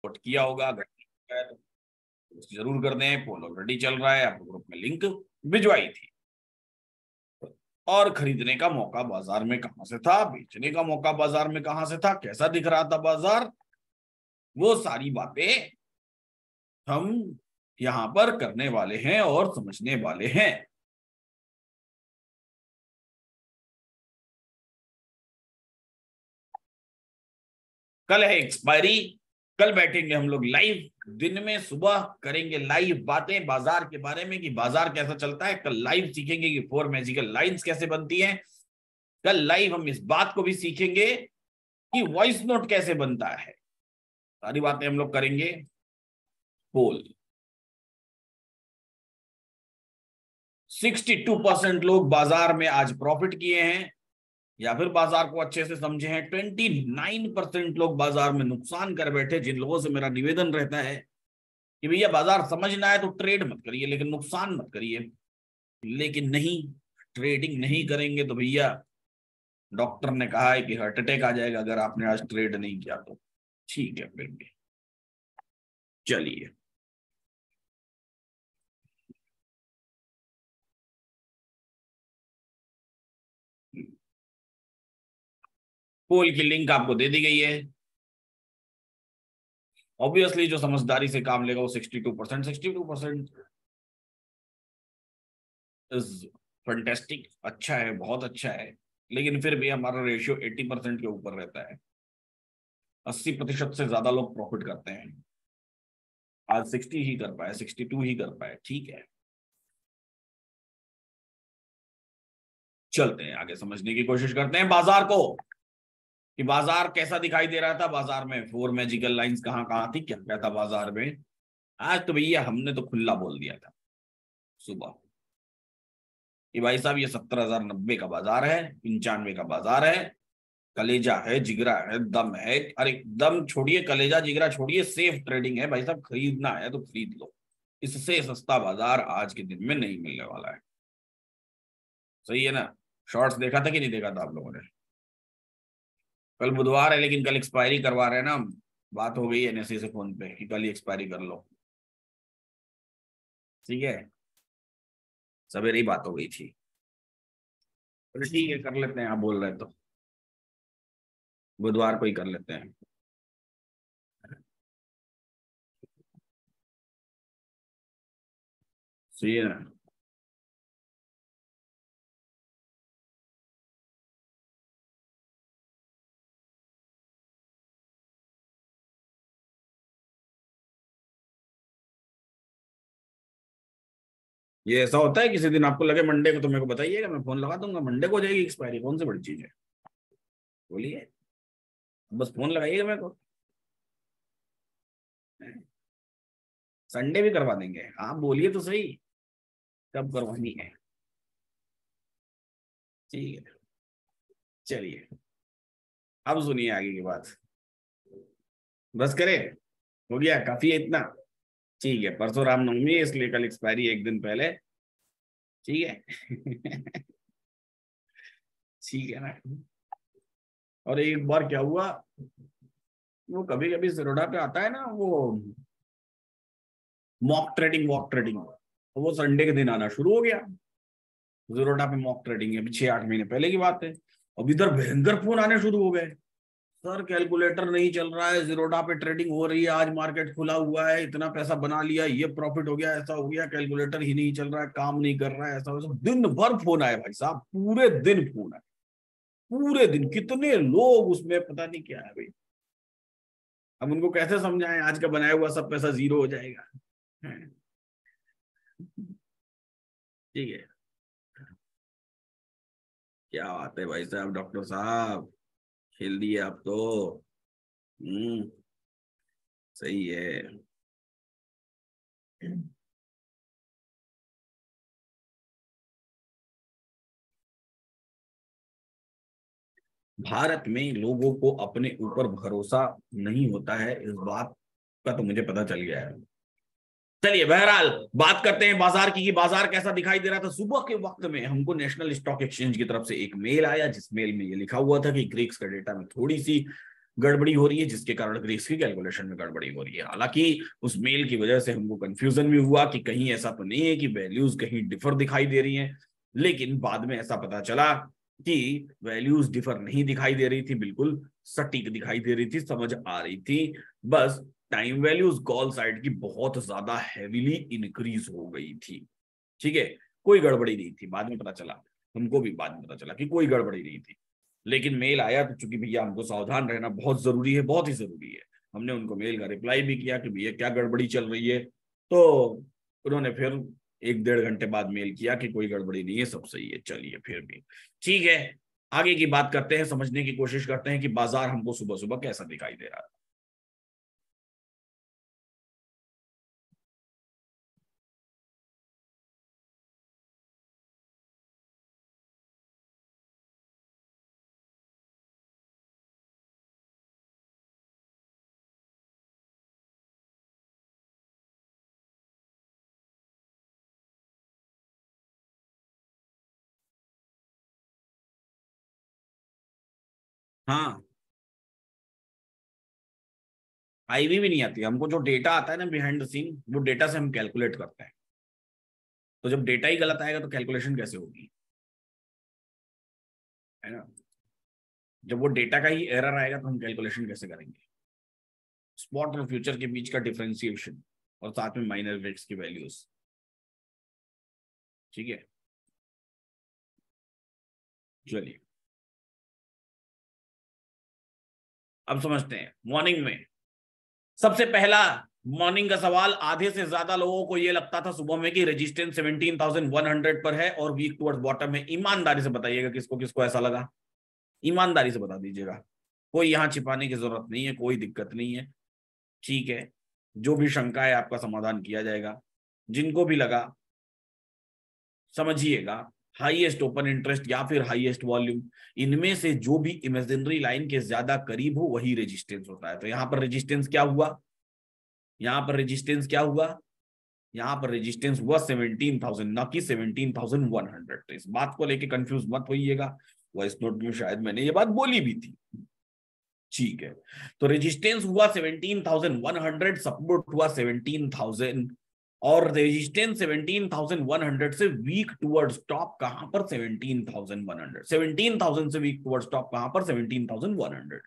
Vote किया होगा, अगर जरूर कर दें। पोल ऑलरेडी चल रहा है, आपको ग्रुप में लिंक भिजवाई थी। और खरीदने का मौका बाजार में कहां से था, बेचने का मौका बाजार में कहां से था, कैसा दिख रहा था बाजार, वो सारी बातें हम यहां पर करने वाले हैं और समझने वाले हैं। कल है एक्सपायरी, कल बैठेंगे हम लोग लाइव, दिन में सुबह करेंगे लाइव बातें बाजार के बारे में कि बाजार कैसा चलता है। कल लाइव सीखेंगे कि 4 मैजिकल लाइंस कैसे बनती हैं। कल लाइव हम इस बात को भी सीखेंगे कि वॉइस नोट कैसे बनता है। सारी बातें हम लोग करेंगे। पोल 62% लोग बाजार में आज प्रॉफिट किए हैं या फिर बाजार को अच्छे से समझे हैं। 29% लोग बाजार में नुकसान कर बैठे। जिन लोगों से मेरा निवेदन रहता है कि भैया बाजार समझना है तो ट्रेड मत करिए, लेकिन नुकसान मत करिए, लेकिन नहीं, ट्रेडिंग नहीं करेंगे तो भैया डॉक्टर ने कहा है कि हार्ट अटैक आ जाएगा अगर आपने आज ट्रेड नहीं किया तो। ठीक है, फिर भी चलिए। पोल की लिंक आपको दे दी गई है। ऑब्वियसली जो समझदारी से काम लेगा वो 62% इज फैंटास्टिक, अच्छा है, बहुत अच्छा है। लेकिन फिर भी हमारा रेशियो 80% के ऊपर रहता है। 80% से ज्यादा लोग प्रॉफिट करते हैं। आज 60 ही कर पाए, 62 ही कर पाए, ठीक है। चलते हैं आगे, समझने की कोशिश करते हैं बाजार को कि बाजार कैसा दिखाई दे रहा था। बाजार में 4 मैजिकल लाइंस कहां कहां थी, क्या क्या था बाजार में। आज तो भैया हमने तो खुला बोल दिया था सुबह कि भाई साहब ये 70,090 का बाजार है, 95 का बाजार है। कलेजा है, जिगरा है, दम है। अरे दम छोड़िए, कलेजा जिगरा छोड़िए, सेफ ट्रेडिंग है भाई साहब। खरीदना है तो खरीद लो, इससे सस्ता बाजार आज के दिन में नहीं मिलने वाला है। सही है ना। शॉर्ट्स देखा था कि नहीं देखा था आप लोगों ने। कल बुधवार है लेकिन कल एक्सपायरी करवा रहे हैं ना। बात हो गई एनएससी से फोन पे कि कल ही एक्सपायरी कर लो, ठीक है। सवेरे ही बात हो गई थी। तो ठीक है, कर लेते हैं, आप बोल रहे तो बुधवार को ही कर लेते हैं। सही है ना। ये ऐसा होता है किसी दिन आपको लगे मंडे को तो मेरे को बताइएगा, मैं फोन लगा दूंगा। मंडे को हो जाएगी एक्सपायरी, कौन सी बड़ी चीज है, बोलिए। बस फोन लगाइएगा मेरे को, संडे भी करवा देंगे। आप बोलिए तो सही कब करवानी है। ठीक है, चलिए अब सुनिए आगे की बात। बस करे, हो गया, काफी है इतना। ठीक है, परसों रामनवमी है इसलिए कल एक्सपायरी एक दिन पहले, ठीक है। ठीक है ना। और एक बार क्या हुआ, वो कभी कभी जिरोडा पे आता है ना वो मॉक ट्रेडिंग, तो वो संडे के दिन आना शुरू हो गया। जिरोडा पे मॉक ट्रेडिंग है, अभी 6-8 महीने पहले की बात है। अब इधर भयंकर फोन आने शुरू हो गए। सर कैलकुलेटर नहीं चल रहा है, जिरोडा पे ट्रेडिंग हो रही है, आज मार्केट खुला हुआ है, इतना पैसा बना लिया, ये प्रॉफिट हो गया, ऐसा हो गया, कैलकुलेटर ही नहीं चल रहा है, काम नहीं कर रहा है, ऐसा वैसा। दिन भर फोन आए भाई साहब, पूरे दिन फोन आए, पूरे दिन। कितने लोग उसमें, पता नहीं क्या है भाई। अब उनको कैसे समझाएं आज का बनाया हुआ सब पैसा जीरो हो जाएगा। ठीक है, क्या बात है भाई साहब, डॉक्टर साहब खेल दिए आप तो। हम्म, सही है। भारत में लोगों को अपने ऊपर भरोसा नहीं होता है, इस बात का तो मुझे पता चल गया है। चलिए बहरहाल बात करते हैं बाजार की कि बाजार कैसा दिखाई दे रहा था। सुबह के वक्त में हमको नेशनल स्टॉक एक्सचेंज की तरफ से एक मेल आया, जिस मेल में ये लिखा हुआ था कि ग्रीक्स का डेटा में थोड़ी सी गड़बड़ी हो रही है, जिसके कारण ग्रीस की कैलकुलेशन में गड़बड़ी हो रही है। हालांकि उस मेल की वजह से हमको कंफ्यूजन भी हुआ कि कहीं ऐसा तो नहीं है कि वैल्यूज कहीं डिफर दिखाई दे रही हैं, लेकिन बाद में ऐसा पता चला कि वैल्यूज डिफर नहीं दिखाई दे रही थी, बिल्कुल सटीक दिखाई दे रही थी, समझ आ रही थी। बस टाइम वैल्यूज कॉल साइड की बहुत ज्यादा हैवीली इंक्रीज हो गई थी। ठीक है, कोई गड़बड़ी नहीं थी, बाद में पता चला, हमको भी बाद में पता चला कि कोई गड़बड़ी नहीं थी। लेकिन मेल आया तो चूंकि भैया हमको सावधान रहना बहुत जरूरी है, बहुत ही जरूरी है, हमने उनको मेल का रिप्लाई भी किया कि भैया क्या गड़बड़ी चल रही है। तो उन्होंने फिर 1-1.5 घंटे बाद मेल किया कि कोई गड़बड़ी नहीं है, सब सही है, चलिए फिर भी ठीक है। आगे की बात करते हैं, समझने की कोशिश करते हैं कि बाजार हमको सुबह सुबह कैसा दिखाई दे रहा है। हाँ, आईवी भी नहीं आती हमको, जो डेटा आता है ना बिहाइंड द सीन, वो डेटा से हम कैलकुलेट करते हैं। तो जब डेटा ही गलत आएगा तो कैलकुलेशन कैसे होगी, है ना। जब वो डेटा का ही एरर आएगा तो हम कैलकुलेशन कैसे करेंगे। स्पॉट और फ्यूचर के बीच का डिफरेंशिएशन और साथ में माइनर रेट्स की वैल्यूज। ठीक है, चलिए अब समझते हैं मॉर्निंग में। सबसे पहला मॉर्निंग का सवाल, आधे से ज्यादा लोगों को यह लगता था सुबह में कि रेजिस्टेंस 17,100 पर है और वीक टुवर्ड्स बॉटम है। ईमानदारी से बताइएगा किसको किसको ऐसा लगा, ईमानदारी से बता दीजिएगा। कोई यहां छिपाने की जरूरत नहीं है, कोई दिक्कत नहीं है। ठीक है, जो भी शंका है आपका समाधान किया जाएगा। जिनको भी लगा समझिएगा, हाईएस्ट ओपन इंटरेस्ट या फिर हाईएस्ट वॉल्यूम, इनमें से जो भी इमेजिनरी लाइन के ज्यादा करीब हो वही रेजिस्टेंस होता है। तो यहां पर रेजिस्टेंस क्या हुआ, यहां पर रेजिस्टेंस क्या हुआ, यहां पर रेजिस्टेंस हुआ 17,000 ना कि 17,100। तो इस बात को लेके कंफ्यूज मत होइएगा, वॉइस नोट में शायद मैंने ये बात बोली भी थी। ठीक है, तो रेजिस्टेंस हुआ 17,100, सपोर्ट हुआ 17,000, और रेजिस्टेंस 17,100 से वीक टुवर्ड्स टॉप कहां पर 17,100, 17,000 से वीक टुवर्ड्स टॉप कहां पर 17,100।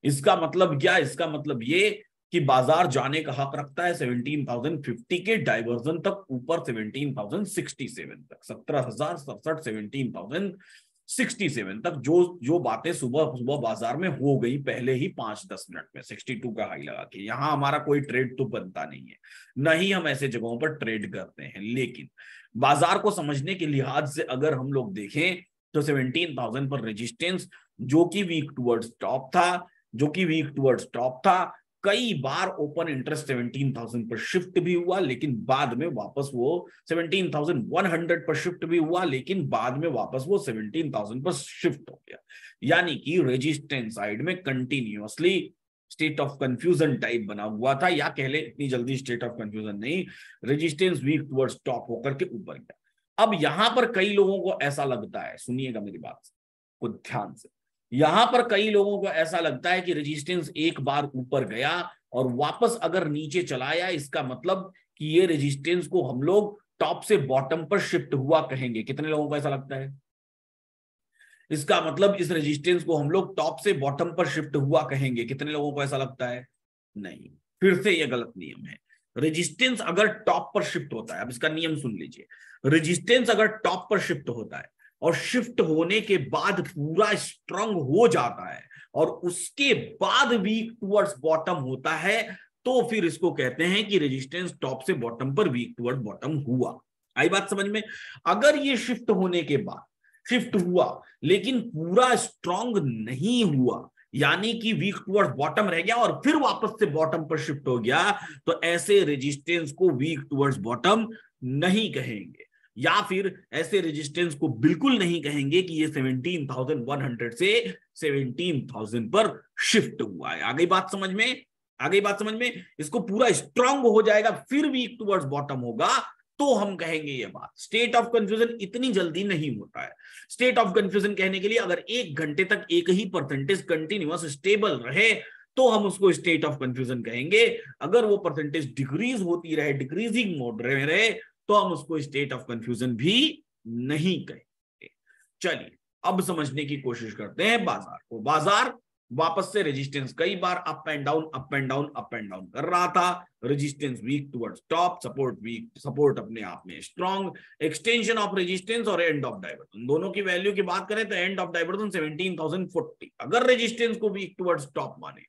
इसका मतलब क्या, इसका मतलब ये कि बाजार जाने का हक रखता है 17,050 के डाइवर्जन तक, ऊपर 17,067 तक, 17,067, 17,067 तक। जो जो बातें सुबह सुबह बाजार में हो गई पहले ही 5-10 मिनट में 62 का हाई लगा के, यहां हमारा कोई ट्रेड तो बनता नहीं है, नहीं हम ऐसे जगहों पर ट्रेड करते हैं। लेकिन बाजार को समझने के लिहाज से अगर हम लोग देखें तो 17,000 पर रेजिस्टेंस जो कि वीक टुवर्ड्स टॉप था, जो कि वीक टुवर्ड्स टॉप था, कई बार ओपन इंटरेस्ट 17,000 पर शिफ्ट भी हुआ, लेकिन बाद में वापस वो 17,100 पर शिफ्ट भी हुआ, लेकिन बाद में वापस वो 17,000 पर शिफ्ट हो गया। यानी कि रेजिस्टेंस साइड में continuously state of confusion type बना हुआ था, या कह ले इतनी जल्दी स्टेट ऑफ कंफ्यूजन नहीं, रेजिस्टेंस वीक टुवर्ड्स टॉप होकर के ऊपर गया। अब यहां पर कई लोगों को ऐसा लगता है, सुनिएगा मेरी बात को ध्यान से, यहां पर कई लोगों को ऐसा लगता है कि रेजिस्टेंस एक बार ऊपर गया और वापस अगर नीचे चला आया, इसका मतलब कि ये रेजिस्टेंस को हम लोग टॉप से बॉटम पर शिफ्ट हुआ कहेंगे। कितने लोगों को ऐसा लगता है, इसका मतलब इस रेजिस्टेंस को हम लोग टॉप से बॉटम पर शिफ्ट हुआ कहेंगे। कितने लोगों को ऐसा लगता है, नहीं, फिर से यह गलत नियम है। रेजिस्टेंस अगर टॉप पर शिफ्ट होता है, अब इसका नियम सुन लीजिए, रेजिस्टेंस अगर टॉप पर शिफ्ट होता है और शिफ्ट होने के बाद पूरा स्ट्रांग हो जाता है और उसके बाद वीक टुवर्ड्स बॉटम होता है, तो फिर इसको कहते हैं कि रेजिस्टेंस टॉप से बॉटम पर वीक टुवर्ड बॉटम हुआ। आई बात समझ में। अगर ये शिफ्ट होने के बाद शिफ्ट हुआ लेकिन पूरा स्ट्रांग नहीं हुआ, यानी कि वीक टुवर्ड्स बॉटम रह गया और फिर वापस से बॉटम पर शिफ्ट हो गया, तो ऐसे रेजिस्टेंस को वीक टुवर्ड्स बॉटम नहीं कहेंगे, या फिर ऐसे रेजिस्टेंस को बिल्कुल नहीं कहेंगे कि ये 17,100 से 17,000 पर शिफ्ट हुआ है। आ गई बात समझ में, आ गई बात समझ में। इसको पूरा स्ट्रांग हो जाएगा फिर वीक टुवर्ड्स बॉटम होगा, तो हम कहेंगे ये बात। स्टेट ऑफ कंफ्यूजन इतनी जल्दी नहीं होता है। स्टेट ऑफ कंफ्यूजन कहने के लिए अगर 1 घंटे तक एक ही परसेंटेज कंटिन्यूअस स्टेबल रहे तो हम उसको स्टेट ऑफ कंफ्यूजन कहेंगे। अगर वो परसेंटेज डिक्रीज होती रहे, डिक्रीजिंग मोड रहे, तो हम उसको स्टेट ऑफ कंफ्यूजन भी नहीं कहेंगे। चलिए अब समझने की कोशिश करते हैं बाजार को। बाजार वापस से रेजिस्टेंस कई बार up and down up and down up and down कर रहा था। Resistance weak towards top, support weak, support अपने आप में स्ट्रॉन्ग, एक्सटेंशन ऑफ रेजिस्टेंस और एंड ऑफ डाइवर्जन, दोनों की वैल्यू की बात करें तो एंड ऑफ डाइवर्जन 17,040। अगर रेजिस्टेंस को वीक टुवर्ड्स टॉप माने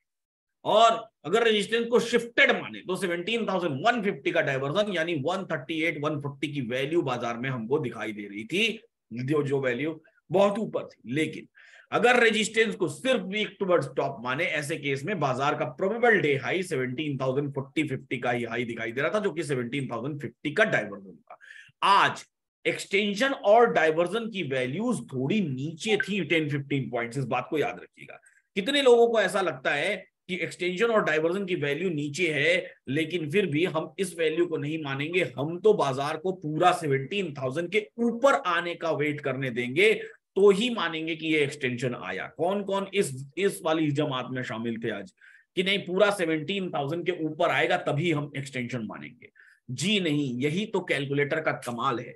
और अगर रेजिस्टेंस को शिफ्टेड माने तो 17,150 का डाइवर्जन यानी 138 140 की वैल्यू बाजार में हमको दिखाई दे रही थी, जो वैल्यू बहुत ऊपर थी। लेकिन अगर रेजिस्टेंस को सिर्फ वीक टुवर्ड्स टॉप माने, ऐसे केस में बाजार का प्रोबेबल डे हाई 17,040-50 का ही हाई दिखाई दे रहा था, जो कि 17,050 का डाइवर्जन था। आज एक्सटेंशन और डाइवर्जन की वैल्यूज थोड़ी नीचे थी 10-15 पॉइंट्स, इस बात को याद रखिएगा। कितने लोगों को ऐसा लगता है कि एक्सटेंशन और डाइवर्जन की वैल्यू नीचे है, लेकिन फिर भी हम इस वैल्यू को नहीं मानेंगे, हम तो बाजार को पूरा 17,000 के ऊपर आने का वेट करने देंगे तो ही मानेंगे कि ये एक्सटेंशन आया। कौन कौन इस वाली जमात में शामिल थे आज कि नहीं पूरा 17,000 के ऊपर आएगा तभी हम एक्सटेंशन मानेंगे? जी नहीं, यही तो कैलकुलेटर का कमाल है,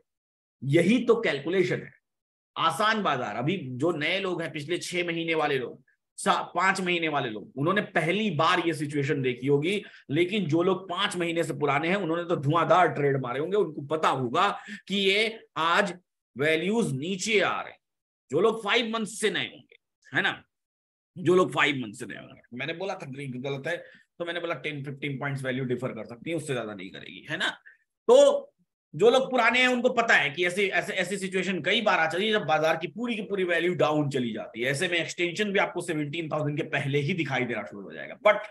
यही तो कैलकुलेशन है। आसान बाजार। अभी जो नए लोग हैं, पिछले 6 महीने वाले लोग, 5 महीने वाले लोग, उन्होंने पहली बार ये सिचुएशन देखी होगी। लेकिन जो लोग 5 महीने से पुराने हैं उन्होंने तो धुआंधार ट्रेड मारे होंगे, उनको पता होगा कि ये आज वैल्यूज नीचे आ रहे हैं। जो लोग 5 मंथ से नए होंगे, है ना, जो लोग 5 मंथ से नए होंगे, मैंने बोला था गलत है तो मैंने बोला 10-15 पॉइंट्स वैल्यू डिफर कर सकती है, उससे ज्यादा नहीं करेगी, है ना। तो जो लोग पुराने हैं उनको पता है कि ऐसी सिचुएशन कई बार आ चली है जब बाजार की पूरी वैल्यू डाउन चली जाती है। ऐसे में एक्सटेंशन भी आपको 17,000 के पहले ही दिखाई देना शुरू हो जाएगा। बट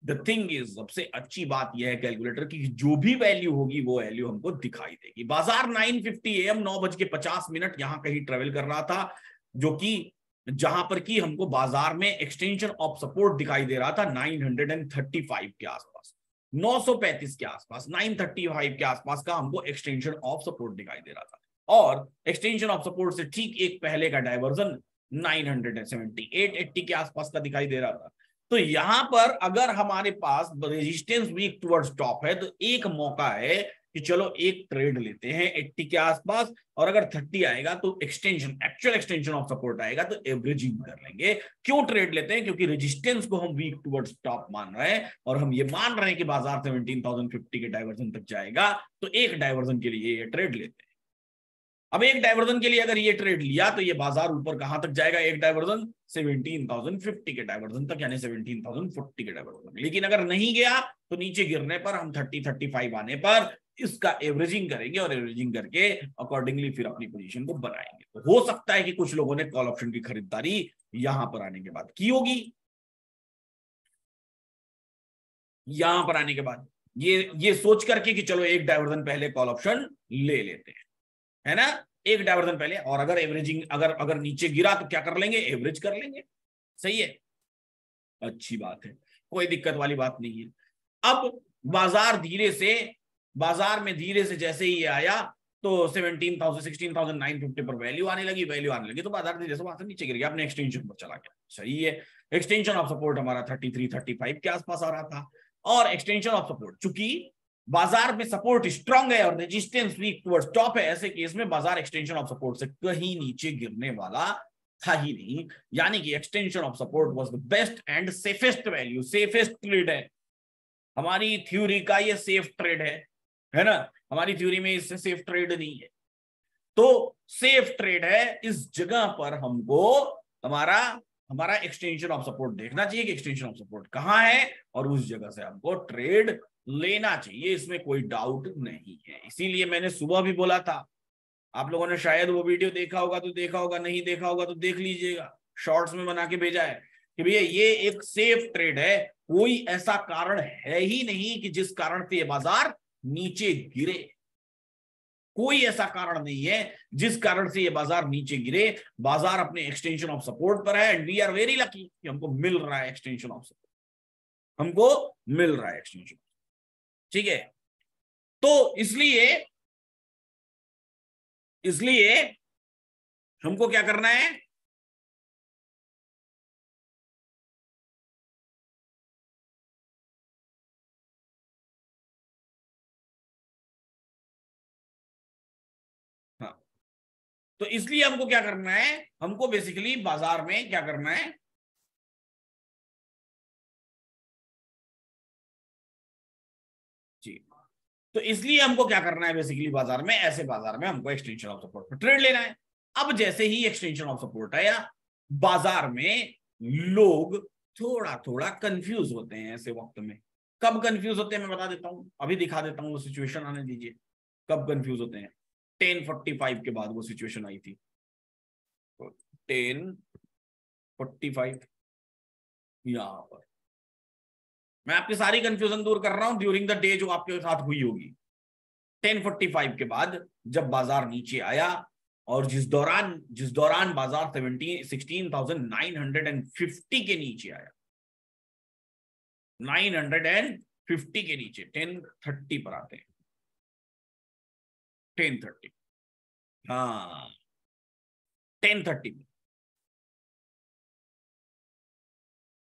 द थिंग इज, सबसे अच्छी बात यह है कैलकुलेटर की, जो भी वैल्यू होगी वो वैल्यू हमको दिखाई देगी। बाजार 9:50 AM 9:50 यहां कहीं ट्रेवल कर रहा था, जो कि जहां पर कि हमको बाजार में एक्सटेंशन ऑफ सपोर्ट दिखाई दे रहा था 935 के आसपास, 935 के आसपास, 935 के आसपास का हमको एक्सटेंशन ऑफ सपोर्ट दिखाई दे रहा था। और एक्सटेंशन ऑफ सपोर्ट से ठीक एक पहले का डाइवर्जन 978-80 के आसपास का दिखाई दे रहा था। तो यहां पर अगर हमारे पास रेजिस्टेंस वीक टुवर्ड्स टॉप है तो एक मौका है कि चलो एक ट्रेड लेते हैं 80 के आसपास, और अगर 30 आएगा तो extension, actual extension of support आएगा तो एवरेजिंग कर लेंगे। क्यों ट्रेड लेते हैं? क्योंकि रेजिस्टेंस को हम वीक टुवर्ड्स टॉप मान रहे हैं और हम ये मान रहे हैं कि बाजार 17,050 के डाइवर्जन तक जाएगा, तो एक डाइवर्जन के लिए ये ट्रेड लेते हैं। अब एक डाइवर्जन के लिए अगर ये ट्रेड लिया तो ये बाजार ऊपर कहां तक जाएगा? एक डाइवर्जन 17,050 के डाइवर्जन तक, यानी 17,040 के डाइवर्जन। लेकिन अगर नहीं गया तो नीचे गिरने पर हम 30-35 आने पर इसका एवरेजिंग करेंगे और एवरेजिंग करके अकॉर्डिंगली फिर अपनी पोजीशन को बनाएंगे। तो हो सकता है कि कुछ लोगों ने कॉल ऑप्शन की खरीदारी यहां पर आने के बाद की होगी, यहां पर आने के बाद ये सोच करके कि चलो एक डाइवर्जन पहले कॉल ऑप्शन ले लेते हैं, है ना, एक डाइवर्जन पहले, और अगर एवरेजिंग अगर नीचे गिरा तो क्या कर लेंगे? एवरेज कर लेंगे। सही है, अच्छी बात है, कोई दिक्कत वाली बात नहीं है। अब बाजार में धीरे से जैसे ही आया तो 16,950 पर वैल्यू आने लगी तो बाजार धीरे से वहां से नीचे गिर गया, अपने एक्सटेंशन पर चला गया। सही है, एक्सटेंशन ऑफ सपोर्ट हमारा 33-35 के आसपास आ रहा था, और एक्सटेंशन ऑफ सपोर्ट चूंकि बाजार में सपोर्ट स्ट्रांग है और रेजिस्टेंस वीक टुवर्ड्स टॉप है, ऐसे केस में बाजार एक्सटेंशन ऑफ सपोर्ट से कहीं नीचे गिरने वाला था ही नहीं। यानी कि extension of support was the best and safest value, safest trade है हमारी थ्योरी का, ये सेफ ट्रेड है ना। हमारी थ्योरी में इससे सेफ ट्रेड नहीं है, तो सेफ ट्रेड है। इस जगह पर हमको हमारा एक्सटेंशन ऑफ सपोर्ट देखना चाहिए कि एक्सटेंशन ऑफ सपोर्ट कहां है, और उस जगह से हमको ट्रेड लेना चाहिए, इसमें कोई डाउट नहीं है। इसीलिए मैंने सुबह भी बोला था, आप लोगों ने शायद वो वीडियो देखा होगा तो देखा होगा, नहीं देखा होगा तो देख लीजिएगा, शॉर्ट्स में बना के भेजा है कि भैया ये एक सेफ ट्रेड है, कोई ऐसा कारण है ही नहीं कि जिस कारण से ये बाजार नीचे गिरे, कोई ऐसा कारण नहीं है जिस कारण से ये बाजार नीचे गिरे। बाजार अपने एक्सटेंशन ऑफ सपोर्ट पर है and we are very lucky कि हमको मिल रहा है एक्सटेंशन ऑफ सपोर्ट, हमको मिल रहा है एक्सटेंशन, ठीक है। तो इसलिए इसलिए हमको क्या करना है, हाँ, तो इसलिए हमको क्या करना है, हमको बेसिकली बाजार में क्या करना है, जी, तो इसलिए हमको क्या करना है बेसिकली बाजार में, ऐसे बाजार में हमको एक्सटेंशन ऑफ सपोर्ट पर ट्रेड लेना है। अब जैसे ही एक्सटेंशन ऑफ सपोर्ट आया, बाजार में लोग थोड़ा थोड़ा कंफ्यूज होते हैं ऐसे वक्त में। कब कंफ्यूज होते हैं मैं बता देता हूं, अभी दिखा देता हूं, वो सिचुएशन आने दीजिए। कब कंफ्यूज होते हैं, 10:45 के बाद वो सिचुएशन आई थी, 10:45 यहां पर मैं आपकी सारी कंफ्यूजन दूर कर रहा हूं ड्यूरिंग द डे जो आपके साथ हुई होगी। 10:45 के बाद जब बाजार नीचे आया, और जिस दौरान बाजार 16,950 के नीचे आया, 950 के नीचे, 10:30 पर आते हैं, 10:30, हाँ 10:30।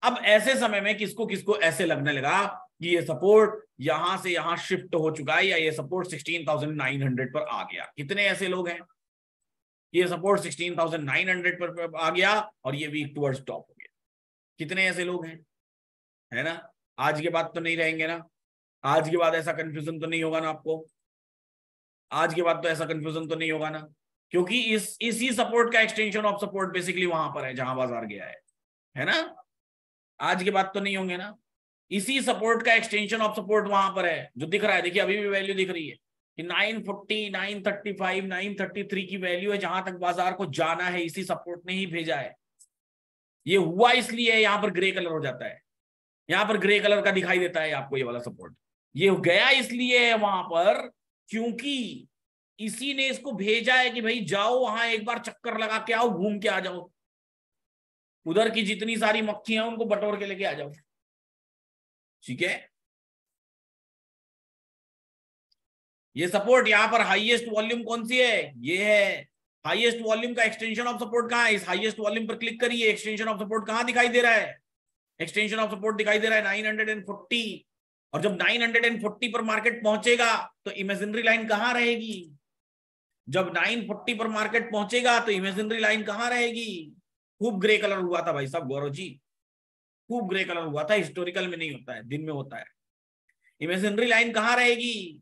अब ऐसे समय में किसको किसको ऐसे लगने लगा कि ये सपोर्ट यहां से यहां शिफ्ट हो चुका है, या ये सपोर्ट 16,900 पर आ गया। कितने ऐसे लोग हैं, ये सपोर्ट 16,900 पर आ गया और ये वीक टुवर्ड्स टॉप हो गया। कितने ऐसे लोग हैं, है ना। आज के बाद तो नहीं रहेंगे ना, आज के बाद ऐसा कंफ्यूजन तो नहीं होगा ना आपको, आज के बाद तो ऐसा कंफ्यूजन तो नहीं होगा ना, क्योंकि इसी सपोर्ट का एक्सटेंशन ऑफ सपोर्ट बेसिकली वहां पर है जहां बाजार गया है ना। आज के बाद तो नहीं होंगे ना, इसी सपोर्ट का एक्सटेंशन ऑफ सपोर्ट वहां पर है जो दिख रहा है। देखिए अभी भी वैल्यू दिख रही है कि 940, 935, 933 की वैल्यू है जहां तक बाजार को जाना है, इसी सपोर्ट ने ही भेजा है। ये हुआ इसलिए यहां पर ग्रे कलर हो जाता है, यहां पर ग्रे कलर का दिखाई देता है आपको ये वाला सपोर्ट। ये गया इसलिए है वहां पर क्योंकि इसी ने इसको भेजा है कि भाई जाओ वहां एक बार चक्कर लगा के आओ, घूम के आ जाओ, उधर की जितनी सारी मक्खियां उनको बटोर के लेके आ जाओ। ठीक है, ये सपोर्ट यहां पर हाईएस्ट वॉल्यूम कौन सी है, ये है। हाईएस्ट वॉल्यूम का एक्सटेंशन ऑफ सपोर्ट कहां है, इस हाईएस्ट वॉल्यूम पर क्लिक करिए। एक्सटेंशन ऑफ सपोर्ट कहां दिखाई दे रहा है, एक्सटेंशन ऑफ सपोर्ट दिखाई दे रहा है 940। और जब 940 पर मार्केट पहुंचेगा तो इमेजिनरी लाइन कहां रहेगी, जब 940 पर मार्केट पहुंचेगा तो इमेजिनरी लाइन कहां रहेगी। खूब ग्रे कलर हुआ था भाई साहब गौरव जी, खूब ग्रे कलर हुआ था। हिस्टोरिकल में नहीं होता है, दिन में होता है। इमेजिनरी लाइन कहां रहेगी,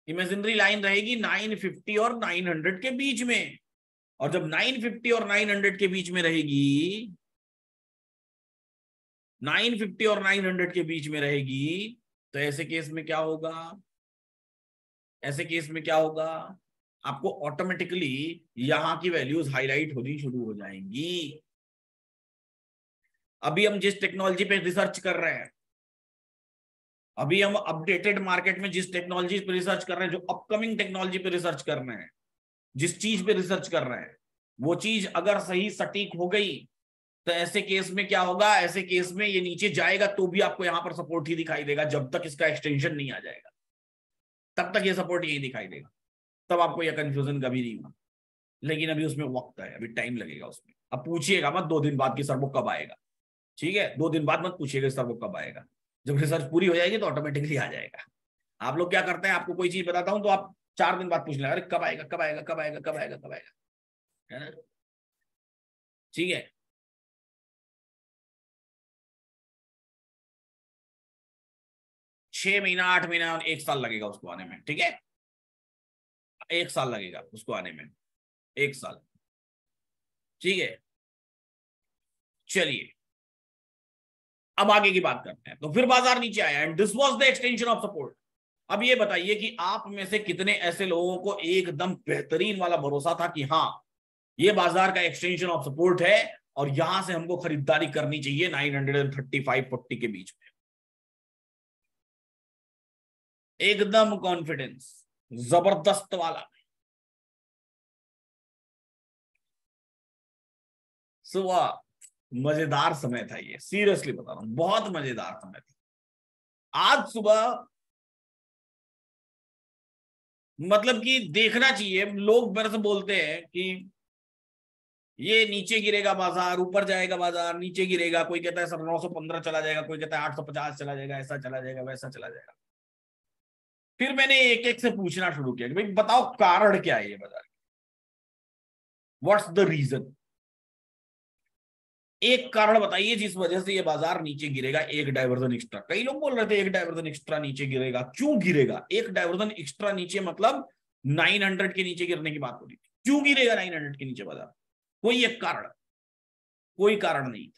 इमेजिनरी लाइन रहेगी 950 और 900 के बीच में। और जब 950 और 900 के बीच में रहेगी, 950 और 900 के बीच में रहेगी, तो ऐसे केस में क्या होगा, ऐसे केस में क्या होगा, आपको ऑटोमेटिकली यहां की वैल्यूज हाईलाइट होनी शुरू हो जाएंगी। अभी हम जिस टेक्नोलॉजी पे रिसर्च कर रहे हैं, अभी हम अपडेटेड मार्केट में जिस टेक्नोलॉजी पे रिसर्च कर रहे हैं, जो अपकमिंग टेक्नोलॉजी पे रिसर्च कर रहे हैं, जिस चीज पे रिसर्च कर रहे हैं, वो चीज अगर सही सटीक हो गई तो ऐसे केस में क्या होगा, ऐसे केस में ये नीचे जाएगा तो भी आपको यहां पर सपोर्ट ही दिखाई देगा। जब तक इसका एक्सटेंशन नहीं आ जाएगा तब तक ये सपोर्ट यही दिखाई देगा, तब आपको यह कंफ्यूजन कभी नहीं होगा। लेकिन अभी उसमें वक्त है, अभी टाइम लगेगा उसमें। अब पूछिएगा मत 2 दिन बाद की सर वो कब आएगा, ठीक है, 2 दिन बाद मत पूछिएगा सर वो कब आएगा। जब रिसर्च पूरी हो जाएगी तो ऑटोमेटिकली आ जाएगा। आप लोग क्या करते हैं, आपको कोई चीज बताता हूं तो आप 4 दिन बाद पूछ लें, अरे कब आएगा कब आएगा कब आएगा कब आएगा कब आएगा, है ना। ठीक है, 6 महीना 8 महीना 1 साल लगेगा उसको आने में, ठीक है, 1 साल लगेगा उसको आने में, 1 साल। ठीक है, चलिए अब आगे की बात करते हैं। तो फिर बाजार नीचे आया and this was the extension of support. अब ये बताइए कि आप में से कितने ऐसे लोगों को एकदम बेहतरीन वाला भरोसा था कि हाँ ये बाजार का एक्सटेंशन ऑफ सपोर्ट है और यहां से हमको खरीदारी करनी चाहिए 935-40 के बीच में। एकदम कॉन्फिडेंस जबरदस्त वाला। सुबह मजेदार समय था ये, सीरियसली बता रहा हूं बहुत मजेदार समय था। आज सुबह मतलब कि देखना चाहिए। लोग मेरे से बोलते हैं कि ये नीचे गिरेगा बाजार, ऊपर जाएगा बाजार, नीचे गिरेगा, कोई कहता है सर 915 चला जाएगा, कोई कहता है 850 चला जाएगा, ऐसा चला जाएगा, वैसा चला जाएगा। फिर मैंने एक एक से पूछना शुरू किया कि भाई बताओ कारण क्या है ये बाजार, व्हाट्स द रीजन। एक कारण बताइए जिस वजह से ये बाजार नीचे गिरेगा, एक डाइवर्जन एक्स्ट्रा। कई लोग बोल रहे थे एक डाइवर्जन एक्स्ट्रा नीचे गिरेगा, क्यों गिरेगा एक डाइवर्जन एक्स्ट्रा नीचे, मतलब 900 के नीचे गिरने की बात हो रही थी, क्यों गिरेगा 900 के नीचे बाजार? कोई एक कारण, कोई कारण नहीं,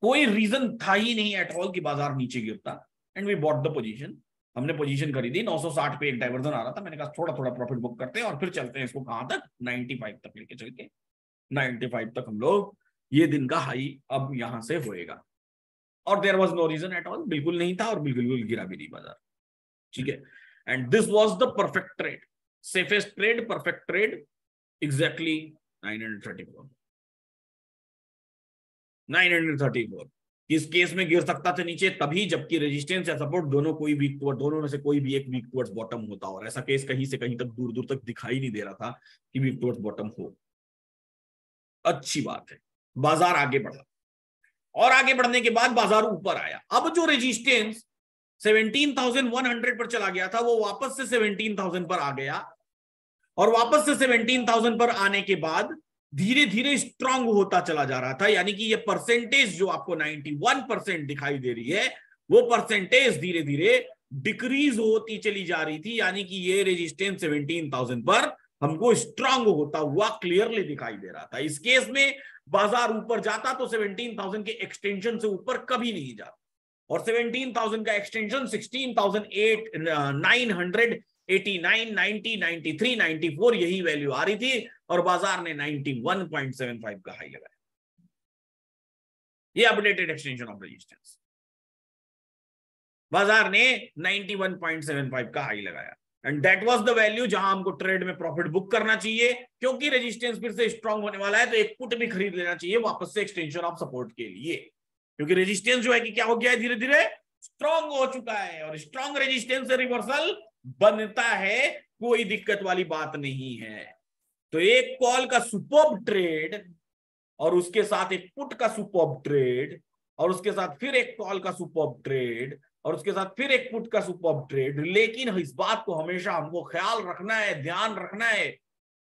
कोई रीजन था ही नहीं एट ऑल कि बाजार नीचे गिरता। And we bought the position, हमने पोजीशन खरीदी 960 पे, एक डाइवर्जन आ रहा था, मैंने कहा थोड़ा थोड़ा प्रॉफिट बुक करते हैं और फिर चलते हैं इसको कहां तक, 95 तक लेके चल के 95 तक हम लोग, ये दिन का हाई अब यहां से होएगा। और there was no reason at all, बिल्कुल नहीं था और बिल्कुल गिरा भी नहीं बाजार, ठीक है। And this was the perfect trade, safest trade, perfect trade, exactly 934 934। इस केस में गिर सकता था नीचे तभी जबकि रेजिस्टेंस या सपोर्ट दोनों कोई वीक टुवर्ड, दोनों में से कोई भी एक वीक टुवर्ड्स बॉटम होता, और ऐसा केस कहीं से कहीं तक दूर दूर तक दिखाई नहीं दे रहा था कि वीक टुवर्ड्स बॉटम हो। अच्छी बात है, बाजार आगे बढ़ा और आगे बढ़ने के बाद बाजार ऊपर आया। अब जो रेजिस्टेंस 17,100 पर चला गया था वो वापस से 17,000 पर आ गया, और वापस से 17,000 पर आने के बाद धीरे धीरे स्ट्रांग होता चला जा रहा था। यानी कि ये परसेंटेज जो आपको 91% दिखाई दे रही है, वो परसेंटेज धीरे धीरे डिक्रीज होती चली जा रही थी। यानी कि ये रेजिस्टेंस 17,000 पर हमको स्ट्रांग होता हुआ क्लियरली दिखाई दे रहा था। इस केस में बाजार ऊपर जाता तो 17,000 के एक्सटेंशन से ऊपर कभी नहीं जाता, और 17,000 का एक्सटेंशन 16,900 89, 90, 93, 94 यही वैल्यू आ रही थी, और बाजार ने 91.75 का हाई लगाया। ये अपडेटेड एक्सटेंशन ऑफ रेजिस्टेंस, बाजार ने 91.75 का हाई लगाया। And that was the value जहां हमको ट्रेड में प्रॉफिट बुक करना चाहिए, क्योंकि रेजिस्टेंस फिर से स्ट्रांग होने वाला है, तो एक पुट भी खरीद लेना चाहिए वापस से एक्सटेंशन ऑफ सपोर्ट के लिए, क्योंकि रेजिस्टेंस जो है कि क्या हो गया है, धीरे धीरे स्ट्रांग हो चुका है, और स्ट्रांग रेजिस्टेंस से रिवर्सल बनता है, कोई दिक्कत वाली बात नहीं है। तो एक कॉल का सुपर्ब ट्रेड, और उसके साथ एक पुट का सुपर्ब ट्रेड, और उसके साथ फिर एक कॉल का सुपर्ब ट्रेड, और उसके साथ फिर एक पुट का सुपर्ब ट्रेड। लेकिन इस बात को हमेशा हमको ख्याल रखना है, ध्यान रखना है।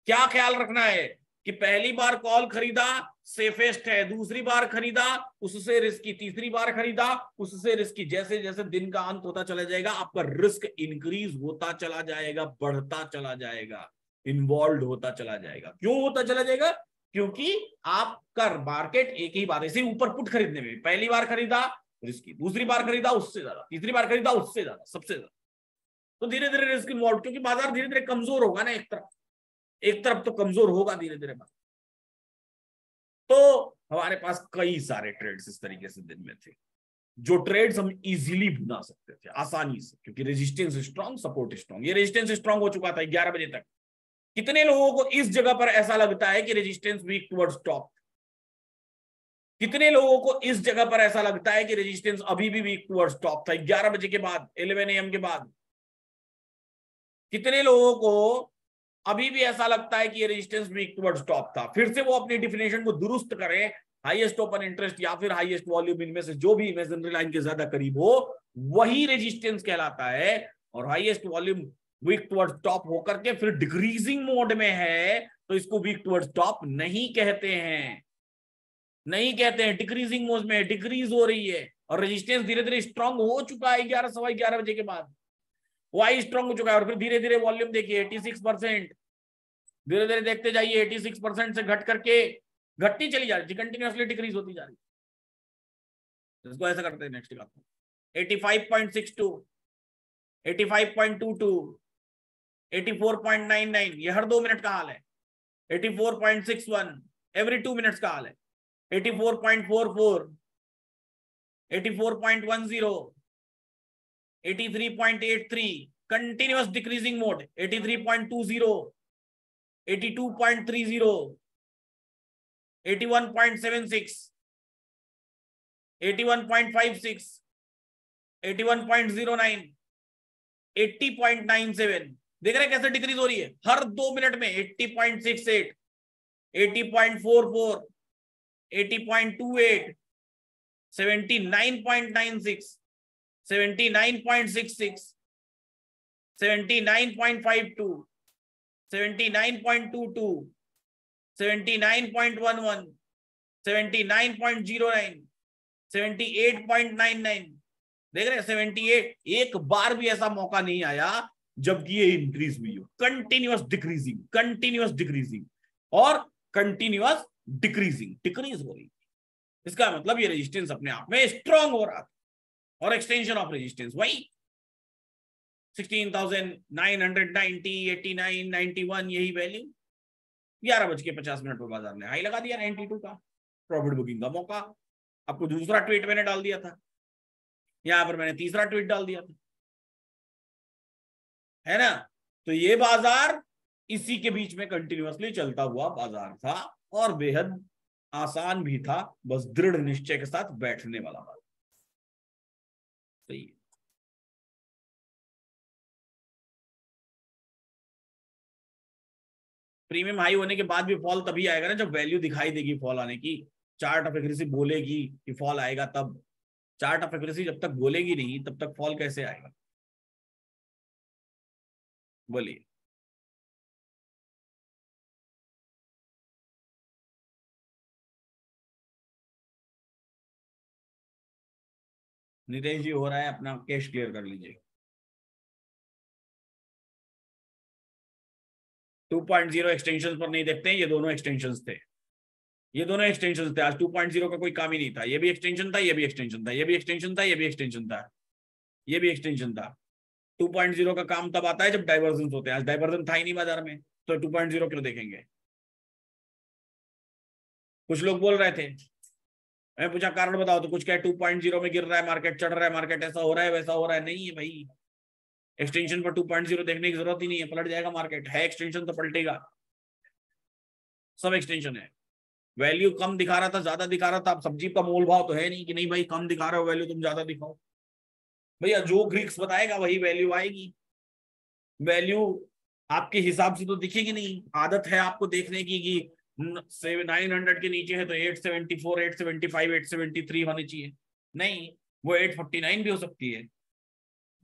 क्या ख्याल रखना है कि पहली बार कॉल खरीदा सेफेस्ट है, दूसरी बार खरीदा उससे रिस्की, तीसरी बार खरीदा उससे रिस्की। जैसे जैसे दिन का अंत होता चला जाएगा आपका रिस्क इंक्रीज होता चला जाएगा, बढ़ता चला जाएगा, इन्वॉल्व होता चला जाएगा। क्यों होता चला जाएगा? क्योंकि आपका मार्केट एक ही बार ऐसे ऊपर पुट खरीदने में, पहली बार खरीदा रिस्की, दूसरी बार खरीदा उससे ज्यादा, तीसरी बार खरीदा उससे ज्यादा, सबसे ज्यादा, तो धीरे धीरे रिस्क इन्वॉल्व, क्योंकि बाजार धीरे धीरे कमजोर होगा ना, एक तरफ तो कमजोर होगा धीरे धीरे। तो हमारे पास कई सारे ट्रेड्स इस तरीके से दिन में थे, जो ट्रेड्स हम इजीली बना सकते थे आसानी से, क्योंकि रेजिस्टेंस स्ट्रांग, सपोर्ट स्ट्रांग। ये रेजिस्टेंस स्ट्रांग हो चुका था 11 बजे तक। कितने लोगों को इस जगह पर ऐसा लगता है कि रेजिस्टेंस वीक टुवर्ड्स टॉप? कितने लोगों को इस जगह पर ऐसा लगता है कि रेजिस्टेंस अभी भी वीक टुवर्ड्स टॉप था 11 बजे के बाद, 11 AM के बाद? कितने लोगों को अभी भी ऐसा लगता है कि ये रेजिस्टेंस वीक टुवर्ड्स टॉप था? फिर से वो अपनी डिफिनेशन को दुरुस्त करें, हाईएस्ट ओपन इंटरेस्ट या फिर हाईएस्ट वॉल्यूम, इनमें से जो भी इमेजिनरी लाइन के ज्यादा करीब हो वही रेजिस्टेंस कहलाता है। और highest volume weak towards top होकर के फिर डिक्रीजिंग मोड में है, तो इसको वीक टुवर्ड्स टॉप नहीं कहते हैं, नहीं कहते हैं। डिक्रीजिंग मोड में डिक्रीज हो रही है, और रेजिस्टेंस धीरे धीरे स्ट्रांग हो चुका है 11 सवा 11 बजे के बाद, वाई स्ट्रांग हो चुका है। और फिर धीरे धीरे वॉल्यूम देखिए 86%, धीरे धीरे देखते जाइए 86% से घट करके घटती चली जा रही थी, कंटिन्यूअसली डिक्रीज होती जा रही है। इसको ऐसा करते हैं, नेक्स्ट दिखाता हूं। 85.62, 85.22, 84.99, ये हर 2 मिनट का हाल है। 84.61 एवरी 2 मिनट्स का हाल है। 84.44, 84.10, 83.83, कंटिन्यूअस डिक्रीजिंग मोड। 83.20, 82.30, 81.76, 81.56, 81.09, 80.97, देख रहे हैं कैसे डिक्रीज हो रही है हर 2 मिनट में 80.68, 80.44, 80.28, 79.96, 79.66, 79.52, 79.22, 79.11, 79.09, 78.99। देख रहे हैं 78। एक बार भी ऐसा मौका नहीं आया जबकि ये इंक्रीज हुई हो, कंटिन्यूअस डिक्रीजिंग, कंटिन्यूअस डिक्रीजिंग और कंटिन्यूअस डिक्रीजिंग, डिक्रीज हो रही। इसका मतलब ये रेजिस्टेंस अपने आप में स्ट्रांग हो रहा था और एक्सटेंशन ऑफ रेजिस्टेंस वही 16,990, 89, 91 यही वैल्यू। 11:50 पर बाजार ने हाई लगा दिया 92 का, प्रॉफिट बुकिंग का मौका। आपको दूसरा ट्वीट मैंने डाल दिया था, यहां पर मैंने तीसरा ट्वीट डाल दिया था, है ना। तो ये बाजार इसी के बीच में कंटिन्यूअसली चलता हुआ बाजार था और बेहद आसान भी था, बस दृढ़ निश्चय के साथ बैठने वाला बाजार। सही है। प्रीमियम हाई होने के बाद भी फॉल तभी आएगा ना जब वैल्यू दिखाई देगी फॉल आने की। चार्ट ऑफ एक्यूरेसी बोलेगी कि फॉल आएगा तब। चार्ट ऑफ एक्यूरेसी जब तक बोलेगी नहीं तब तक फॉल कैसे आएगा? बोलिए। नितेश जी हो रहा है, अपना कैश क्लियर कर लीजिए। 2.0 एक्सटेंशन पर नहीं देखते हैं, ये दोनों एक्सटेंशन थे, ये दोनों एक्सटेंशन थे। आज 2.0 का कोई काम ही नहीं था। ये भी एक्सटेंशन था, ये भी एक्सटेंशन था, ये भी एक्सटेंशन था, ये भी एक्सटेंशन था, ये भी एक्सटेंशन था। 2.0 का काम तब आता है जब डाइवर्जेंस होते हैं। आज डाइवर्जन था ही नहीं बाजार में, तो 2.0 क्यों देखेंगे? कुछ लोग बोल रहे थे, मैं पूछा कारण बताओ, तो कुछ क्या 2.0 में गिर रहा है मार्केट, चढ़ रहा है मार्केट, ऐसा हो रहा है वैसा हो रहा है। नहीं है भाई, एक्सटेंशन पर 2.0 देखने की जरूरत ही नहीं है, पलट जाएगा मार्केट। है एक्सटेंशन तो पलटेगा, सब एक्सटेंशन है। वैल्यू कम दिखा रहा था, ज्यादा दिखा रहा था, अब सब्जी का मोल भाव तो है नहीं कि नहीं भाई कम दिखा रहे हो वैल्यू तुम ज्यादा दिखाओ। भैया जो ग्रीक्स बताएगा वही वैल्यू आएगी। वैल्यू आपके हिसाब से तो दिखेगी नहीं, आदत है आपको देखने की कि 900 के नीचे है तो 874, 875, 873 होनी चाहिए। नहीं, वो 849 भी हो सकती है।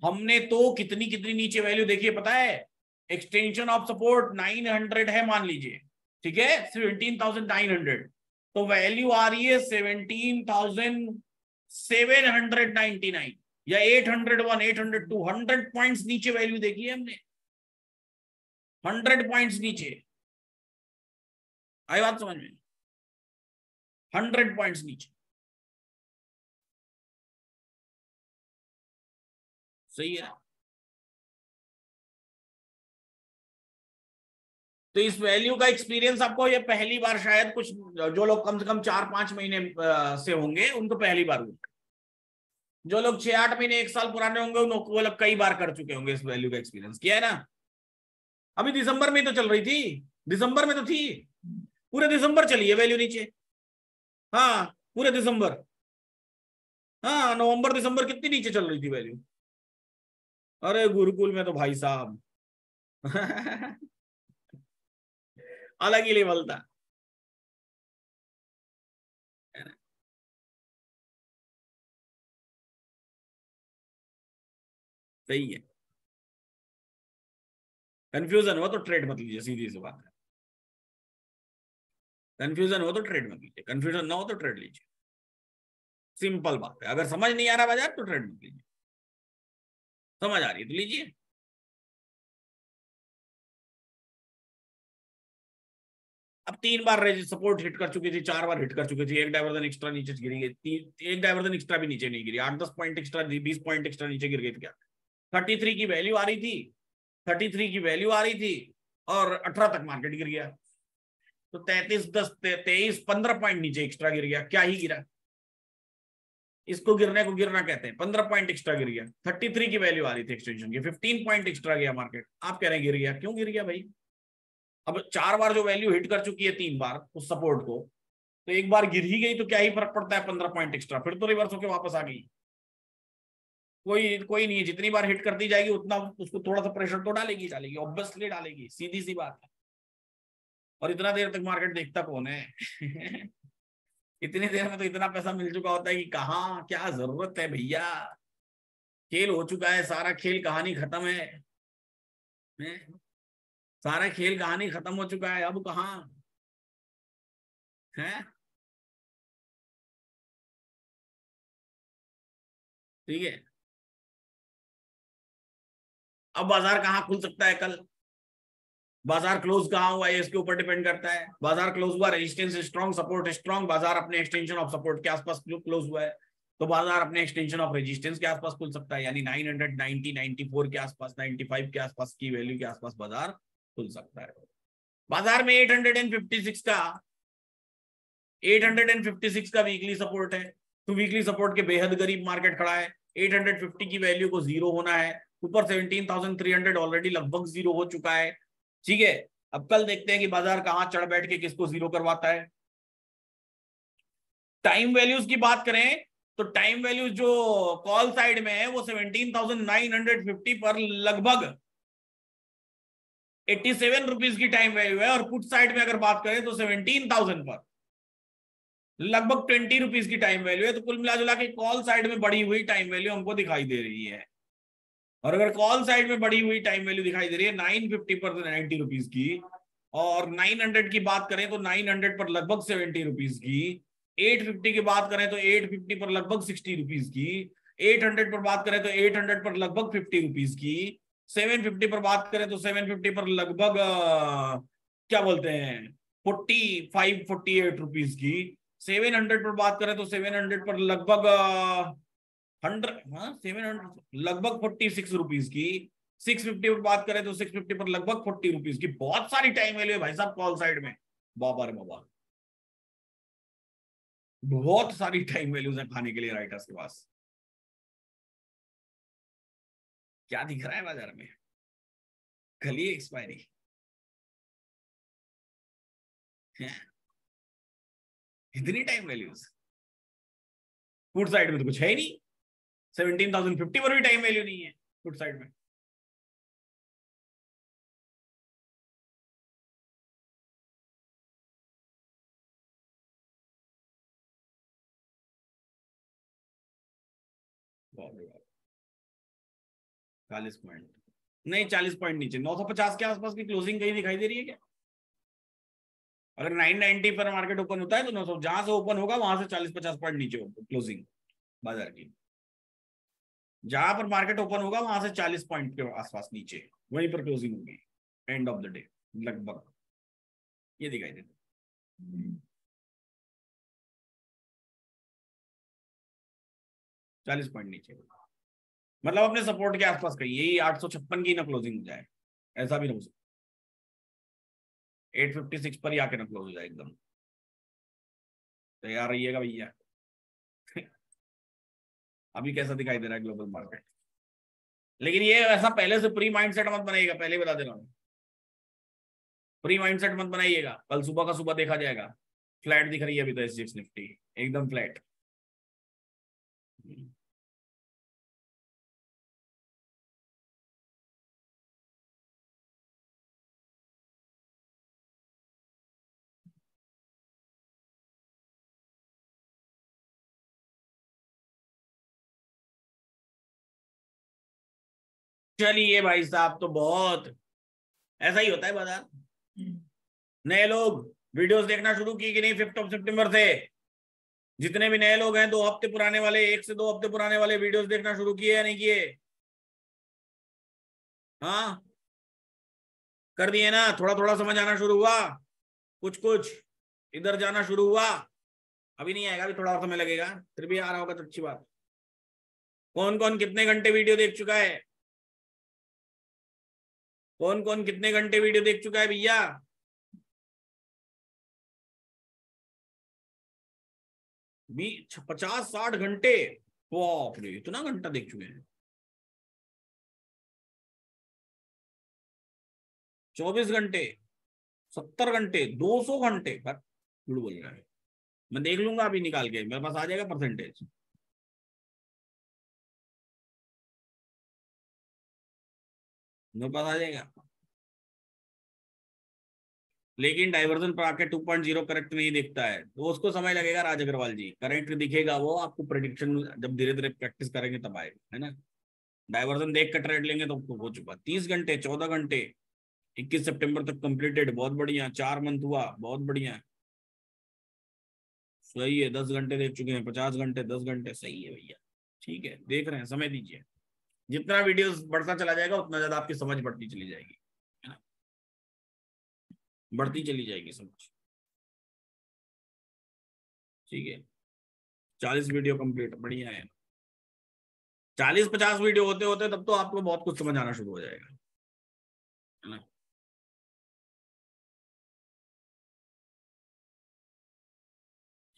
हमने तो कितनी कितनी नीचे वैल्यू देखी है पता है? एक्सटेंशन ऑफ सपोर्ट 900 है मान लीजिए, ठीक है, 17,900, तो वैल्यू आ रही है 17,799 या 801, 802, 100 पॉइंट्स नीचे वैल्यू देखी है हमने, 100 पॉइंट्स नीचे। आई बात समझ में? 100 पॉइंट्स नीचे। सही है। तो इस वैल्यू का एक्सपीरियंस आपको ये पहली बार, शायद कुछ जो लोग कम से कम 4-5 महीने से होंगे उनको पहली बार हुआ। जो लोग 6-8 महीने 1 साल पुराने होंगे उनको वो लोग कई बार कर चुके होंगे, इस वैल्यू का एक्सपीरियंस किया है ना। अभी दिसंबर में तो चल रही थी, दिसंबर में तो थी, पूरे दिसंबर चली है वैल्यू नीचे। हाँ पूरे दिसंबर। हाँ नवंबर दिसंबर कितनी नीचे चल रही थी वैल्यू। अरे गुरुकुल में तो भाई साहब अलग ही लेवल था। सही है। कंफ्यूजन हो तो ट्रेड मत लीजिए, सीधी सी बात है। कंफ्यूजन हो तो ट्रेड मत लीजिए, कंफ्यूजन ना हो तो ट्रेड लीजिए। सिंपल बात है। अगर समझ नहीं आ रहा बाजार तो ट्रेड मत लीजिए, समझ आ रही है तो लीजिए। अब 3 बार सपोर्ट हिट कर चुकी थी, 4 बार हिट कर चुकी थी, एक डाइवर्जन एक्स्ट्रा नीचे गिरी गई, एक डाइवर्जन एक्स्ट्रा भी नीचे नहीं गिरी, 8-10 पॉइंट एक्स्ट्रा, 20 पॉइंट एक्स्ट्रा नीचे गिर गई थी क्या? 33 की वैल्यू आ रही थी, 33 की वैल्यू आ रही थी और 18 तक मार्केट गिर गया, तो 33-10, 23-15 पॉइंट नीचे एक्स्ट्रा गिर गया। क्या ही गिरा, इसको गिरने को गिरना कहते हैं। 15 पॉइंट एक्स्ट्रा गिर गया, 33 की वैल्यू आ रही थी एक्सटेंशन की, 15 पॉइंट एक्स्ट्रा गया मार्केट। आप कह रहे हैं गिर गया, क्यों गिर गया भाई? अब 4 बार जो वैल्यू हिट कर चुकी है, 3 बार उस सपोर्ट को, तो एक बार गिर ही गई तो क्या ही फर्क पड़ता है? 15 पॉइंट एक्स्ट्रा फिर तो रिवर्स होकर वापस आ गई। कोई कोई नहीं है, जितनी बार हिट करती जाएगी उतना उसको थोड़ा सा प्रेशर तो डालेगी डालेगी, ऑब्वियसली डालेगी, सीधी सी बात है। और इतना देर तक मार्केट देखता कौन है? इतनी देर में तो इतना पैसा मिल चुका होता है कि कहाँ क्या जरूरत है भैया। खेल हो चुका है सारा, खेल कहानी खत्म है? सारा खेल कहानी खत्म हो चुका है, अब कहाँ है? ठीक है। अब बाजार कहाँ खुल सकता है कल? बाजार क्लोज कहाँ हुआ है इसके ऊपर डिपेंड करता है। बाजार क्लोज हुआ, रेजिस्टेंस स्ट्रॉन्ग, सपोर्ट स्ट्रॉन्ग, बाजार अपने एक्सटेंशन ऑफ सपोर्ट के आसपास क्लोज हुआ है, तो बाजार अपने एक्सटेंशन ऑफ रेजिस्टेंस के आसपास खुल सकता है, यानी 990 94 के आसपास, 95 के आसपास की वैल्यू के आसपास बाजार खुल सकता है। बाजार में 856 का 856 का वीकली सपोर्ट है, तो वीकली सपोर्ट के बेहद करीब मार्केट खड़ा है। 850 की वैल्यू को जीरो होना है, ऊपर 17,300 ऑलरेडी लगभग जीरो हो चुका है। ठीक है, अब कल देखते हैं कि बाजार कहां चढ़ बैठ के किसको जीरो करवाता है। टाइम वैल्यूज की बात करें तो टाइम वैल्यूज जो कॉल साइड में है वो 17,950 पर लगभग 87 रुपीज की टाइम वैल्यू है, और पुट साइड में अगर बात करें तो 17,000 पर लगभग 20 रुपीज की टाइम वैल्यू है। तो कुल मिला जुला के कॉल साइड में बढ़ी हुई टाइम वैल्यू हमको दिखाई दे रही है। और अगर कॉल साइड में बढ़ी हुई टाइम वैल्यू दिखाई दे रही है 950 पर 90 रुपीज की, और 900 की बात करें तो 900 पर लगभग 70 रुपीज की, 850 की बात करें तो 850 पर लगभग 60 रुपीज की, 800 पर बात करें तो 800 पर लगभग 50 रुपीज की, 750 पर बात करें तो 750 पर लगभग क्या बोलते हैं 48 रुपीज की, 700 पर बात करें तो 700 पर लगभग 700 लगभग 46 रुपीज की, 650 पर बात करें तो 650 पर लगभग 40 रुपीज की। बहुत सारी टाइम वैल्यू है भाई साहब कॉल साइड में, बाबा रे बाबा, बहुत सारी टाइम वैल्यूज है खाने के लिए राइटर्स के पास। क्या दिख रहा है बाजार में? कल ही एक्सपायरी है, इतनी टाइम वैल्यूज फूड साइड में तो कुछ है ही नहीं। 17,050 पर भी टाइम वैल्यू नहीं है फूड साइड में। बाप रे बाप, 40 पॉइंट नहीं, 40 पॉइंट नीचे, 950 के आसपास की क्लोजिंग कहीं दिखाई दे रही है क्या? अगर 990 पर मार्केट ओपन होता है तो 900 जहां से ओपन होगा वहां से 40-50 पॉइंट नीचे होगा क्लोजिंग बाजार की। जहां पर मार्केट ओपन होगा वहां से 40 पॉइंट के आसपास नीचे, वहीं पर क्लोजिंग होगी एंड ऑफ द डे लगभग, ये दिखाई देता है। 40 पॉइंट नीचे, मतलब अपने सपोर्ट के आसपास कहीं यही 856 की ना क्लोजिंग हो जाए, ऐसा भी ना हो सकता। 856 पर ही आके ना क्लोज हो जाए एकदम। तैयार रहिएगा भैया। अभी कैसा दिखाई दे रहा है ग्लोबल मार्केट, लेकिन ये ऐसा पहले से प्री माइंडसेट मत बनाइएगा, पहले ही बता दे रहा हूं। प्री माइंडसेट मत बनाइएगा, कल सुबह का सुबह देखा जाएगा। फ्लैट दिख रही है अभी तो SGX निफ्टी एकदम फ्लैट। चलिए भाई साहब, तो बहुत ऐसा ही होता है बाजार। नए लोग वीडियोस देखना शुरू की कि नहीं 5 सितंबर से? जितने भी नए लोग हैं 2 हफ्ते पुराने वाले, 1 से 2 हफ्ते पुराने वाले वीडियोस देखना शुरू किए या नहीं किए? हाँ, कर दिए ना? थोड़ा थोड़ा समझ आना शुरू हुआ, कुछ कुछ इधर जाना शुरू हुआ। अभी नहीं आएगा, अभी थोड़ा और समय लगेगा, फिर भी आ रहा होगा तो अच्छी बात। कौन कौन कितने घंटे वीडियो देख चुका है? कौन कौन कितने घंटे वीडियो देख चुका है भैया? भी 50-60 घंटे? बाप रे, इतना घंटा देख चुके हैं? 24 घंटे, 70 घंटे, 200 घंटे? झूठ बोल रहा है। मैं देख लूंगा अभी निकाल के, मेरे पास आ जाएगा परसेंटेज। मेरे पास आ जाएगा। लेकिन डाइवर्जन पर आके 2.0 करेक्ट नहीं दिखता है, तो उसको समय लगेगा राज अग्रवाल जी। करेक्ट दिखेगा वो आपको, प्रेडिक्शन जब धीरे धीरे प्रैक्टिस करेंगे तब आएगा, है ना। डाइवर्जन देख कर ट्रेड लेंगे तो हो चुका 30 घंटे, 14 घंटे, 21 सितंबर तक कंप्लीटेड, बहुत बढ़िया। 4 मंथ हुआ, बहुत बढ़िया, सही है। 10 घंटे देख चुके हैं, 50 घंटे, 10 घंटे, सही है भैया। ठीक है, देख रहे हैं, समय दीजिए। जितना वीडियो बढ़ता चला जाएगा उतना ज्यादा आपकी समझ बढ़ती चली जाएगी, है ना, बढ़ती चली जाएगी समझ। ठीक है, 40 वीडियो कंप्लीट, बढ़िया है। 40-50 वीडियो होते होते तब तो आपको बहुत कुछ समझ आना शुरू हो जाएगा, है ना।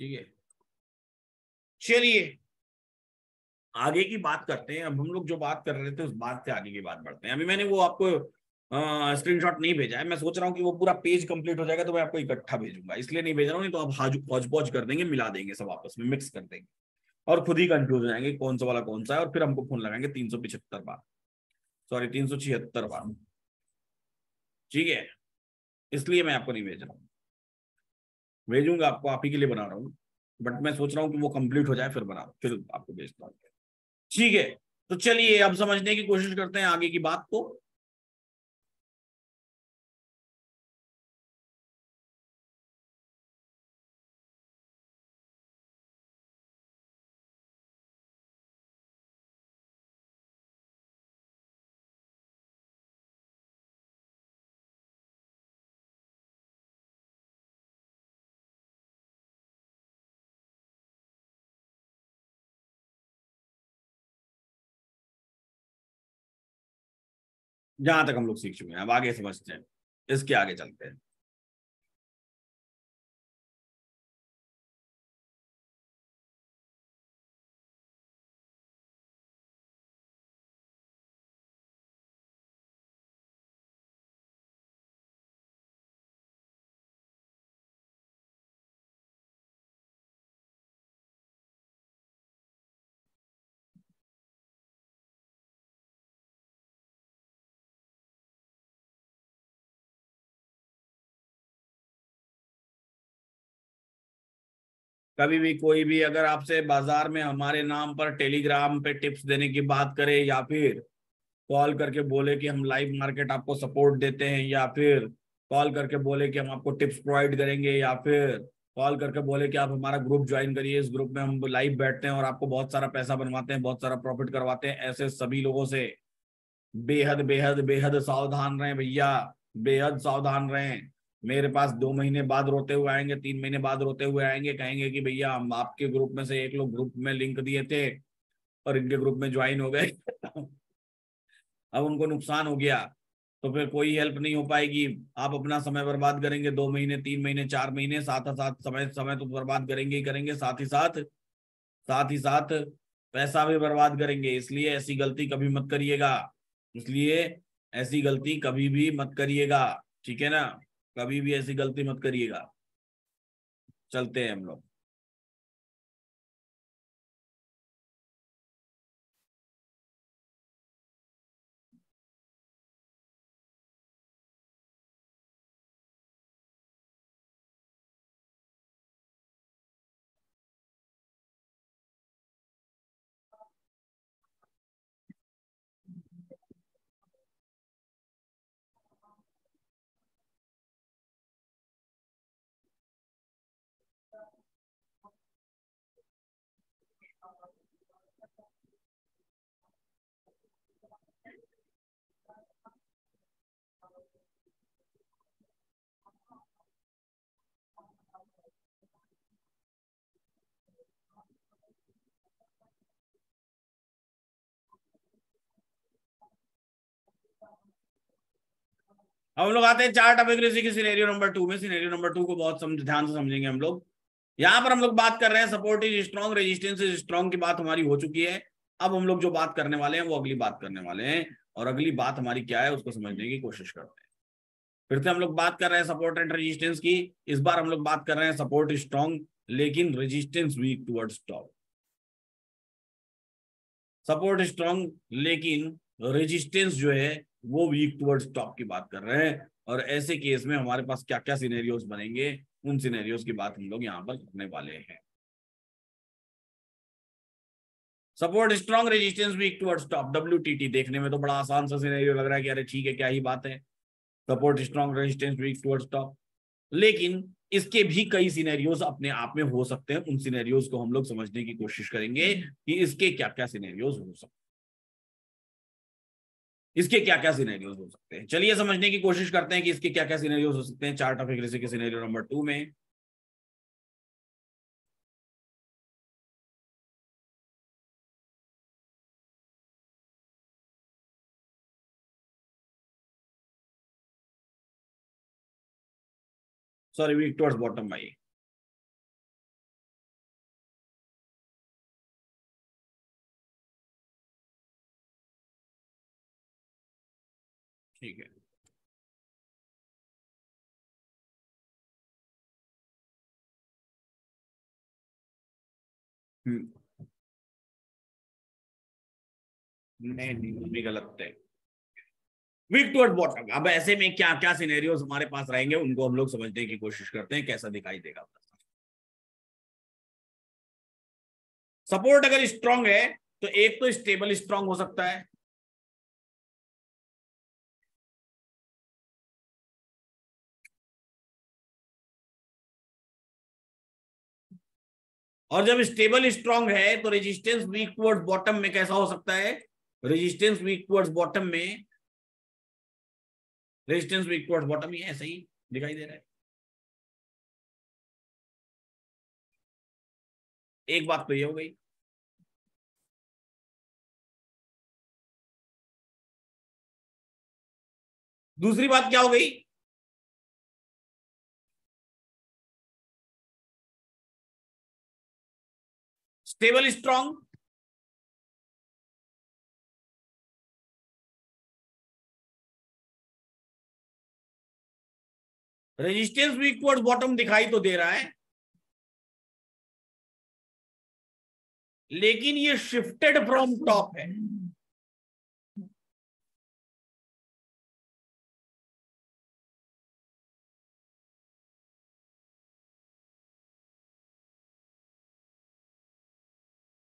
ठीक है, चलिए आगे की बात करते हैं। अब हम लोग जो बात कर रहे थे उस बात से आगे की बात बढ़ते हैं। अभी मैंने वो आपको स्क्रीनशॉट नहीं भेजा है, मैं सोच रहा हूँ कि वो पूरा पेज कंप्लीट हो जाएगा तो मैं आपको इकट्ठा भेजूंगा, इसलिए नहीं भेज रहा हूँ, नहीं तो आप हौज पौज कर देंगे, मिला देंगे सब आपस में, मिक्स कर देंगे और खुद ही कंफ्यूज हो जाएंगे कौन सा वाला कौन सा है, और फिर हमको फोन लगाएंगे 375 बार, सॉरी 376 बार। ठीक है, इसलिए मैं आपको नहीं भेज रहा हूँ, भेजूंगा आपको, आप ही के लिए बना रहा हूँ, बट मैं सोच रहा हूँ कि वो कंप्लीट हो जाए फिर बना, फिर आपको भेजता हूँ। ठीक है, तो चलिए अब समझने की कोशिश करते हैं आगे की बात को। जहां तक हम लोग सीख चुके हैं, अब आगे समझते हैं, इसके आगे चलते हैं। कभी भी कोई भी अगर आपसे बाजार में हमारे नाम पर टेलीग्राम पे टिप्स देने की बात करे, या फिर कॉल करके बोले कि हम लाइव मार्केट आपको सपोर्ट देते हैं, या फिर कॉल करके बोले कि हम आपको टिप्स प्रोवाइड करेंगे, या फिर कॉल करके बोले कि आप हमारा ग्रुप ज्वाइन करिए, इस ग्रुप में हम लाइव बैठते हैं और आपको बहुत सारा पैसा बनवाते हैं, बहुत सारा प्रॉफिट करवाते हैं, ऐसे सभी लोगों से बेहद बेहद बेहद सावधान रहें भैया, बेहद सावधान रहें। मेरे पास 2 महीने बाद रोते हुए आएंगे, 3 महीने बाद रोते हुए आएंगे, कहेंगे कि भैया हम आपके ग्रुप में से एक लोग ग्रुप में लिंक दिए थे और इनके ग्रुप में ज्वाइन हो गए अब उनको नुकसान हो गया, तो फिर कोई हेल्प नहीं हो पाएगी। आप अपना समय बर्बाद करेंगे, 2 महीने, 3 महीने, 4 महीने, साथ ही साथ समय समय तो बर्बाद करेंगे ही करेंगे, साथ ही साथ पैसा भी बर्बाद करेंगे। इसलिए ऐसी गलती कभी मत करिएगा, इसलिए ऐसी गलती कभी भी मत करिएगा, ठीक है ना, कभी भी ऐसी गलती मत करिएगा। चलते हैं हम लोग। अब हम लोग आते हैं चार्ट ऑफ एग्रेसी की सिनेरियो नंबर 2 में। सिनेरियो नंबर 2 को बहुत ध्यान से समझेंगे हम लोग। यहाँ पर हम लोग बात कर रहे हैं support is strong, resistance is strong की बात हमारी हो चुकी है। अब हम लोग जो बात करने वाले हैं वो अगली बात करने वाले हैं, और अगली बात हमारी क्या है उसको समझने की कोशिश करते हैं। फिर से हम लोग बात कर रहे हैं सपोर्ट एंड रेजिस्टेंस की। इस बार हम लोग बात कर रहे हैं सपोर्ट स्ट्रॉन्ग लेकिन resistance weak towards top. Support strong लेकिन रेजिस्टेंस जो है वो वीक टुवर्ड्स टॉप की बात कर रहे हैं, और ऐसे केस में हमारे पास क्या क्या सिनेरियोज बनेंगे, उन सिनेरियोज की बात हम लोग यहाँ पर करने वाले हैं। Support strong, resistance weak towards top, WTT देखने में तो बड़ा आसान सा सिनेरियो लग रहा है कि अरे ठीक है क्या ही बात है, support strong, resistance weak towards top. लेकिन इसके भी कई सिनेरियोज अपने आप में हो सकते हैं, उन सिनेरियोज को हम लोग समझने की कोशिश करेंगे कि इसके क्या क्या सिनेरियोज हो सकते हैं, इसके क्या क्या सिनेरियोज हो सकते हैं। चलिए समझने की कोशिश करते हैं कि इसके क्या क्या सिनेरियोज हो सकते हैं चार्ट ऑफ एक्यूरेसी के सिनेरियो नंबर 2 में। सॉरी, वीक टुवर्ड्स बॉटम भाई। ठीक है, नहीं नहीं भी गलत है। वीक टुवर्ड बॉटम, अब ऐसे में क्या क्या सिनेरियोज हमारे पास रहेंगे उनको हम लोग समझने की कोशिश करते हैं, कैसा दिखाई देगा। सपोर्ट अगर स्ट्रांग है तो एक तो स्टेबल स्ट्रांग हो सकता है, और जब स्टेबल स्ट्रांग है तो रेजिस्टेंस वीक टुवर्ड्स बॉटम में कैसा हो सकता है, रेजिस्टेंस वीक टुवर्ड्स बॉटम में, रेजिस्टेंस वीक टुवर्ड्स बॉटम ही ऐसा ही दिखाई दे रहा है। एक बात तो ये हो गई। दूसरी बात क्या हो गई, stable strong, resistance weak towards bottom दिखाई तो दे रहा है, लेकिन ये शिफ्टेड फ्रॉम टॉप है।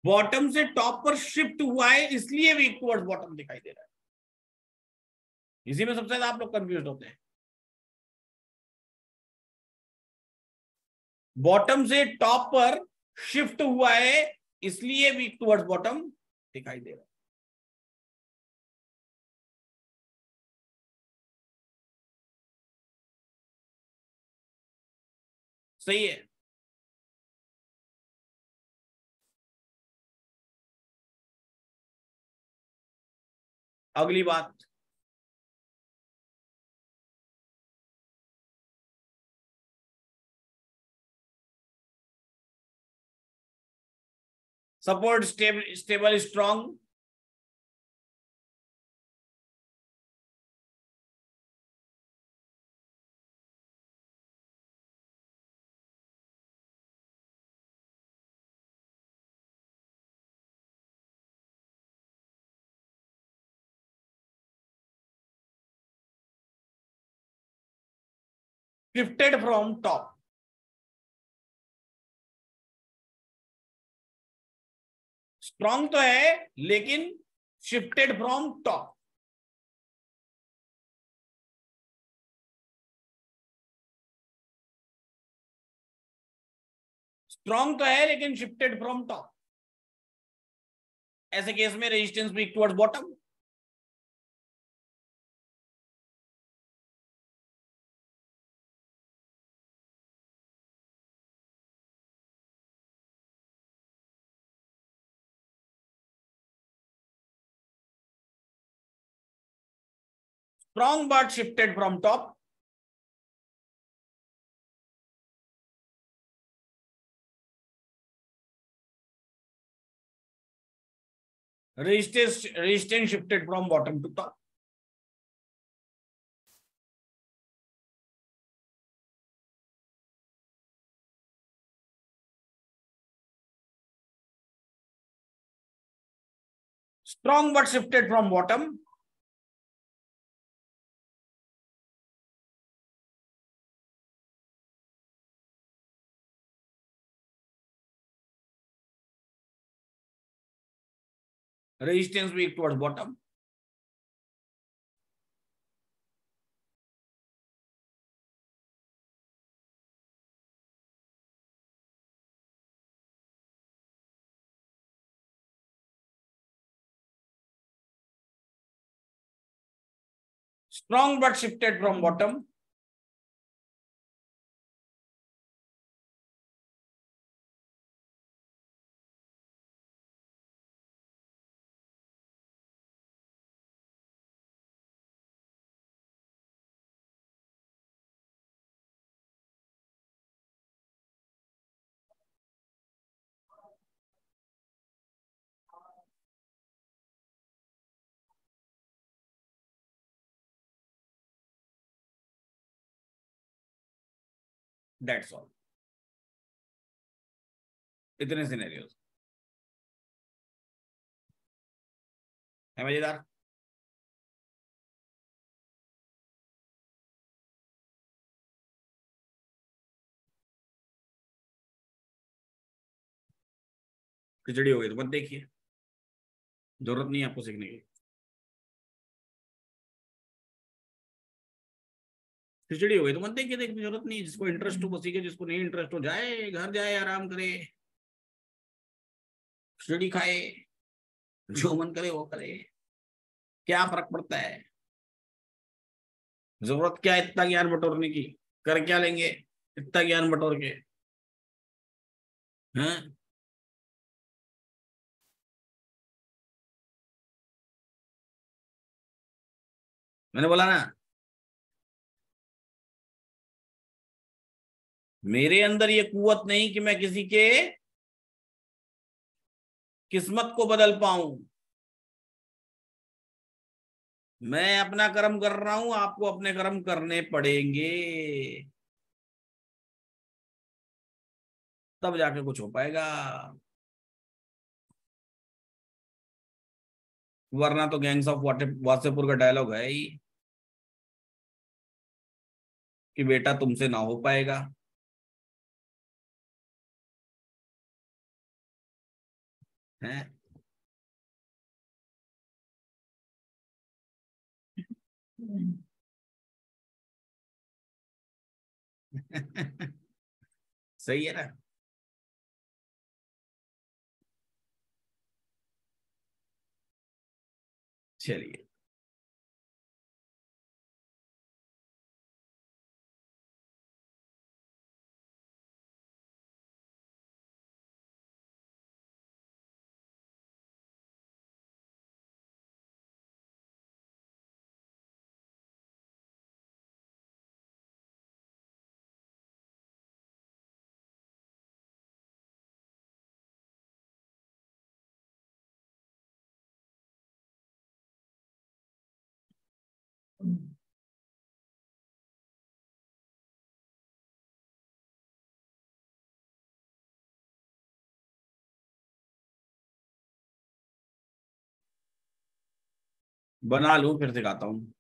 बॉटम से टॉप पर शिफ्ट हुआ है, इसलिए वीक टुवर्ड्स बॉटम दिखाई दे रहा है। इसी में सबसे ज्यादा आप लोग कंफ्यूज होते हैं। बॉटम से टॉप पर शिफ्ट हुआ है, इसलिए वीक टुवर्ड्स बॉटम दिखाई दे रहा है। सही है। अगली बात, support stable strong, shifted from top. Strong तो है लेकिन शिफ्टेड फ्रॉम टॉप। स्ट्रॉन्ग तो है लेकिन शिफ्टेड फ्रॉम टॉप, ऐसे केस में resistance weak towards bottom. Strong but shifted from top, resistance shifted from bottom to top. Strong but shifted from bottom. Resistance weak towards bottom. Strong but shifted from bottom. That's all. इतने scenarios है मजेदार। खिचड़ी हो गई तो मत देखिए, जरूरत नहीं है आपको सीखने की। खिचड़ी हो गई तो मत देखिए, देखने की जरूरत नहीं है। जिसको इंटरेस्ट हो वो सीखे, जिसको नहीं इंटरेस्ट हो जाए घर जाए आराम करे, खिचड़ी खाए, जो मन करे वो करे, क्या फर्क पड़ता है। जरूरत क्या है इतना ज्ञान बटोरने की, कर क्या लेंगे इतना ज्ञान बटोर के, हैं। मैंने बोला ना, मेरे अंदर ये कुव्वत नहीं कि मैं किसी के किस्मत को बदल पाऊं। मैं अपना कर्म कर रहा हूं, आपको अपने कर्म करने पड़ेंगे, तब जाके कुछ हो पाएगा। वरना तो गैंग्स ऑफ वासेपुर का डायलॉग है ही कि बेटा तुमसे ना हो पाएगा। है। सही है ना। चलिए, बना लूं फिर सिखाता हूँ।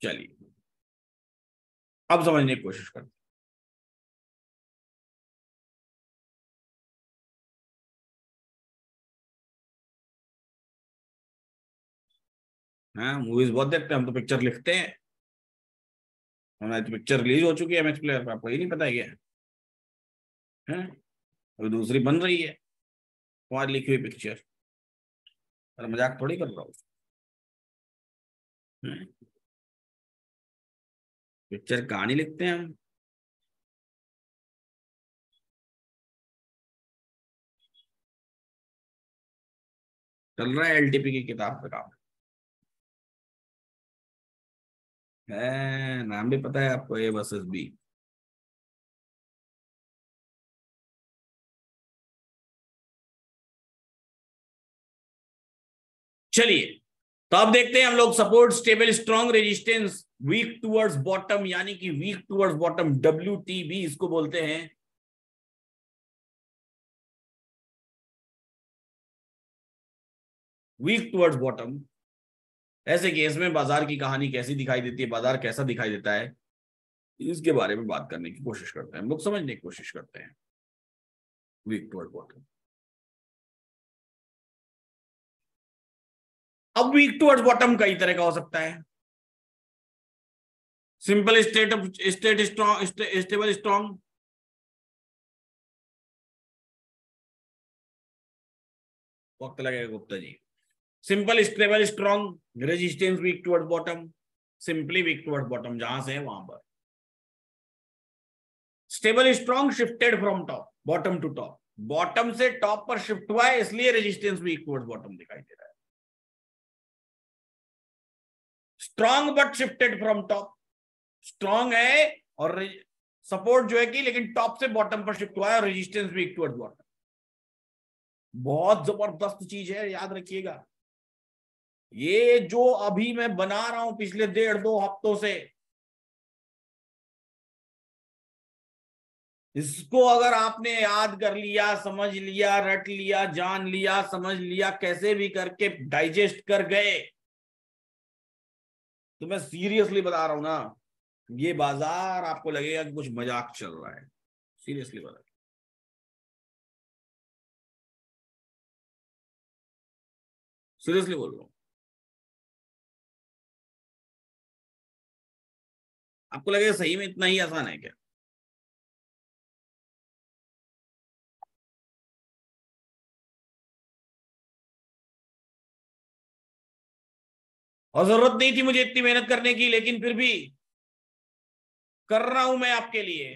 चलिए, अब समझने की कोशिश करते हैं। हाँ, मूवीज बहुत देखते हैं हम तो, पिक्चर लिखते हैं। हमारी तो पिक्चर रिलीज हो चुकी है एमएक्स प्लेयर पे, आपको ये नहीं पता है क्या है। अभी दूसरी बन रही है तुम्हारी लिखी हुई पिक्चर। अरे मजाक थोड़ी कर रहा हूँ। पिक्चर कहानी लिखते हैं हम। चल रहा है एलटीपी की किताब पे काम। है नाम भी पता है आपको, ए वर्सेस बी। चलिए, तो अब देखते हैं हम लोग support, stable, strong, resistance, weak towards bottom, यानी कि वीक टुवर्ड्स बॉटम, WTB इसको बोलते हैं। Weak towards bottom. ऐसे केस में बाजार की कहानी कैसी दिखाई देती है, बाजार कैसा दिखाई देता है, इसके बारे में बात करने की कोशिश करते हैं हम लोग, समझने की कोशिश करते हैं। Weak toward bottom. अब वीक टुवर्ड्स बॉटम कई तरह का हो सकता है। Simple state strong, stable strong, वक्त लगेगा Gupta ji. Simple stable strong, resistance weak toward bottom, simply weak toward bottom जहां से है वहां पर। Stable strong shifted from top, bottom to top, bottom से टॉप पर शिफ्ट हुआ है, इसलिए रेजिस्टेंस वीक टुवर्ड बॉटम दिखाई दे रहा है। Strong but shifted from top, strong है और सपोर्ट जो है कि लेकिन टॉप से बॉटम पर शिफ्ट हुआ है, और रेजिस्टेंस वीक टुवर्ड बॉटम। बहुत जबरदस्त चीज है, याद रखिएगा। ये जो अभी मैं बना रहा हूं पिछले 1.5-2 हफ्तों से, इसको अगर आपने याद कर लिया, समझ लिया, रट लिया, जान लिया, समझ लिया, कैसे भी करके डाइजेस्ट कर गए, तो मैं सीरियसली बता रहा हूं ना, ये बाजार आपको लगेगा कि कुछ मजाक चल रहा है। सीरियसली बता, सीरियसली बोल रहा हूं। आपको लगेगा सही में इतना ही आसान है क्या? और जरूरत नहीं थी मुझे इतनी मेहनत करने की, लेकिन फिर भी कर रहा हूं मैं आपके लिए।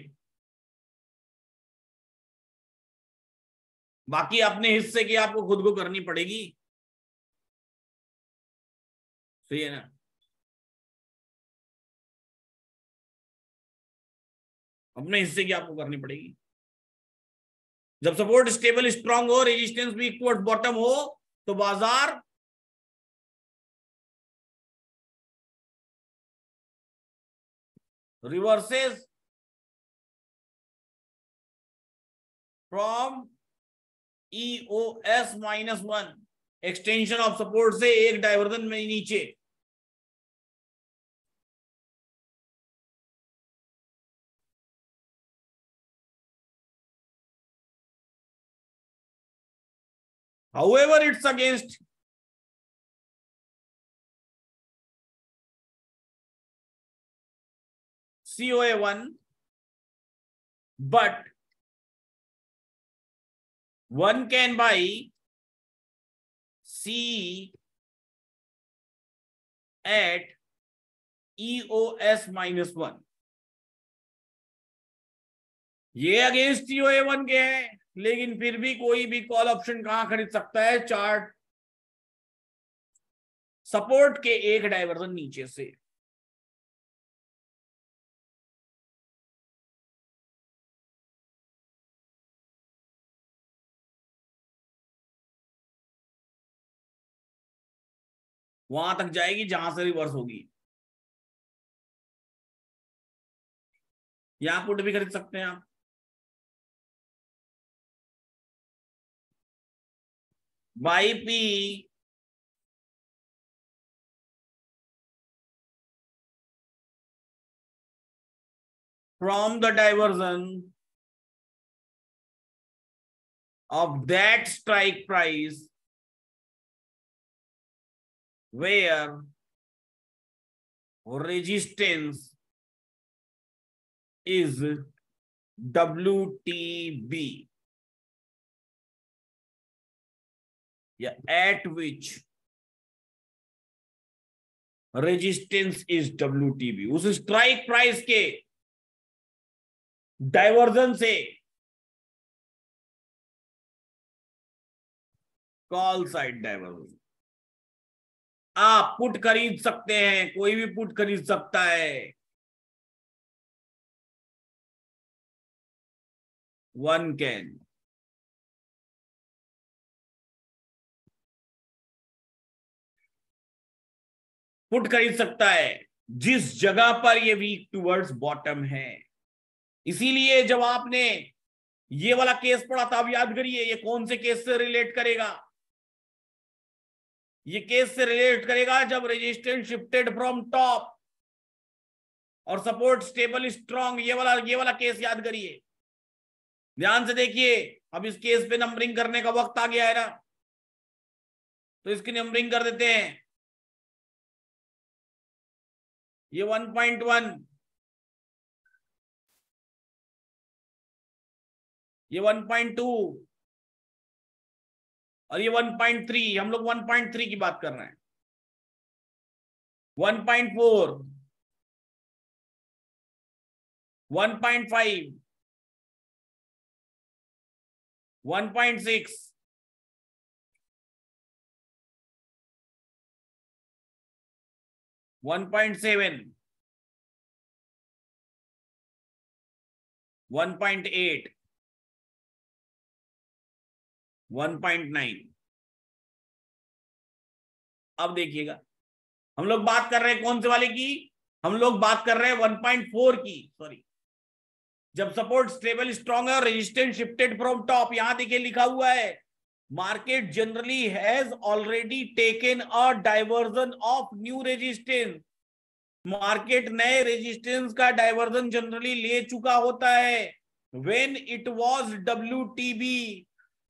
बाकी अपने हिस्से की आपको खुद को करनी पड़ेगी। सही है ना? अपने हिस्से की आपको करनी पड़ेगी। जब सपोर्ट स्टेबल स्ट्रांग हो, रेजिस्टेंस भी इक्वल बॉटम हो, तो बाजार reverses from EOS-1, extension of support से एक डाइवर्जन में नीचे। However, it's against COA1, but one can buy C at EOS-1। ये अगेंस्ट COA1 के हैं, लेकिन फिर भी कोई भी कॉल ऑप्शन कहां खरीद सकता है? चार्ट सपोर्ट के एक डाइवर्जन नीचे से। वहां तक जाएगी जहां से रिवर्स होगी। यहां पुट भी खरीद सकते हैं आप। By P from the diversion of that strike price where resistance is WTB, या at which resistance is WTB, उस स्ट्राइक प्राइस के डाइवर्जन से कॉल साइड डाइवर्जन आप पुट खरीद सकते हैं, कोई भी पुट खरीद सकता है। वन कैन पुट खरीद सकता है जिस जगह पर ये वीक टूवर्ड्स बॉटम है। इसीलिए जब आपने ये वाला केस पढ़ा था, अब याद करिए ये कौन से केस से रिलेट करेगा। ये केस से रिलेट करेगा जब रेजिस्टेंस शिफ्टेड फ्रॉम टॉप और सपोर्ट स्टेबल स्ट्रॉन्ग। ये वाला केस याद करिए, ध्यान से देखिए। अब इस केस पे नंबरिंग करने का वक्त आ गया है ना, तो इसकी नंबरिंग कर देते हैं। ये 1.1, ये 1.2 और ये 1.3। हम लोग 1.3 की बात कर रहे हैं। 1.4, 1.5, 1.6, 1.7, 1.8, 1.9। अब देखिएगा, हम लोग बात कर रहे हैं कौन से वाले की, हम लोग बात कर रहे हैं 1.4 की, सॉरी। जब सपोर्ट स्टेबल स्ट्रॉन्ग है और रेजिस्टेंस शिफ्टेड फ्रॉम टॉप, यहां देखिए लिखा हुआ है market generally has already taken a diversion of new resistance. Market नए रेजिस्टेंस का डाइवर्जन जनरली ले चुका होता है। When it was WTB,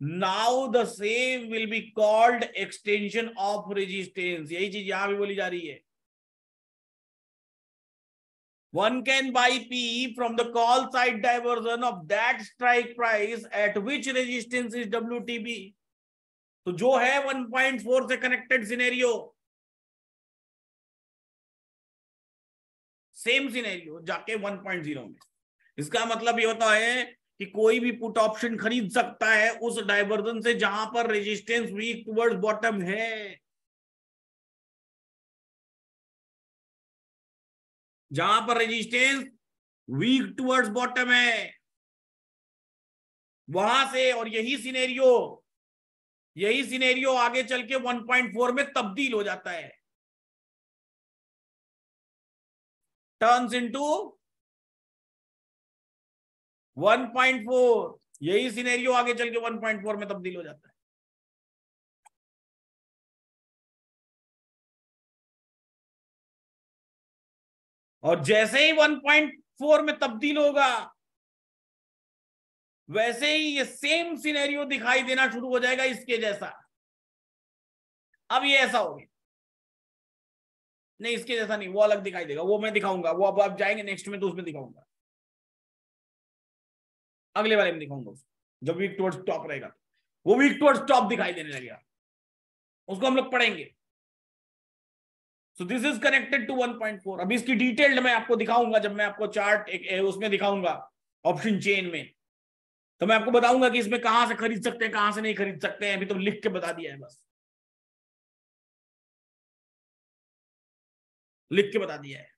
now the same will be called extension of resistance. यही चीज यहां भी बोली जा रही है। One can buy PE from the call side diversion of that strike price at which resistance is WTB। तो जो है 1.4 से कनेक्टेड सिनेरियो, सेम सिनेरियो जाके 1.0 में। इसका मतलब ये होता है कि कोई भी पुट ऑप्शन खरीद सकता है उस डाइवर्जन से जहां पर रेजिस्टेंस वीक टुवर्ड्स बॉटम है। जहां पर रेजिस्टेंस वीक टुवर्ड्स बॉटम है वहां से, और यही सिनेरियो आगे चल के 1.4 में तब्दील हो जाता है, टर्न्स इनटू 1.4। यही सिनेरियो आगे चल के 1.4 में तब्दील हो जाता है। और जैसे ही 1.4 में तब्दील होगा वैसे ही ये सेम सिनेरियो दिखाई देना शुरू हो जाएगा इसके जैसा। अब ये ऐसा हो गया, नहीं इसके जैसा नहीं, वो अलग दिखाई देगा, वो मैं दिखाऊंगा, वो अब आप जाएंगे नेक्स्ट में तो उसमें दिखाऊंगा, अगले वाले में दिखाऊंगा उसको। जब वीक टुवर्ड्स टॉप रहेगा वो वीक टुवर्ड्स टॉप दिखाई देने लगेगा, उसको हम लोग पढ़ेंगे। So this is connected to 1.4। अभी इसकी डिटेल्ड मैं आपको दिखाऊंगा जब मैं आपको चार्ट उसमें दिखाऊंगा ऑप्शन चेन में, तो मैं आपको बताऊंगा कि इसमें कहां से खरीद सकते हैं कहां से नहीं खरीद सकते हैं। अभी तो लिख के बता दिया है, बस लिख के बता दिया है।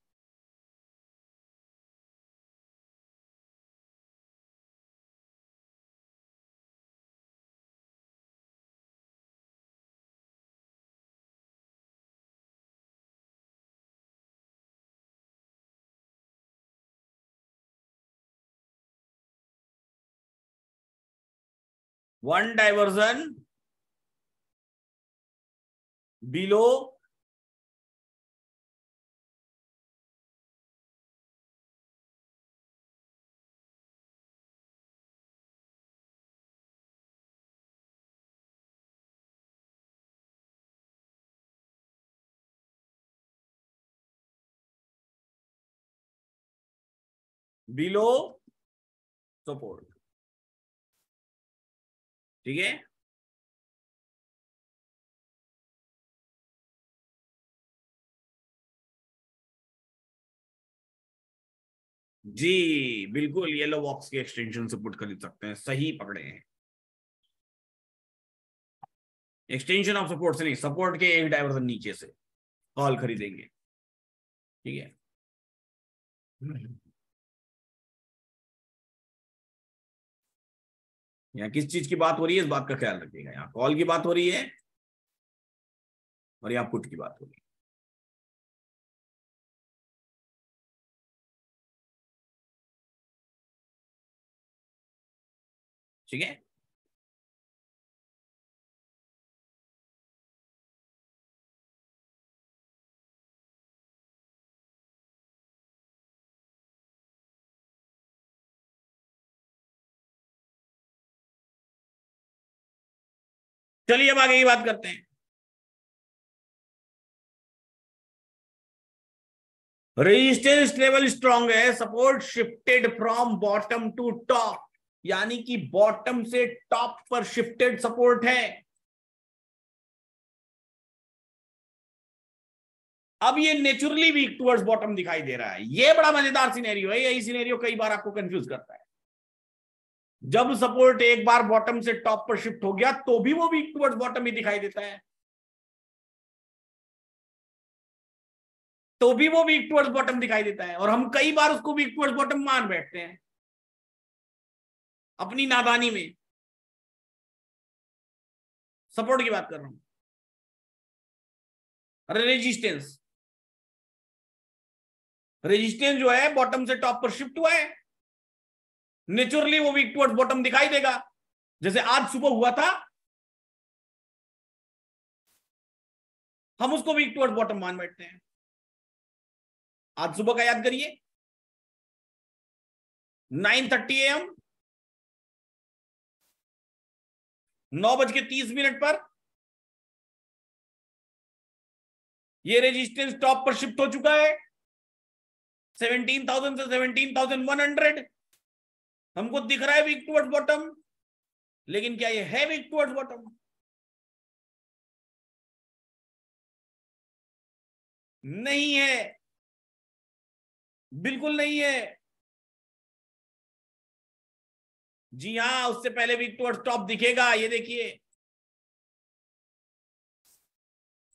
One diversion below below support, ठीक है। जी बिल्कुल, येलो बॉक्स के एक्सटेंशन से पुट खरीद सकते हैं, सही पकड़े हैं। एक्सटेंशन ऑफ सपोर्ट से नहीं, सपोर्ट के एक डाइवर्जन नीचे से कॉल खरीदेंगे, ठीक है। यहाँ किस चीज की बात हो रही है इस बात का ख्याल रखिएगा, यहाँ कॉल की बात हो रही है और यहाँ पुट की बात हो रही है। ठीक है। चलिए अब आगे की बात करते हैं। रेजिस्टेंस लेवल स्ट्रांग है, support shifted from bottom to top, यानी कि बॉटम से टॉप पर शिफ्टेड सपोर्ट है। अब ये नेचुरली वीक टुवर्ड्स बॉटम दिखाई दे रहा है। ये बड़ा मजेदार सिनेरियो है, यही सिनेरियो कई बार आपको कंफ्यूज करता है। जब सपोर्ट एक बार बॉटम से टॉप पर शिफ्ट हो गया तो भी वो वीक टुवर्ड्स बॉटम ही दिखाई देता है, तो भी वो वीक टुवर्ड्स बॉटम दिखाई देता है, और हम कई बार उसको वीक टुवर्ड्स बॉटम मान बैठते हैं अपनी नादानी में। सपोर्ट की बात कर रहा हूं। अरे रेजिस्टेंस, रेजिस्टेंस जो है बॉटम से टॉप पर शिफ्ट हुआ है, नेचुरली वो वीक टुवर्ड्स बॉटम दिखाई देगा। जैसे आज सुबह हुआ था, हम उसको वीक टुवर्ड्स बॉटम मान बैठते हैं। आज सुबह का याद करिए, 9:30 AM, 9:30 पर ये रेजिस्टेंस टॉप पर शिफ्ट हो चुका है 17,000 से 17,100। हमको दिख रहा है वीक टुवर्ड्स बॉटम, लेकिन क्या ये है वीक टुवर्ड्स बॉटम? नहीं है, बिल्कुल नहीं है। जी हां, उससे पहले वीक टुवर्ड्स टॉप दिखेगा, ये देखिए।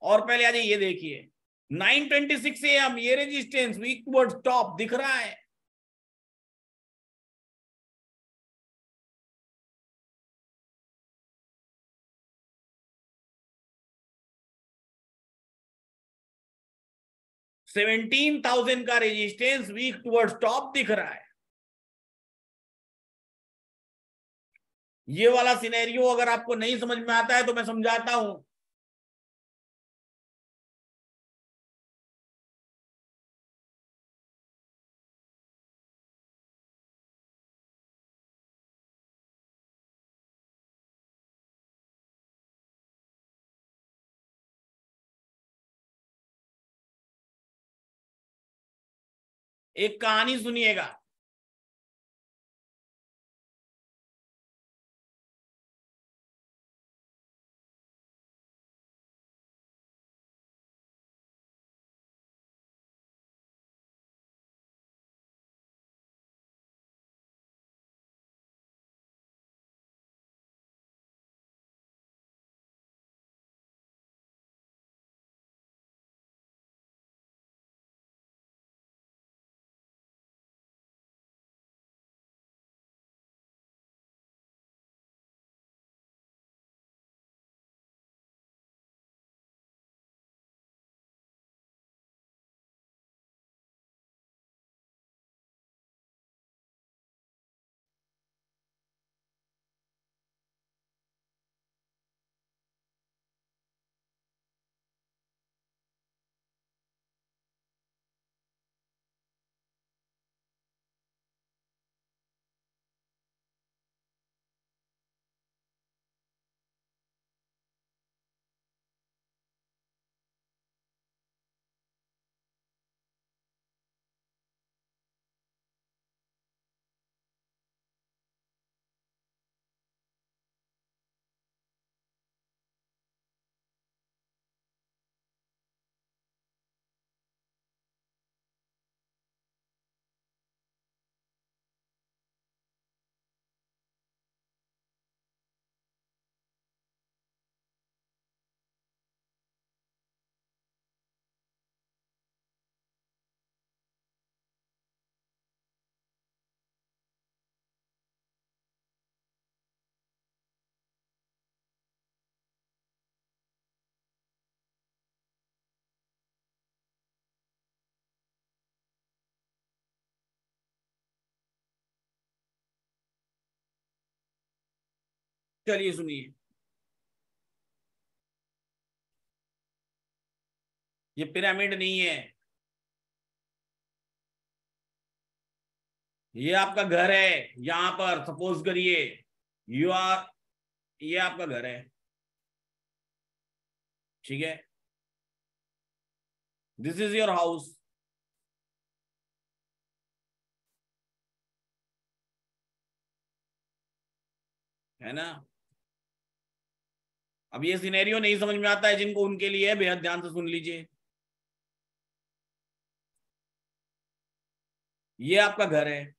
और पहले आ जाइए, ये देखिए 9:26 AM, ये रेजिस्टेंस वीक टुवर्ड्स टॉप दिख रहा है। $17,000 का रेजिस्टेंस वीक टुवर्ड्स टॉप दिख रहा है। ये वाला सिनेरियो अगर आपको नहीं समझ में आता है तो मैं समझाता हूं। एक कहानी सुनिएगा। चलिए सुनिए, ये पिरामिड नहीं है, ये आपका घर है। यहां पर सपोज करिए यू आर, ये आपका घर है, ठीक है, दिस इज योर हाउस, है ना। अब ये सिनेरियो नहीं समझ में आता है जिनको, उनके लिए है, बेहद ध्यान से सुन लीजिए। ये आपका घर है,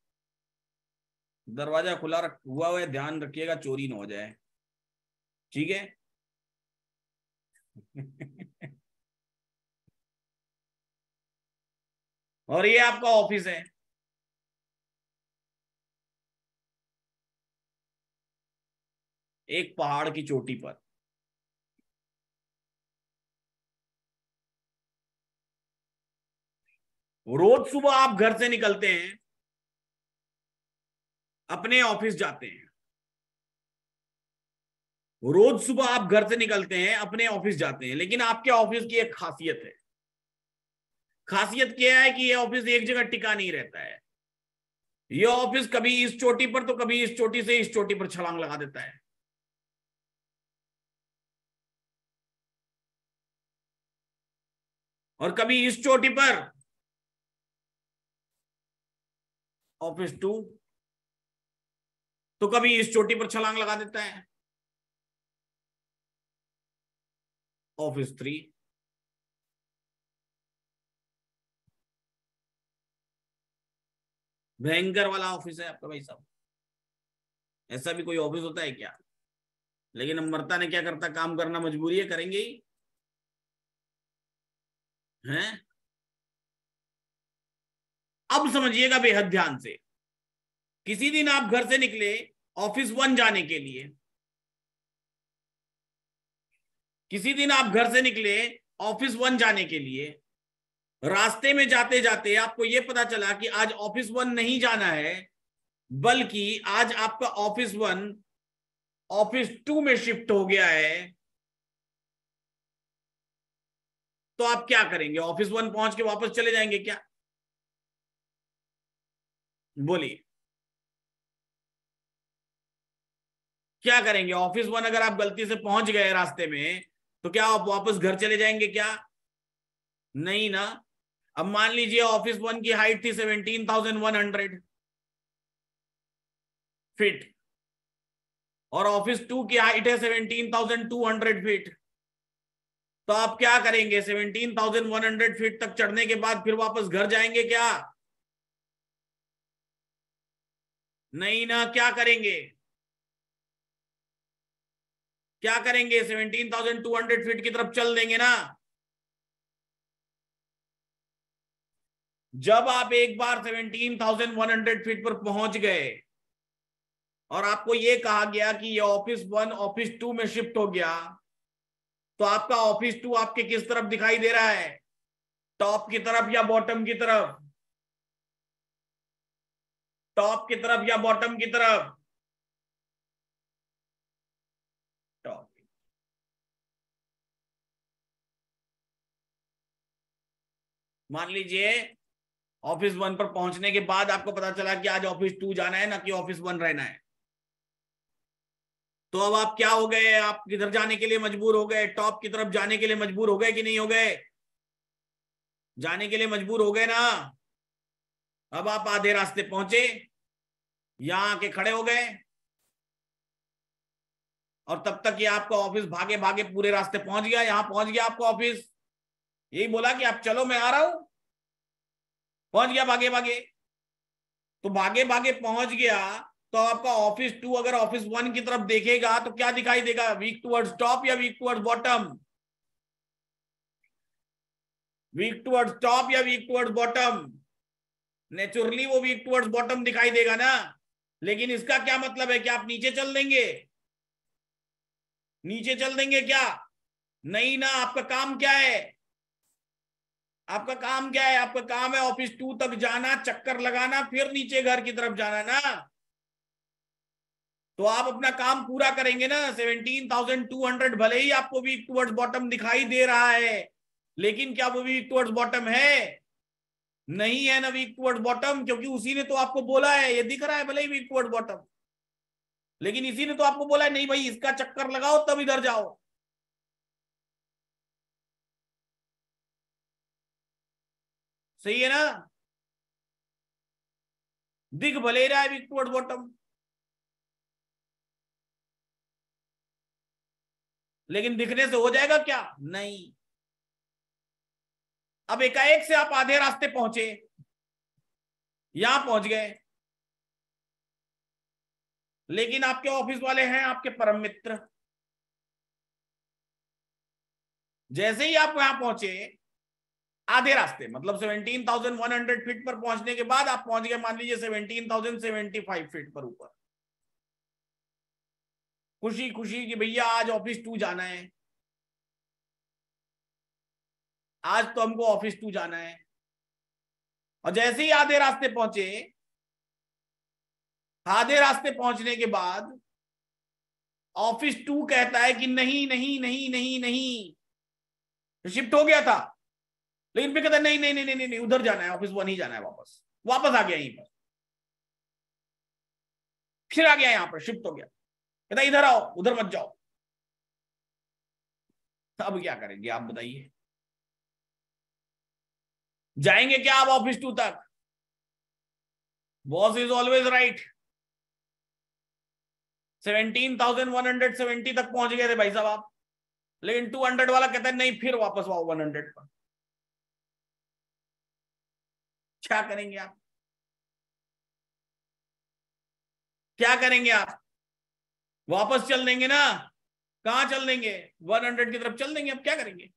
दरवाजा खुला हुआ है, ध्यान रखिएगा चोरी ना हो जाए, ठीक है। और ये आपका ऑफिस है, एक पहाड़ की चोटी पर। रोज सुबह आप घर से निकलते हैं, अपने ऑफिस जाते हैं। रोज सुबह आप घर से निकलते हैं, अपने ऑफिस जाते हैं, लेकिन आपके ऑफिस की एक खासियत है। खासियत क्या है कि ये ऑफिस एक जगह टिका नहीं रहता है। ये ऑफिस कभी इस चोटी पर तो कभी इस चोटी से इस चोटी पर छलांग लगा देता है। और कभी इस चोटी पर, ऑफिस 2, तो कभी इस चोटी पर छलांग लगा देता है, ऑफिस 3। भयंकर वाला ऑफिस है आपका भाई साहब। ऐसा भी कोई ऑफिस होता है क्या? लेकिन अमरता ने क्या करता, काम करना मजबूरी है, करेंगे ही हैं। अब समझिएगा बेहद ध्यान से, किसी दिन आप घर से निकले ऑफिस 1 जाने के लिए, किसी दिन आप घर से निकले ऑफिस 1 जाने के लिए, रास्ते में जाते जाते आपको यह पता चला कि आज ऑफिस 1 नहीं जाना है, बल्कि आज आपका ऑफिस 1 ऑफिस 2 में शिफ्ट हो गया है। तो आप क्या करेंगे? ऑफिस 1 पहुंच के वापस चले जाएंगे क्या? बोलिए, क्या करेंगे? ऑफिस 1 अगर आप गलती से पहुंच गए रास्ते में, तो क्या आप वापस घर चले जाएंगे क्या? नहीं ना। अब मान लीजिए ऑफिस 1 की हाइट थी 17,100 फीट, और ऑफिस 2 की हाइट है 17,200 फीट। तो आप क्या करेंगे? 17,100 फीट तक चढ़ने के बाद फिर वापस घर जाएंगे क्या? नहीं ना। क्या करेंगे? क्या करेंगे? 17,200 फीट की तरफ चल देंगे ना। जब आप एक बार 17,100 फीट पर पहुंच गए और आपको यह कहा गया कि ये ऑफिस 1 ऑफिस 2 में शिफ्ट हो गया, तो आपका ऑफिस 2 आपके किस तरफ दिखाई दे रहा है? टॉप की तरफ या बॉटम की तरफ? टॉप की तरफ या बॉटम की तरफ? टॉप। मान लीजिए ऑफिस 1 पर पहुंचने के बाद आपको पता चला कि आज ऑफिस 2 जाना है, ना कि ऑफिस 1 रहना है। तो अब आप क्या हो गए? आप किधर जाने के लिए मजबूर हो गए? टॉप की तरफ जाने के लिए मजबूर हो गए कि नहीं हो गए? जाने के लिए मजबूर हो गए ना। अब आप आधे रास्ते पहुंचे, यहां आके खड़े हो गए, और तब तक ये आपका ऑफिस भागे भागे पूरे रास्ते पहुंच गया, यहां पहुंच गया आपका ऑफिस। यही बोला कि आप चलो मैं आ रहा हूं, पहुंच गया भागे भागे। तो भागे भागे पहुंच गया, तो आपका ऑफिस 2 अगर ऑफिस 1 की तरफ देखेगा तो क्या दिखाई देगा? वीक टुवर्ड्स टॉप या weak towards bottom? Weak towards top या वीक टुवर्ड्स बॉटम? नेचुरली वो वीक टुवर्ड्स बॉटम दिखाई देगा ना। लेकिन इसका क्या मतलब है कि आप नीचे चल देंगे? नीचे चल देंगे क्या? नहीं ना। आपका काम क्या है? आपका काम क्या है? आपका काम है ऑफिस 2 तक जाना, चक्कर लगाना, फिर नीचे घर की तरफ जाना ना। तो आप अपना काम पूरा करेंगे ना। 17,200 भले ही आपको वीक टुवर्ड्स बॉटम दिखाई दे रहा है, लेकिन क्या वो वीक टुवर्ड्स बॉटम है? नहीं है ना वीक टुवर्ड्स बॉटम, क्योंकि उसी ने तो आपको बोला है, ये दिख रहा है भले ही वीक टुवर्ड्स बॉटम, लेकिन इसी ने तो आपको बोला है नहीं भाई इसका चक्कर लगाओ तब इधर जाओ। सही है ना? दिख भले रहा है वीक टुवर्ड्स बॉटम, लेकिन दिखने से हो जाएगा क्या? नहीं। अब एकाएक से आप आधे रास्ते पहुंचे, यहां पहुंच गए, लेकिन आपके ऑफिस वाले हैं आपके परम मित्र। जैसे ही आप वहां पहुंचे, आधे रास्ते मतलब 17,100 फीट पर पहुंचने के बाद आप पहुंच गए मान लीजिए 17,075 फीट पर ऊपर। खुशी खुशी कि भैया आज ऑफिस 2 जाना है, आज तो हमको ऑफिस 2 जाना है। और जैसे ही आधे रास्ते पहुंचे, आधे रास्ते पहुंचने के बाद ऑफिस 2 कहता है कि नहीं नहीं नहीं नहीं नहीं, तो शिफ्ट हो गया था, लेकिन फिर कहता है नहीं नहीं नहीं नहीं नहीं, उधर जाना है, ऑफिस 1 ही जाना है, वापस वापस आ गया यहीं पर, फिर आ गया यहां पर, शिफ्ट हो गया, कहता इधर आओ उधर मत जाओ। अब क्या करेंगे आप बताइए? जाएंगे क्या आप ऑफिस 2 तक? Boss is always right. 17,170 तक पहुंच गए थे भाई साहब आप, लेकिन 200 वाला कहता है नहीं फिर वापस आओ 100 पर। क्या करेंगे आप? क्या करेंगे आप? वापस चल देंगे ना? कहां चल देंगे? 100 की तरफ चल देंगे। अब क्या करेंगे?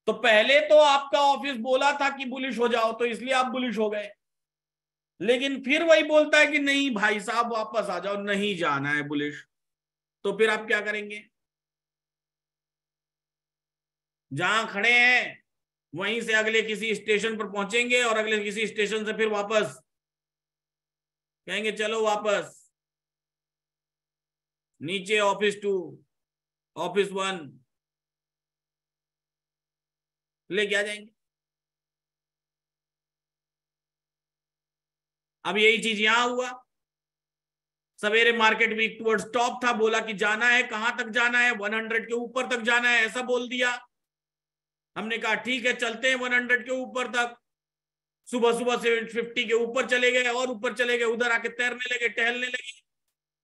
तो पहले तो आपका ऑफिस बोला था कि बुलिश हो जाओ, तो इसलिए आप बुलिश हो गए, लेकिन फिर वही बोलता है कि नहीं भाई साहब वापस आ जाओ, नहीं जाना है बुलिश। तो फिर आप क्या करेंगे? जहां खड़े हैं वहीं से अगले किसी स्टेशन पर पहुंचेंगे, और अगले किसी स्टेशन से फिर वापस कहेंगे चलो वापस नीचे, ऑफिस 2 ऑफिस 1 लेके आ जाएंगे। अब यही चीज यहां हुआ। सवेरे मार्केट वीक टुवर्ड्स टॉप था, बोला कि जाना है, कहां तक जाना है? 100 के ऊपर तक जाना है, ऐसा बोल दिया। हमने कहा ठीक है चलते हैं 100 के ऊपर तक। सुबह सुबह 750 के ऊपर चले गए, और ऊपर चले गए, उधर आके तैरने लगे, टहलने लगे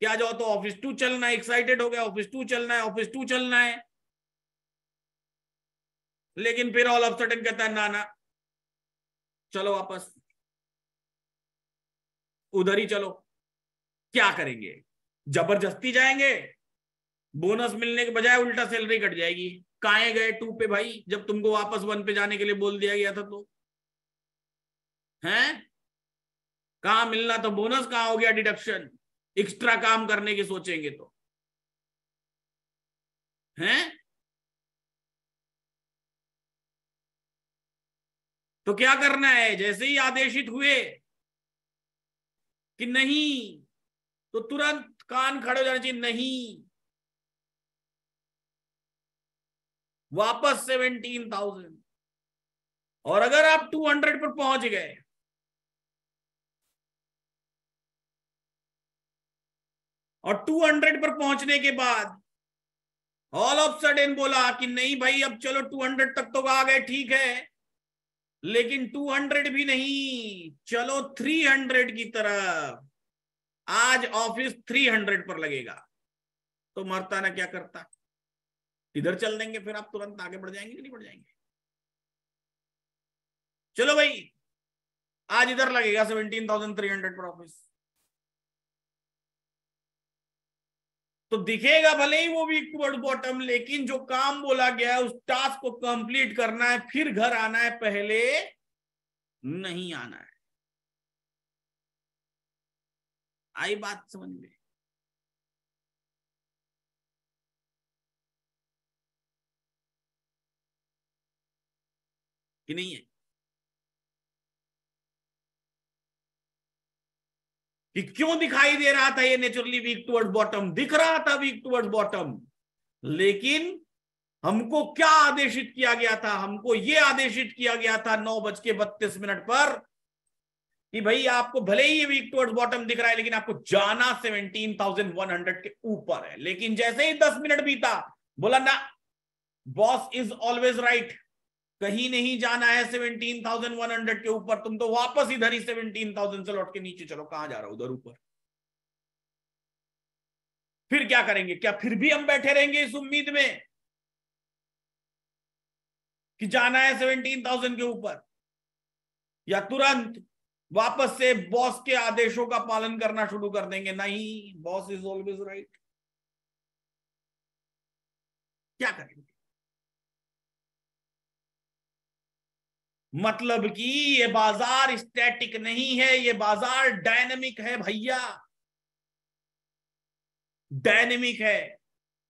कि आ जाओ तो ऑफिस 2 चलना है, एक्साइटेड हो गया, ऑफिस 2 चलना है, ऑफिस 2 चलना है। लेकिन फिर ऑल ऑफ सडन कहता है ना ना, चलो वापस उधर ही चलो। क्या करेंगे? जबरदस्ती जाएंगे? बोनस मिलने के बजाय उल्टा सैलरी कट जाएगी। काहे गए 2 पे भाई, जब तुमको वापस 1 पे जाने के लिए बोल दिया गया था तो? हैं? कहां मिलना तो बोनस, कहां हो गया डिडक्शन? एक्स्ट्रा काम करने की सोचेंगे तो? हैं? तो क्या करना है? जैसे ही आदेशित हुए कि नहीं, तो तुरंत कान खड़े हो जाने चाहिए, नहीं वापस 17,000। और अगर आप 200 पर पहुंच गए, और 200 पर पहुंचने के बाद ऑल ऑफ सडन बोला कि नहीं भाई अब चलो 200 तक तो आ गए ठीक है, लेकिन 200 भी नहीं, चलो 300 की तरफ, आज ऑफिस 300 पर लगेगा। तो मरता ना क्या करता? इधर चल देंगे, फिर आप तुरंत आगे बढ़ जाएंगे कि नहीं बढ़ जाएंगे? चलो भाई आज इधर लगेगा 17,300 पर ऑफिस। तो दिखेगा भले ही वो वीक टुवर्ड बॉटम, लेकिन जो काम बोला गया है उस टास्क को कंप्लीट करना है, फिर घर आना है, पहले नहीं आना है। आई बात समझ में? कि नहीं है? कि क्यों दिखाई दे रहा था ये नेचुरली वीक टुवर्ड्स बॉटम, दिख रहा था वीक टुवर्ड्स बॉटम, लेकिन हमको क्या आदेशित किया गया था, हमको ये आदेशित किया गया था 9:32 पर कि भाई आपको भले ही ये वीक टुवर्ड्स बॉटम दिख रहा है लेकिन आपको जाना 17,100 के ऊपर है। लेकिन जैसे ही 10 मिनट बीता, बोला ना, बॉस इज ऑलवेज राइट, कहीं नहीं जाना है 17,100 के ऊपर, तुम तो वापस इधर ही 17,000 से लौट के नीचे चलो, कहां जा रहा हो, उधर ऊपर। फिर क्या करेंगे, क्या फिर भी हम बैठे रहेंगे इस उम्मीद में कि जाना है 17,000 के ऊपर, या तुरंत वापस से बॉस के आदेशों का पालन करना शुरू कर देंगे? नहीं, बॉस इज ऑलवेज राइट। क्या करेंगे? मतलब कि ये बाजार स्टैटिक नहीं है, ये बाजार डायनेमिक है भैया, डायनेमिक है,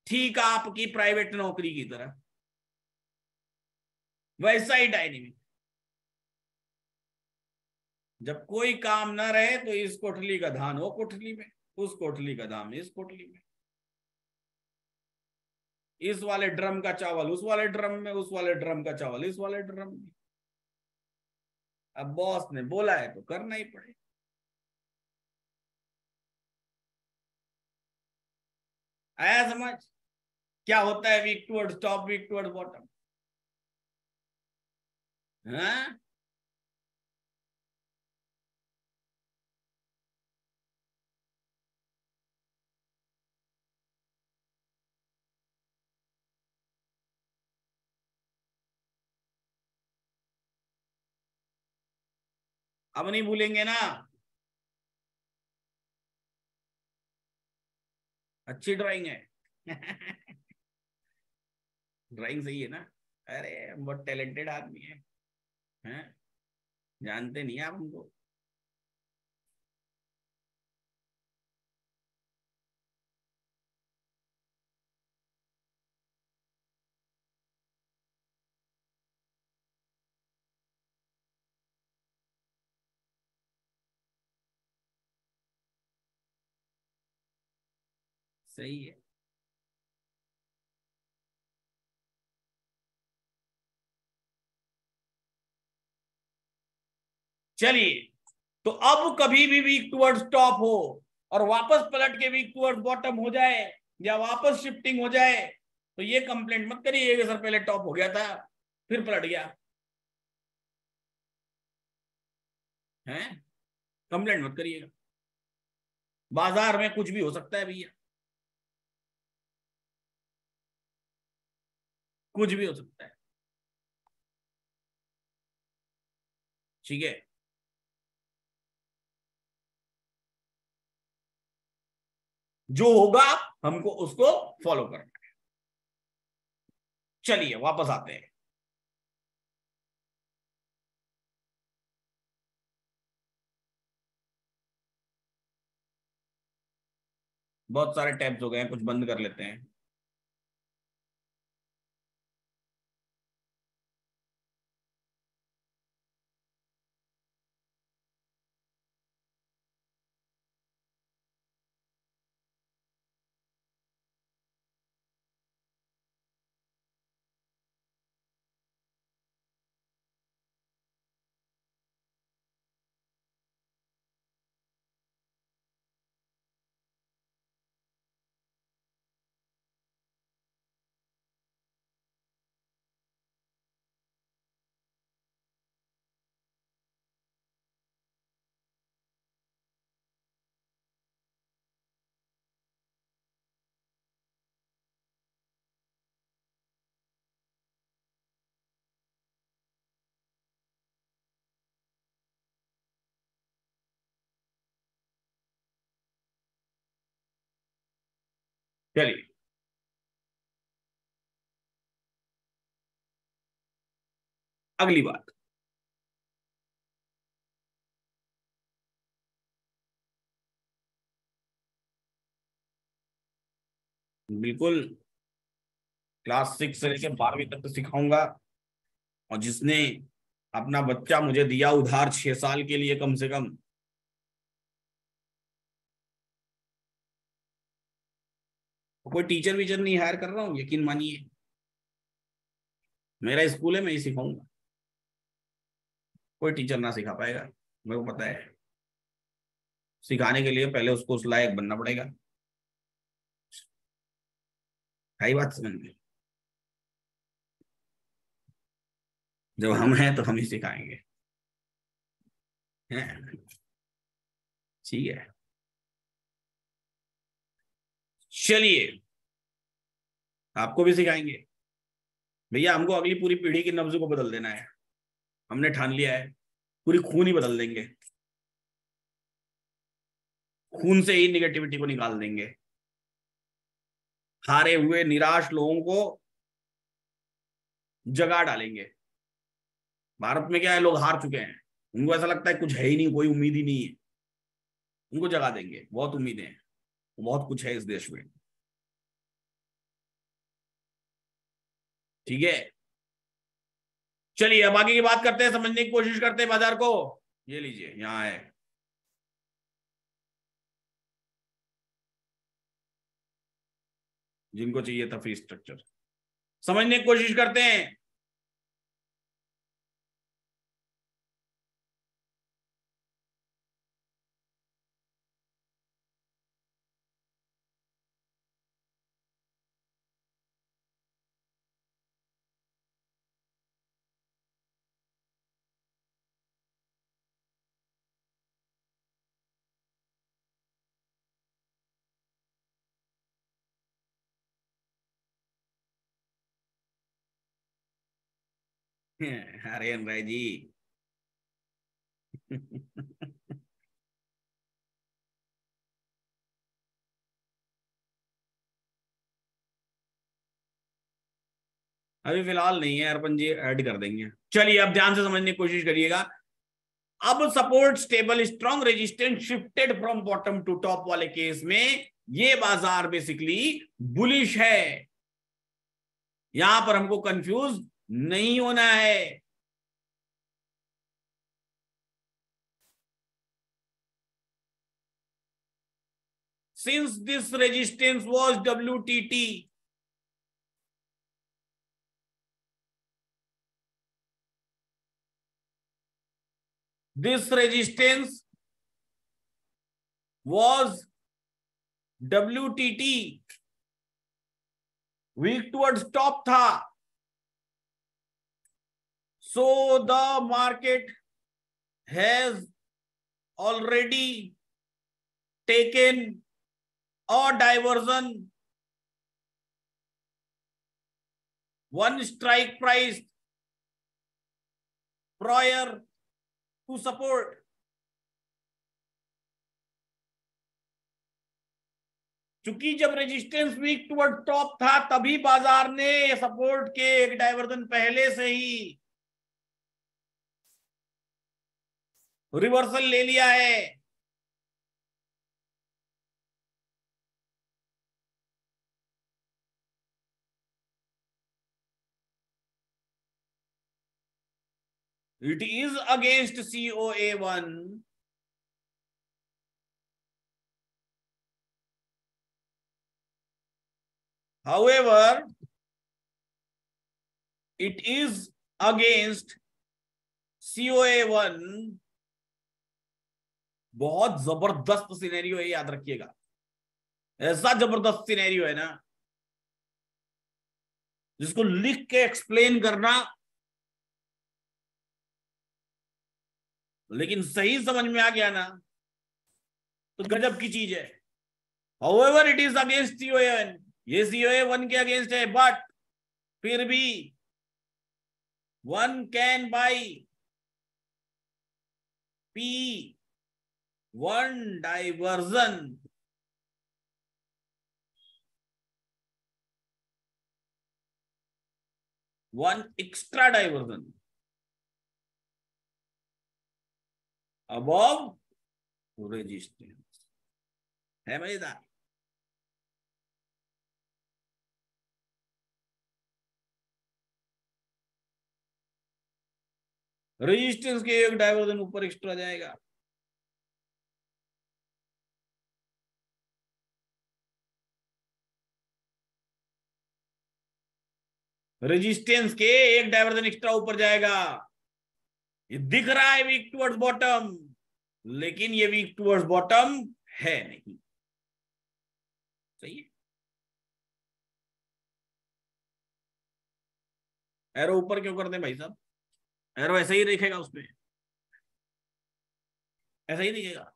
ठीक आपकी प्राइवेट नौकरी की तरह, वैसा ही डायनेमिक। जब कोई काम ना रहे तो इस कोठली का धान वो कोठली में, उस कोठली का धान इस कोठली में, इस वाले ड्रम का चावल उस वाले ड्रम में, उस वाले ड्रम का चावल इस वाले ड्रम में। अब बॉस ने बोला है तो करना ही पड़ेगा। आया समझ क्या होता है weak towards top, weak towards bottom? हाँ, अब नहीं भूलेंगे ना? अच्छी ड्राइंग है। ड्राइंग सही है ना? अरे बहुत टैलेंटेड आदमी है, हैं? जानते नहीं आप हमको। सही है। चलिए, तो अब कभी भी वीक टुवर्ड्स टॉप हो और वापस पलट के वीक टुवर्ड्स बॉटम हो जाए या वापस शिफ्टिंग हो जाए, तो ये कंप्लेंट मत करिए कि सर पहले टॉप हो गया था फिर पलट गया, हैं? कंप्लेंट मत करिएगा। बाजार में कुछ भी हो सकता है भैया, कुछ भी हो सकता है, ठीक है? जो होगा हमको उसको फॉलो करना है। चलिए वापस आते हैं। बहुत सारे टैब्स हो गए हैं, कुछ बंद कर लेते हैं। चलिए, अगली बात। बिल्कुल, क्लास 6 से लेकर 12वीं तक तो सिखाऊंगा। और जिसने अपना बच्चा मुझे दिया उधार 6 साल के लिए कम से कम, कोई टीचर वीचर नहीं हायर कर रहा हूँ, यकीन मानिए, मेरा स्कूल है, मैं ही सिखाऊंगा, कोई टीचर ना सिखा पाएगा, मेरे को पता है। सिखाने के लिए पहले उसको उस लायक बनना पड़ेगा, है बात समझ में। जब हम हैं तो हम ही सिखाएंगे, हैं? ठीक है, चलिए आपको भी सिखाएंगे भैया। हमको अगली पूरी पीढ़ी की नब्ज को बदल देना है, हमने ठान लिया है, पूरी खून ही बदल देंगे, खून से ही निगेटिविटी को निकाल देंगे, हारे हुए निराश लोगों को जगा डालेंगे। भारत में क्या है, लोग हार चुके हैं, उनको ऐसा लगता है कुछ है ही नहीं, कोई उम्मीद ही नहीं है, उनको जगा देंगे, बहुत उम्मीदें हैं, बहुत कुछ है इस देश में। ठीक है, चलिए अब आगे की बात करते हैं, समझने की कोशिश करते हैं बाजार को। ये लीजिए यहां है, जिनको चाहिए था फी स्ट्रक्चर, समझने की कोशिश करते हैं। अरे राय जी अभी फिलहाल नहीं है अर्पण जी, ऐड कर देंगे। चलिए अब ध्यान से समझने की कोशिश करिएगा। अब support stable strong resistance shifted from bottom to top वाले केस में ये बाजार बेसिकली बुलिश है, यहां पर हमको कंफ्यूज नहीं होना है। Since this resistance was WTT, this resistance was WTT, weak towards top था, so the market has already taken a diversion, one strike price prior to support. चूंकि जब रेजिस्टेंस वीक टुवर्ड टॉप था तभी बाजार ने सपोर्ट के एक diversion पहले से ही रिवर्सल ले लिया है। It is against COA1, however it is against COA1। बहुत जबरदस्त सिनेरियो है, याद रखिएगा, ऐसा जबरदस्त सिनेरियो है ना जिसको लिख के एक्सप्लेन करना, लेकिन सही समझ में आ गया ना तो गजब की चीज है। However it is against COA1, ये COA1 के अगेंस्ट है, बट फिर भी one can by P1 diversion, one extra diversion above resistance. है मजेदार। रेजिस्टेंस के एक डाइवर्जन ऊपर एक्स्ट्रा जाएगा, रेजिस्टेंस के एक डायवर्जन एक्स्ट्रा ऊपर जाएगा। ये दिख रहा है वीक टुवर्ड्स बॉटम, लेकिन ये वीक टुवर्ड्स बॉटम है नहीं। सही है। एरो ऊपर क्यों कर दें भाई साहब? एरो ऐसा ही दिखेगा, उसमें ऐसा ही दिखेगा।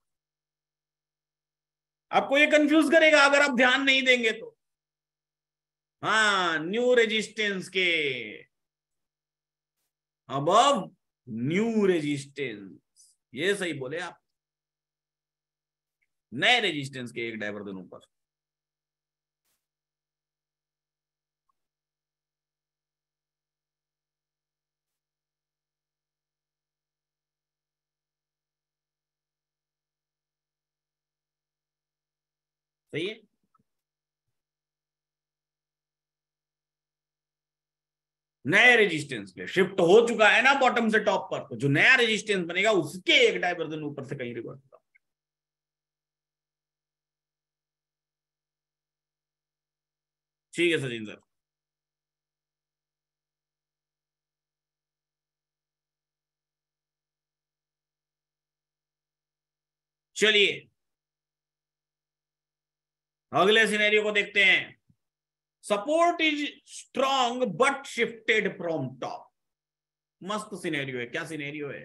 आपको ये कंफ्यूज करेगा अगर आप ध्यान नहीं देंगे तो। हाँ, न्यू रेजिस्टेंस के अबव न्यू रेजिस्टेंस, ये सही बोले आप। नए रेजिस्टेंस के एक डायवर्जन ऊपर। सही है। नए रेजिस्टेंस पे शिफ्ट हो चुका है ना बॉटम से टॉप पर, तो जो नया रेजिस्टेंस बनेगा उसके एक डायवर्जन ऊपर से कहीं रिवर्स होगा। ठीक है सचिन सर। चलिए अगले सिनेरियो को देखते हैं। Support is strong but shifted from top. मस्त सिनेरियो है। क्या सिनेरियो है?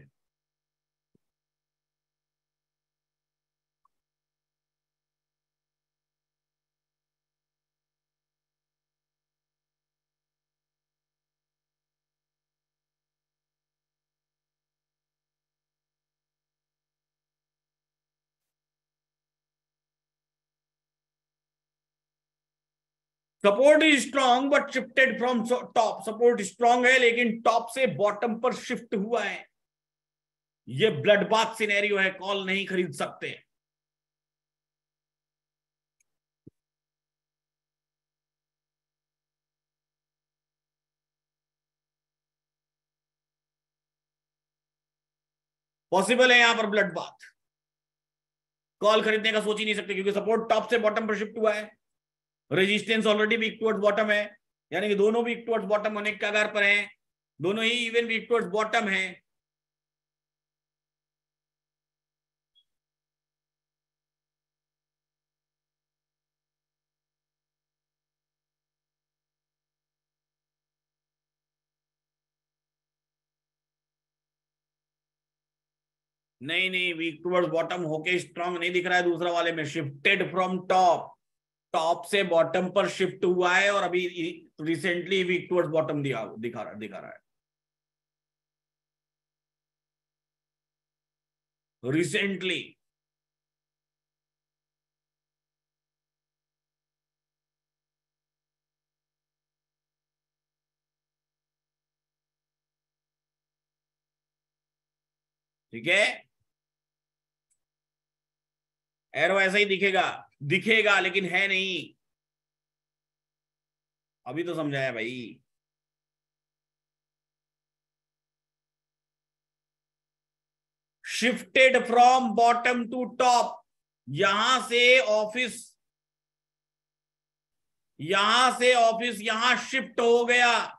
Support is strong but shifted from top. Support strong है लेकिन टॉप से बॉटम पर शिफ्ट हुआ है। ये ब्लड बाथ सिनेरियो है, कॉल नहीं खरीद सकते। पॉसिबल है यहां पर ब्लड बाथ। कॉल खरीदने का सोच ही नहीं सकते क्योंकि सपोर्ट टॉप से बॉटम पर शिफ्ट हुआ है। Resistance already weak towards bottom है, यानी कि दोनों वीक टुवर्ड्स बॉटम होने के कगार पर हैं। दोनों ही इवन वीक टुवर्ड्स बॉटम है। नहीं नहीं, वीक टुवर्ड्स बॉटम होके स्ट्रांग नहीं दिख रहा है। दूसरा वाले में शिफ्टेड फ्रॉम टॉप, टॉप से बॉटम पर शिफ्ट हुआ है और अभी रिसेंटली वीक टुवर्ड्स बॉटम दिखा रहा है रिसेंटली। ठीक है, एरो ऐसा ही दिखेगा, दिखेगा लेकिन है नहीं। अभी तो समझाया भाई। Shifted from bottom to top, यहां से ऑफिस, यहां से ऑफिस यहां शिफ्ट हो गया।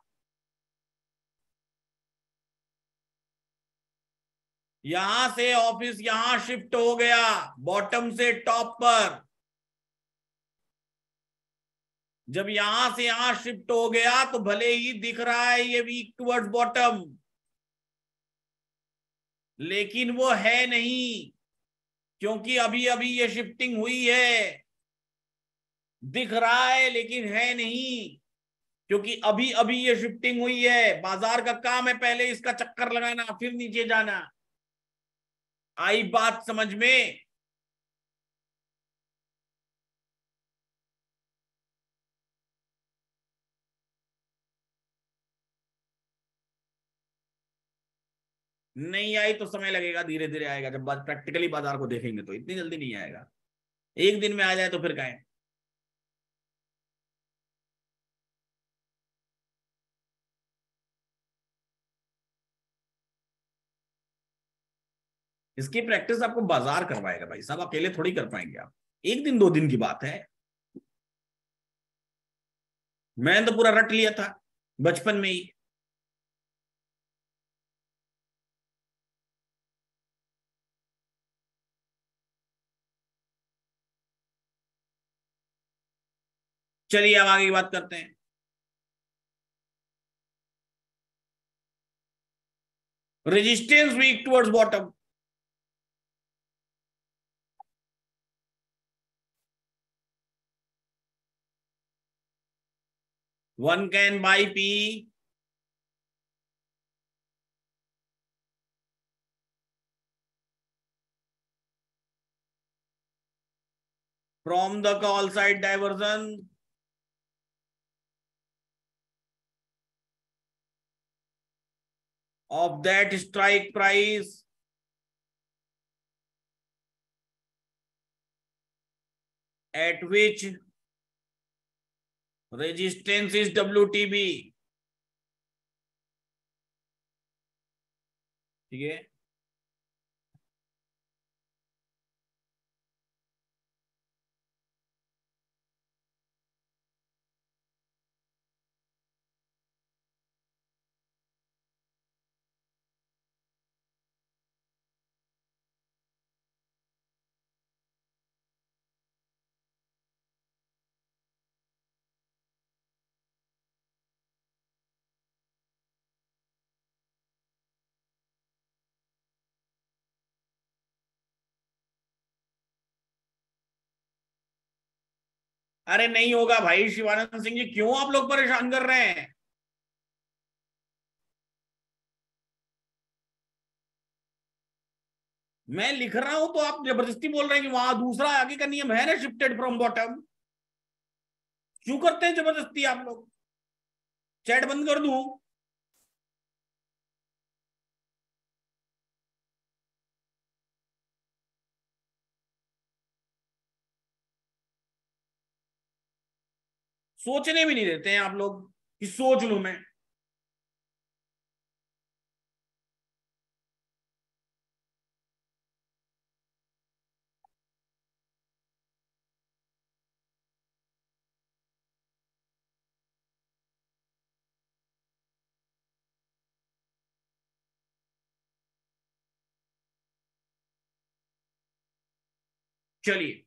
यहां से ऑफिस यहां शिफ्ट हो गया, बॉटम से टॉप पर। जब यहां से यहां शिफ्ट हो गया तो भले ही दिख रहा है ये वीक टुवर्ड्स बॉटम, लेकिन वो है नहीं, क्योंकि अभी अभी ये शिफ्टिंग हुई है। दिख रहा है लेकिन है नहीं, क्योंकि अभी अभी ये शिफ्टिंग हुई है। बाजार का काम है पहले इसका चक्कर लगाना, फिर नीचे जाना। आई बात समझ में? नहीं आई तो समय लगेगा, धीरे धीरे आएगा। जब बात प्रैक्टिकली बाजार को देखेंगे तो इतनी जल्दी नहीं आएगा। एक दिन में आ जाए तो फिर कहें। इसकी प्रैक्टिस आपको बाजार करवाएगा भाई साहब, अकेले थोड़ी कर पाएंगे आप। एक दिन दो दिन की बात है। मैंने तो पूरा रट लिया था। बचपन में ही। चलिए अब आगे की बात करते हैं। Resistance weak towards bottom. One can buy P from the call side diversion of that strike price at which resistance is WTB। ठीक है। अरे नहीं होगा भाई शिवानंद सिंह जी, क्यों आप लोग परेशान कर रहे हैं। मैं लिख रहा हूं तो आप जबरदस्ती बोल रहे हैं कि वहां दूसरा आगे का नियम है ना, शिफ्टेड फ्रॉम बॉटम। क्यों करते हैं जबरदस्ती आप लोग। चैट बंद कर दूं। सोचने भी नहीं देते हैं आप लोग कि सोच लूं मैं। चलिए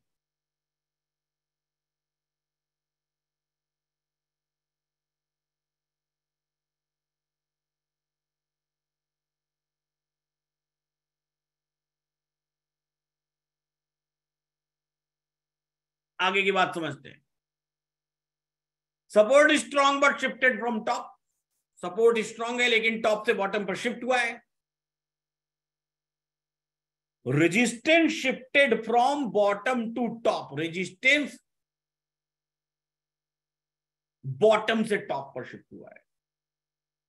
आगे की बात समझते हैं। Support strong but shifted from top. Support strong है लेकिन टॉप से बॉटम पर शिफ्ट हुआ है। Resistance shifted from bottom to top. Resistance bottom से टॉप पर शिफ्ट हुआ है।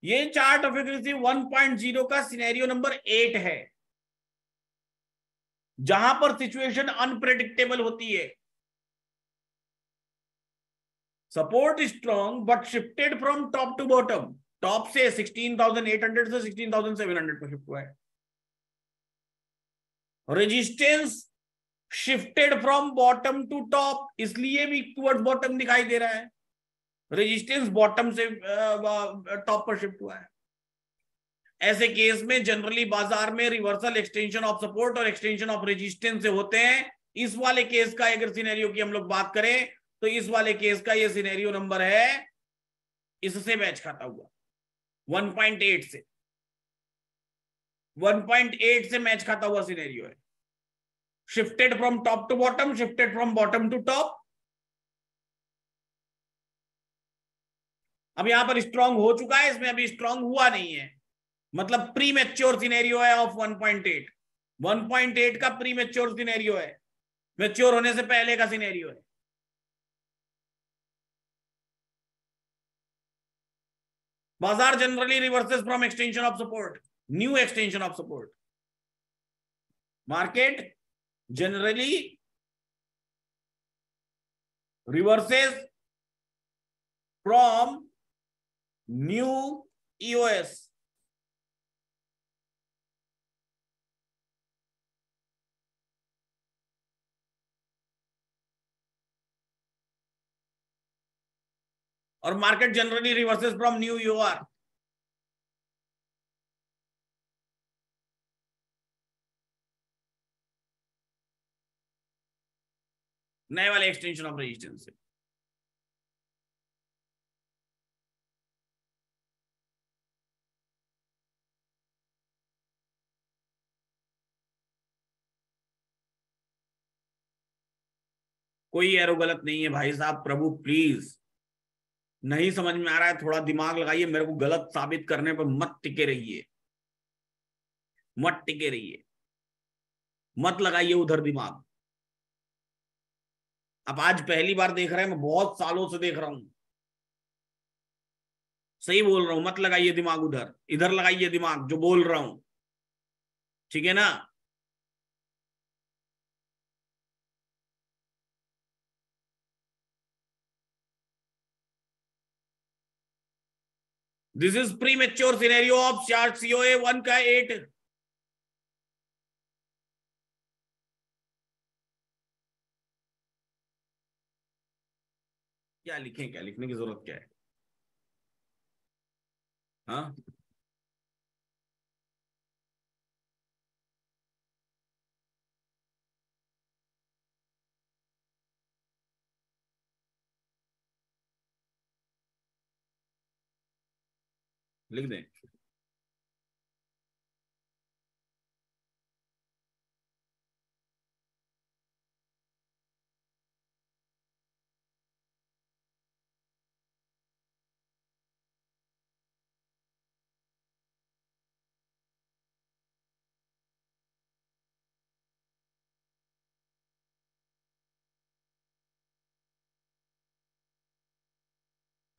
ये चार्ट ऑफ एक्यूरेसी 1.0 का सिनेरियो नंबर 8 है, जहां पर सिचुएशन अनप्रेडिक्टेबल होती है। Support strong but shifted from top to bottom. Top से 16,800 से 16,700 पर शिफ्ट हुआ है। Resistance shifted from bottom to top, इसलिए भी टुवर्ड्स बॉटम दिखाई दे रहा है। रेजिस्टेंस बॉटम से टॉप पर शिफ्ट हुआ है। ऐसे केस में जनरली बाजार में रिवर्सल एक्सटेंशन ऑफ सपोर्ट और एक्सटेंशन ऑफ रेजिस्टेंस से होते हैं। इस वाले केस का अगर सिनेरियो की हम लोग बात करें तो इस वाले केस का ये सिनेरियो नंबर है, इससे मैच खाता हुआ 1.8 से 1.8 से मैच खाता हुआ सिनेरियो है। Shifted from top to bottom, shifted from bottom to top. अब यहां पर स्ट्रांग हो चुका है, इसमें अभी स्ट्रांग हुआ नहीं है, मतलब प्री मैच्योर सिनेरियो है ऑफ 1.8। 1.8 का प्री मैच्योर सिनेरियो है, मैच्योर होने से पहले का सिनेरियो है। बाजार generally reverses from extension of support, new extension of support. Market generally reverses from new EOS। और market generally reverses from new year. नए वाले एक्सटेंशन ऑफ रेजिस्टेंस से। कोई एरो गलत नहीं है भाई साहब, प्रभु प्लीज, नहीं समझ में आ रहा है थोड़ा दिमाग लगाइए, मेरे को गलत साबित करने पर मत टिके रहिए, मत टिके रहिए, मत लगाइए उधर दिमाग। अब आज पहली बार देख रहे हैं, मैं बहुत सालों से देख रहा हूं, सही बोल रहा हूं, मत लगाइए दिमाग उधर, इधर लगाइए दिमाग जो बोल रहा हूं, ठीक है ना। This is pre mature scenario of chart COA 1 का 8। क्या लिखें, क्या लिखने की जरूरत क्या है? हाँ, लिख दें।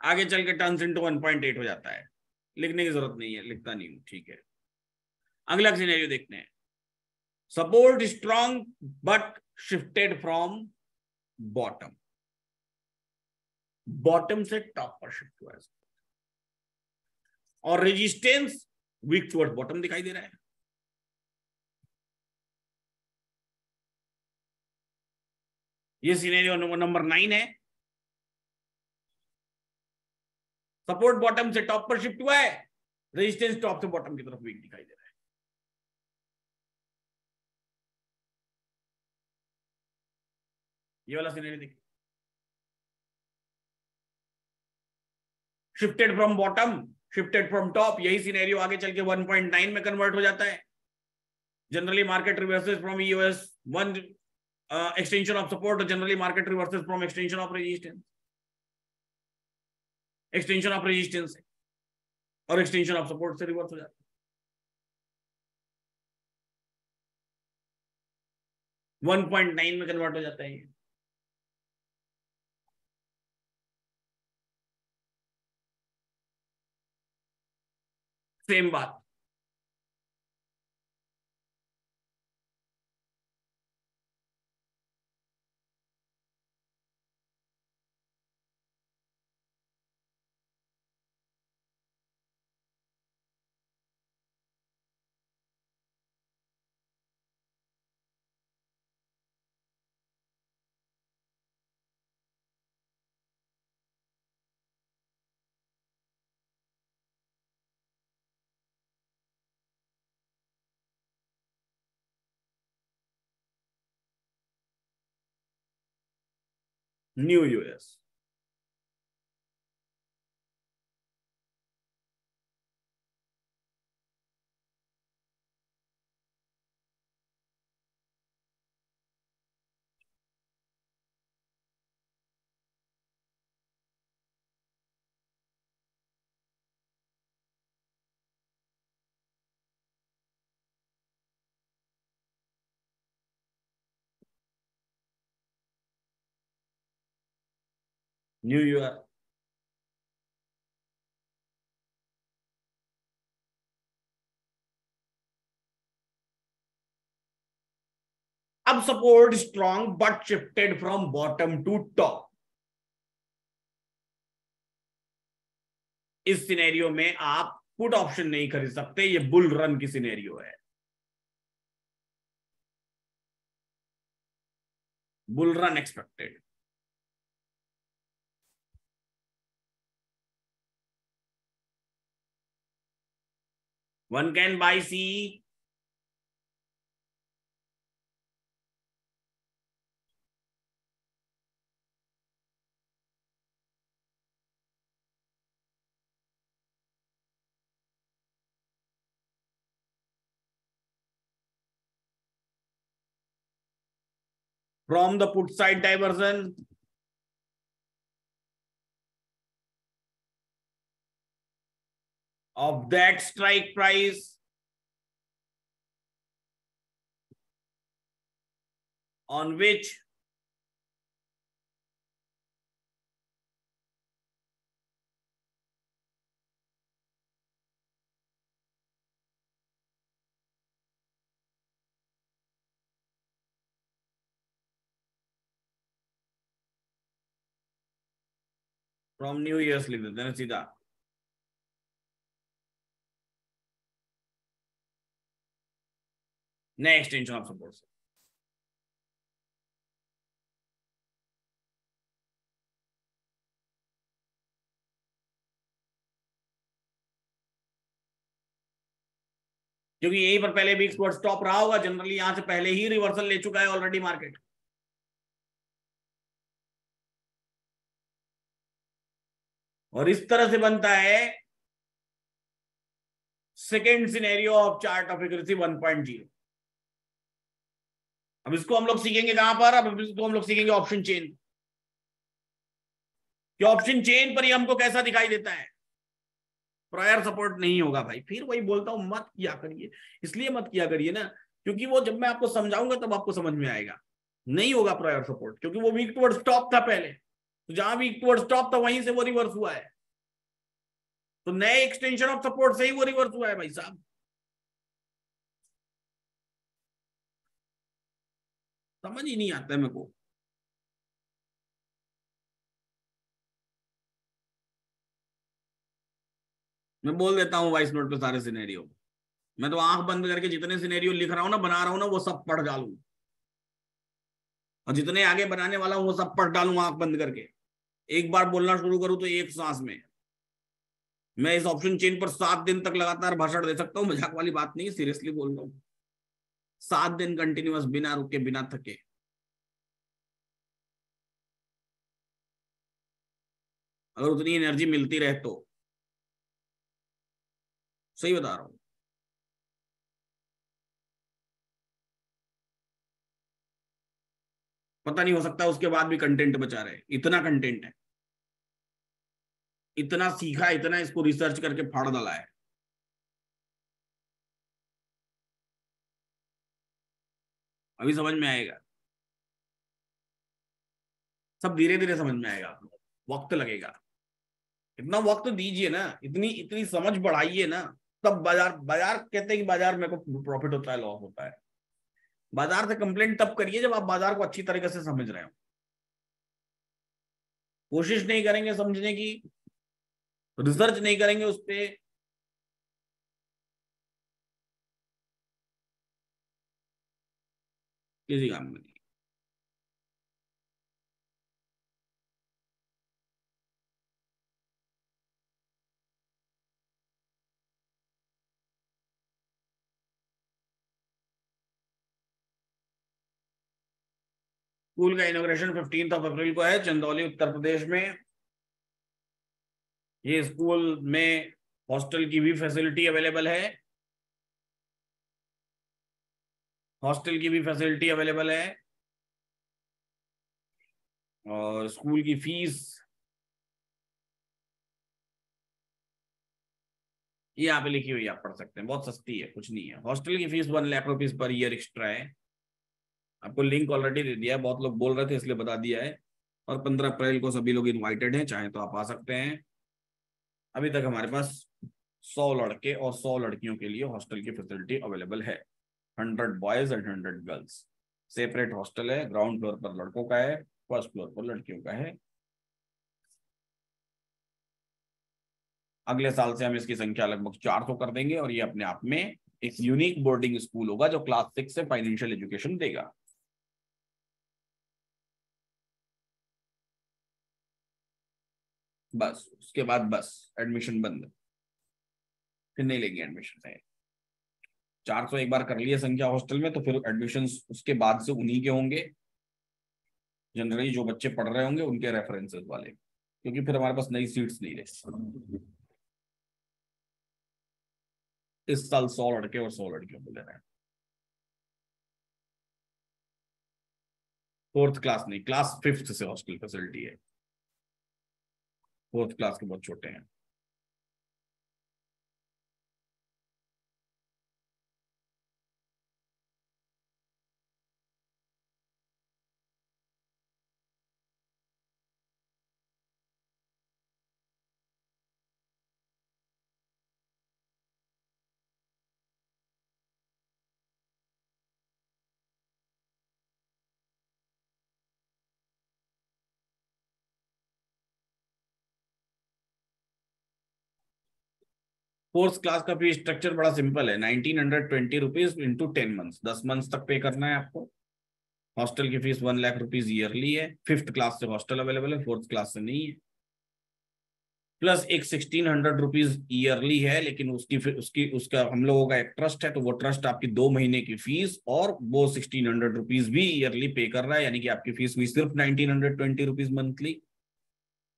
आगे चल के टर्न्स इनटू 1.8 हो जाता है, लिखने की जरूरत नहीं है, लिखता नहीं हूं, ठीक है। अगला सिनेरियो देखते हैं। Support strong but shifted from bottom, bottom से टॉप पर शिफ्ट हुआ है, और रेजिस्टेंस वीक टुवर्ड बॉटम दिखाई दे रहा है। ये सिनेरियो नंबर 9 है। सपोर्ट बॉटम से टॉप पर शिफ्ट हुआ है, रेजिस्टेंस टॉप से बॉटम की तरफ वीक दिखाई दे रहा है। ये वाला सिनेरियो देखिए, shifted from bottom, shifted from top, यही सिनेरियो आगे चल के 1.9 में कन्वर्ट हो जाता है। Generally market reverses from EOS 1 extension of support, generally market reverses from extension of resistance, extension of resistance और extension of support से रिवर्स हो जाता है, 1.9 में कन्वर्ट हो जाता है। सेम बात, न्यू यूएस। न्यू यूएस, अब support strong but shifted from bottom to top. इस सिनेरियो में आप पुट ऑप्शन नहीं खरीद सकते, ये बुल रन की सिनेरियो है, bull run expected. One can buy C from the put side diversion of that strike price on which from New Year's लिख देते हैं सीधा। नए एक्सटेंशन ऑफ सपोर्ट से क्योंकि यहीं पर पहले भी एक्सपोर्ट स्टॉप रहा होगा, जनरली यहां से पहले ही रिवर्सल ले चुका है ऑलरेडी मार्केट। और इस तरह से बनता है second scenario of chart of accuracy 1.0। अब इसको हम लोग सीखेंगे कहां पर, अब इसको हम लोग सीखेंगे ऑप्शन चेन कि ऑप्शन चेन पर ही हमको कैसा दिखाई देता है। प्रायर सपोर्ट नहीं होगा भाई, फिर वही बोलता हूं मत किया करिए, इसलिए मत किया करिए ना क्योंकि वो जब मैं आपको समझाऊंगा तब आपको समझ में आएगा। नहीं होगा प्रायर सपोर्ट क्योंकि वो वीक टुवर्ड स्टॉप था पहले, तो जहां वीक टुवर्ड स्टॉप था वहीं से वो रिवर्स हुआ है, तो नए एक्सटेंशन ऑफ सपोर्ट से ही वो रिवर्स हुआ है भाई साहब। समझ ही नहीं आता है मेरे को। मैं बोल देता हूँ वॉइस नोट पे सारे सिनेरियो, मैं तो आंख बंद करके जितने सिनेरियो लिख रहा हूँ ना, बना रहा हूँ ना, वो सब पढ़ डालू, और जितने आगे बनाने वाला हूँ वो सब पढ़ डालू आंख बंद करके। एक बार बोलना शुरू करूँ तो एक सांस में मैं इस ऑप्शन चेन पर 7 दिन तक लगातार भाषण दे सकता हूँ, मजाक वाली बात नहीं, सीरियसली बोल रहा हूँ। 7 दिन कंटिन्यूअस, बिना रुके बिना थके। अगर उतनी एनर्जी मिलती रहे तो, सही बता रहा हूँ। पता नहीं, हो सकता है उसके बाद भी कंटेंट बचा रहे, इतना कंटेंट है, इतना सीखा, इतना इसको रिसर्च करके फाड़ डाला है। अभी समझ में आएगा, सब धीरे धीरे समझ में आएगा आपको, वक्त लगेगा। इतना वक्त दीजिए ना, इतनी इतनी समझ बढ़ाइए ना, तब बाजार, बाजार कहते हैं कि बाजार में को प्रॉफिट होता है, लॉस होता है। बाजार से कंप्लेंट तब करिए जब आप बाजार को अच्छी तरीके से समझ रहे हो। कोशिश नहीं करेंगे समझने की, रिसर्च नहीं करेंगे उस पर, किसी काम में नहीं। स्कूल का इनॉग्रेशन 15 अप्रैल को है, चंदौली उत्तर प्रदेश में। ये स्कूल में हॉस्टल की भी फैसिलिटी अवेलेबल है, हॉस्टल की भी फैसिलिटी अवेलेबल है। और स्कूल की फीस ये यहाँ पे लिखी हुई है, आप पढ़ सकते हैं, बहुत सस्ती है, कुछ नहीं है। हॉस्टल की fees 1 lakh rupees per year extra है। आपको लिंक ऑलरेडी दे दिया है, बहुत लोग बोल रहे थे इसलिए बता दिया है। और 15 अप्रैल को सभी लोग इनवाइटेड हैं, चाहे तो आप आ सकते हैं। अभी तक हमारे पास 100 लड़के और 100 लड़कियों के लिए हॉस्टल की फैसिलिटी अवेलेबल है। 100 boys and 100 girls. Separate hostel है, ग्राउंड फ्लोर पर लड़कों का है, फर्स्ट फ्लोर पर लड़कियों का है। अगले साल से हम इसकी संख्या लगभग 400 कर देंगे, और ये अपने आप में एक यूनिक बोर्डिंग स्कूल होगा जो क्लास 6 से फाइनेंशियल एजुकेशन देगा। बस उसके बाद बस एडमिशन बंद, फिर नहीं लेंगे एडमिशन है। 400 एक बार कर लिया संख्या हॉस्टल में, तो फिर एडमिशन उसके बाद से उन्हीं के होंगे, जनरली जो बच्चे पढ़ रहे होंगे उनके रेफरेंसेस वाले, क्योंकि फिर हमारे पास नई सीट्स नहीं रहे। इस साल 100 लड़के और 100 लड़कियों को ले रहे हैं। फोर्थ क्लास नहीं, क्लास फिफ्थ से हॉस्टल फैसिलिटी है, फोर्थ क्लास के बहुत छोटे हैं। फोर्थ क्लास का फीस स्ट्रक्चर बड़ा सिंपल है, 1920 रुपीज इंटू 10 मंथ्स, 10 मंथ्स तक पे करना है आपको। हॉस्टल की फीस 1 लाख रुपीज ईयरली है, फिफ्थ क्लास से हॉस्टल अवेलेबल है, फोर्थ क्लास से नहीं है। प्लस एक 1600 रुपीज ईयरली है, लेकिन उसकी फिर उसकी उसका हम लोगों का एक ट्रस्ट है, तो वो ट्रस्ट आपकी 2 महीने की फीस और वो 1600 रुपीज भी ईयरली पे कर रहा है, यानी कि आपकी फीस हुई सिर्फ 1920 रुपीज मंथली।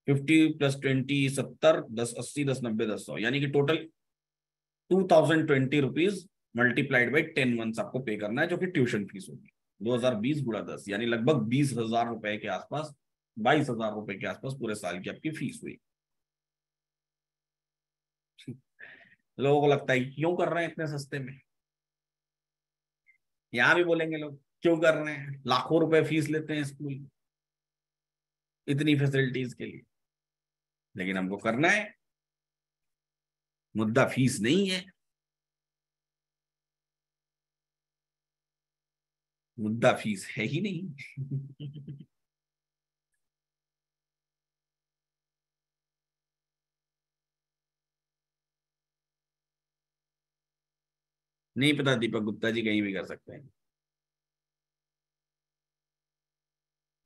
50 + 20 70, 10 80, 10 90, 10 100, यानी कि total 2020 rupees multiplied by 10 months आपको पे करना है, जो कि ट्यूशन फीस होगी। 2020 गुणा 10, यानी लगभग 20,000 रुपए के आसपास, 22,000 रुपए के आसपास पूरे साल की आपकी फीस हुई। लोगों को लगता है क्यों कर रहे हैं इतने सस्ते में, यहां भी बोलेंगे लोग क्यों कर रहे हैं, लाखों रुपए फीस लेते हैं स्कूल इतनी फैसिलिटीज के लिए, लेकिन हमको करना है। मुद्दा फीस नहीं है, मुद्दा फीस है ही नहीं। नहीं पता, दीपक गुप्ता जी कहीं भी कर सकते हैं।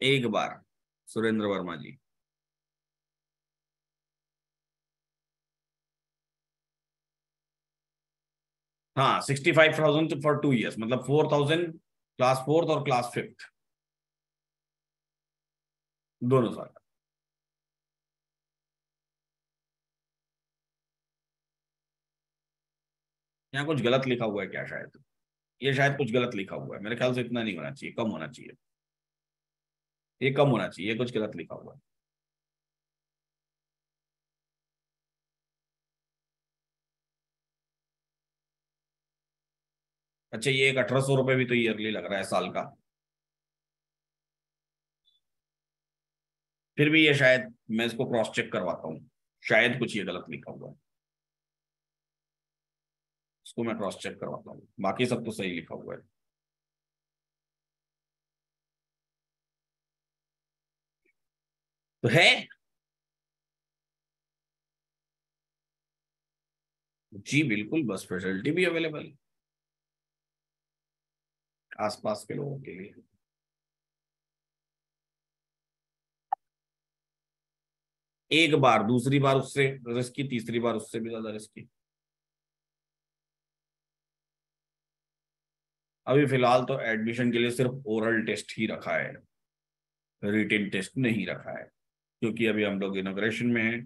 एक बार, सुरेंद्र वर्मा जी। हाँ, 65,000 फॉर 2 years, मतलब 4,000 क्लास फोर्थ और क्लास फिफ्थ दोनों साल। यहाँ कुछ गलत लिखा हुआ है क्या शायद, ये शायद कुछ गलत लिखा हुआ है, मेरे ख्याल से इतना नहीं होना चाहिए, कम होना चाहिए, ये कम होना चाहिए, ये कुछ गलत लिखा हुआ है। अच्छा, ये एक 1,800 रुपये भी तो ईयरली लग रहा है साल का, फिर भी ये शायद, मैं इसको क्रॉस चेक करवाता हूँ, शायद कुछ ये गलत लिखा हुआ है, इसको मैं क्रॉस चेक करवाता हूँ, बाकी सब तो सही लिखा हुआ है। तो है। जी बिल्कुल, बस फैसिलिटी भी अवेलेबल है आसपास के लोगों के लिए। एक बार, दूसरी बार उससे रिस्की, तीसरी बार उससे भी ज्यादा रिस्की। अभी फिलहाल तो एडमिशन के लिए सिर्फ ओरल टेस्ट ही रखा है, रिटेन टेस्ट नहीं रखा है, क्योंकि अभी हम लोग इनोग्रेशन में है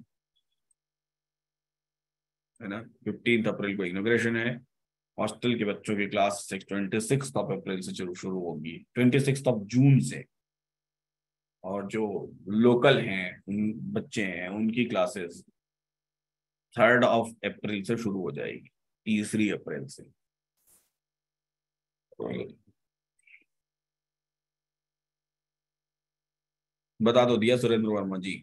ना, 15 अप्रैल को इनोग्रेशन है। हॉस्टल के बच्चों की क्लास 26 अप्रैल से शुरू शुरू होगी, 26 जून से। और जो लोकल हैं, उन बच्चे हैं, उनकी क्लासेस 3 अप्रैल से शुरू हो जाएगी, 3 अप्रैल से। बता दो दिया सुरेंद्र वर्मा जी।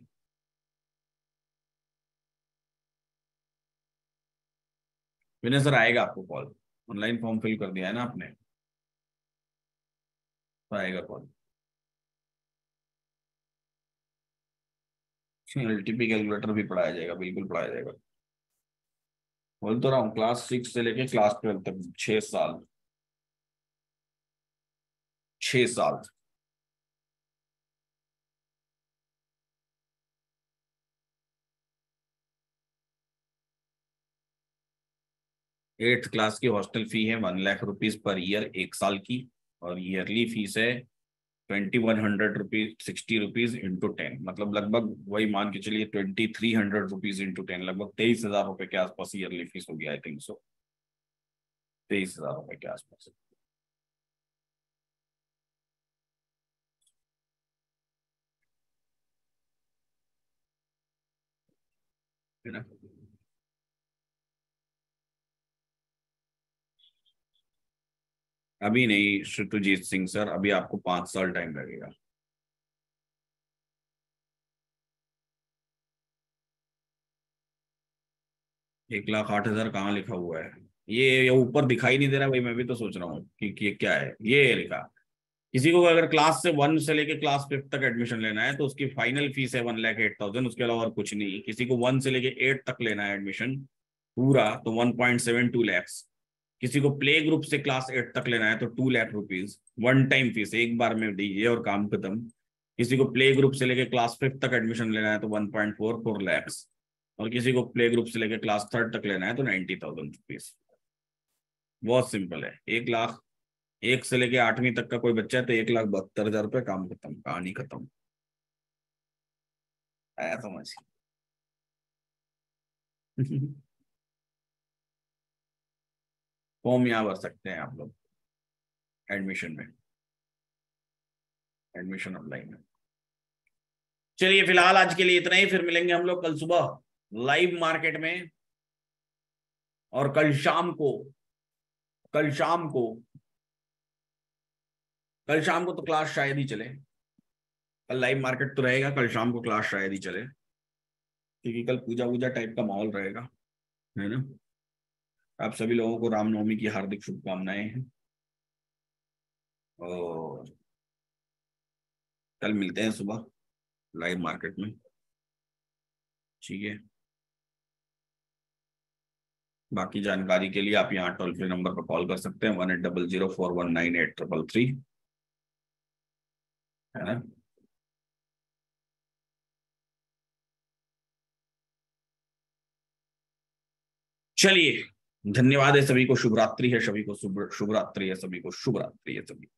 विनय सर आएगा आपको कॉल, ऑनलाइन फॉर्म फिल कर दिया है ना आपने, तो आएगा कॉल। एलटीपी कैलकुलेटर भी पढ़ाया जाएगा, बिल्कुल पढ़ाया जाएगा। बोल तो रहा हूँ, क्लास 6 से लेके क्लास 12 तक 6 साल, 6 साल। 8th क्लास की हॉस्टल फी है 1 लाख रुपीज पर ईयर, 1 साल की। और ईयरली फीस है 2100 रुपीज, 60 रुपीज इंटू 10, मतलब लगभग वही मान के चलिए 2300 रुपीज इंटू 10, लगभग 23,000 रुपए के आसपास ईयरली फीस होगी, आई थिंक सो 23,000 रुपए के आसपास, है ना। अभी नहीं श्रुतुजीत सिंह सर, अभी आपको 5 साल टाइम लगेगा। 1,08,000 कहाँ लिखा हुआ है? ये ऊपर दिखाई नहीं दे रहा भाई, मैं भी तो सोच रहा हूँ कि ये क्या है, ये लिखा। किसी को अगर क्लास से 1 से लेके क्लास 5 तक एडमिशन लेना है तो उसकी फाइनल फीस है 1,08,000, उसके अलावा और कुछ नहीं। किसी को 1 से लेके 8 तक लेना है एडमिशन पूरा तो 1.72 लैक्स। किसी को प्ले ग्रुप से क्लास 8 तक लेना है तो 2 lakh rupees one time fees, एक बार में दीजिए और काम खत्म। किसी को प्ले ग्रुप से लेके क्लास 5 तक एडमिशन लेना है तो 1.44 लैक्स। और किसी को प्ले ग्रुप से लेके क्लास 3 तक लेना है तो 90,000 रुपीज। बहुत सिंपल है। 1 लाख, 1 से लेके 8वीं तक का कोई बच्चा है तो 1,72,000 रुपये, काम खत्म, कहानी खत्म। आया समझ? फॉर्म यहाँ भर सकते हैं आप लोग एडमिशन में, एडमिशन अप्लाई में। चलिए फिलहाल आज के लिए इतना ही, फिर मिलेंगे हम लोग कल सुबह लाइव मार्केट में। और कल शाम को कल शाम को तो क्लास शायद ही चले। कल लाइव मार्केट तो रहेगा, कल शाम को क्लास शायद ही चले, क्योंकि कल पूजा वूजा टाइप का माहौल रहेगा, है ना। आप सभी लोगों को रामनवमी की हार्दिक शुभकामनाएं हैं। और कल मिलते हैं सुबह लाइव मार्केट में, ठीक है। बाकी जानकारी के लिए आप यहाँ टोल फ्री नंबर पर कॉल कर सकते हैं, 1800419833, है ना। चलिए, धन्यवाद है सभी को, शुभ रात्रि है सभी को, शुभ रात्रि है सभी को, शुभ रात्रि है सभी को।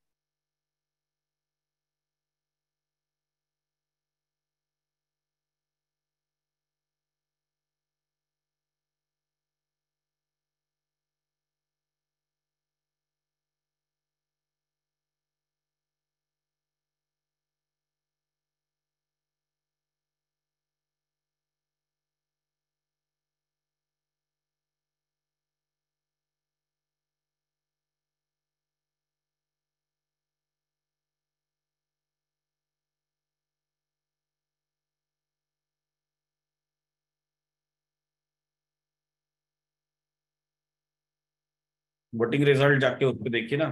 वोटिंग रिजल्ट जाके उस पर देखिए ना,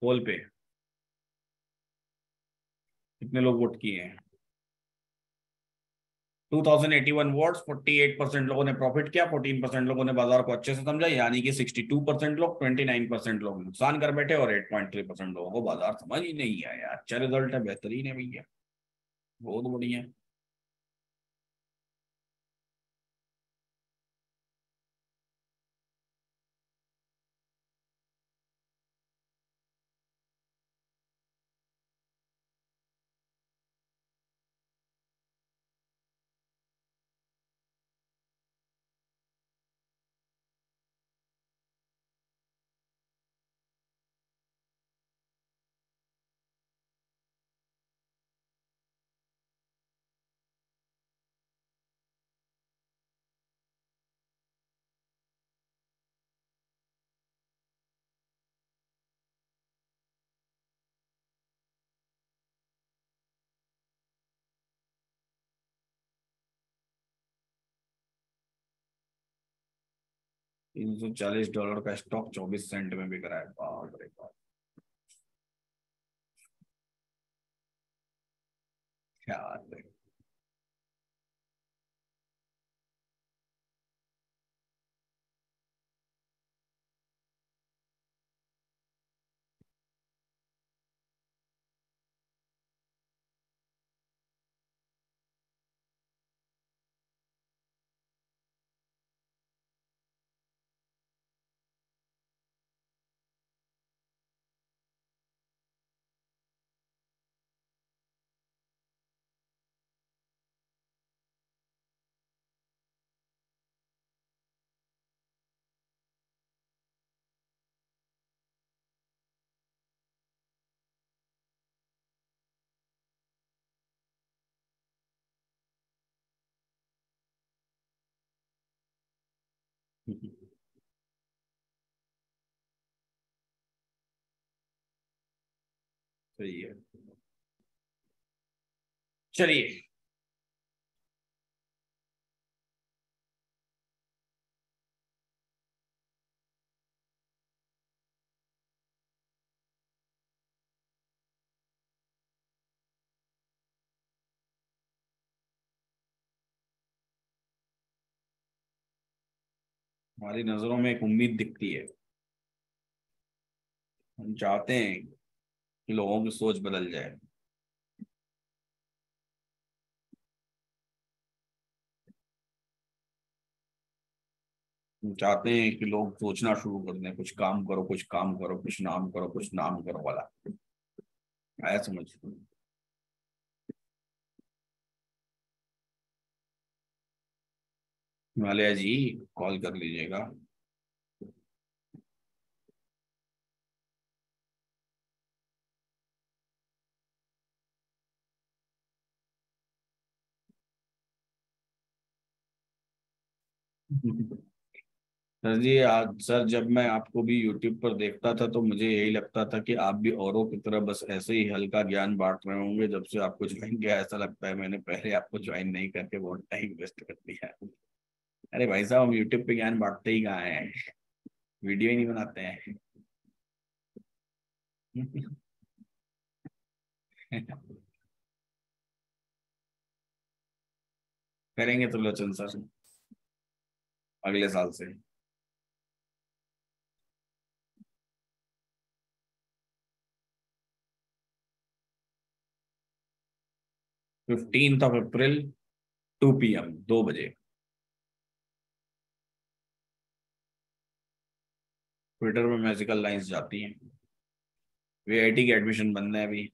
पोल पे कितने लोग वोट किए हैं। 2081 वोट्स, 48% लोगों ने प्रॉफिट किया, 14% लोगों ने बाजार को अच्छे से समझा, यानी कि 62% लोग, 29% लोग नुकसान कर बैठे, और 8.3% लोगों को बाजार समझ ही नहीं आया। अच्छा रिजल्ट है, बेहतरीन है भैया, बहुत बढ़िया। $340 का स्टॉक 24 सेंट में बिक रहा है, बाप रे बाप, क्या बात है। सही है। चलिए। हमारी नजरों में एक उम्मीद दिखती है। हम चाहते हैं कि लोगों की सोच बदल जाए। हम चाहते हैं कि लोग सोचना शुरू कर दें, कुछ काम करो, कुछ काम करो, कुछ नाम करो, कुछ नाम करो वाला। आया समझ? हिमालय जी, कॉल कर लीजिएगा। 'सर जी, आज सर जब मैं आपको भी यूट्यूब पर देखता था तो मुझे यही लगता था कि आप भी औरों की तरह बस ऐसे ही हल्का ज्ञान बांट रहे होंगे। जब से आपको ज्वाइन किया ऐसा लगता है मैंने पहले आपको ज्वाइन नहीं करके बहुत टाइम वेस्ट कर दिया। अरे भाई साहब, हम यूट्यूब पे ज्ञान बांटते ही कहाँ हैं, वीडियो ही नहीं बनाते हैं। करेंगे तो लोचन सर, अगले साल से। 15 अप्रैल, 2 PM, 2 बजे। ट्विटर में मैजिकल लाइंस जाती हैं। VIT के एडमिशन बंद है अभी।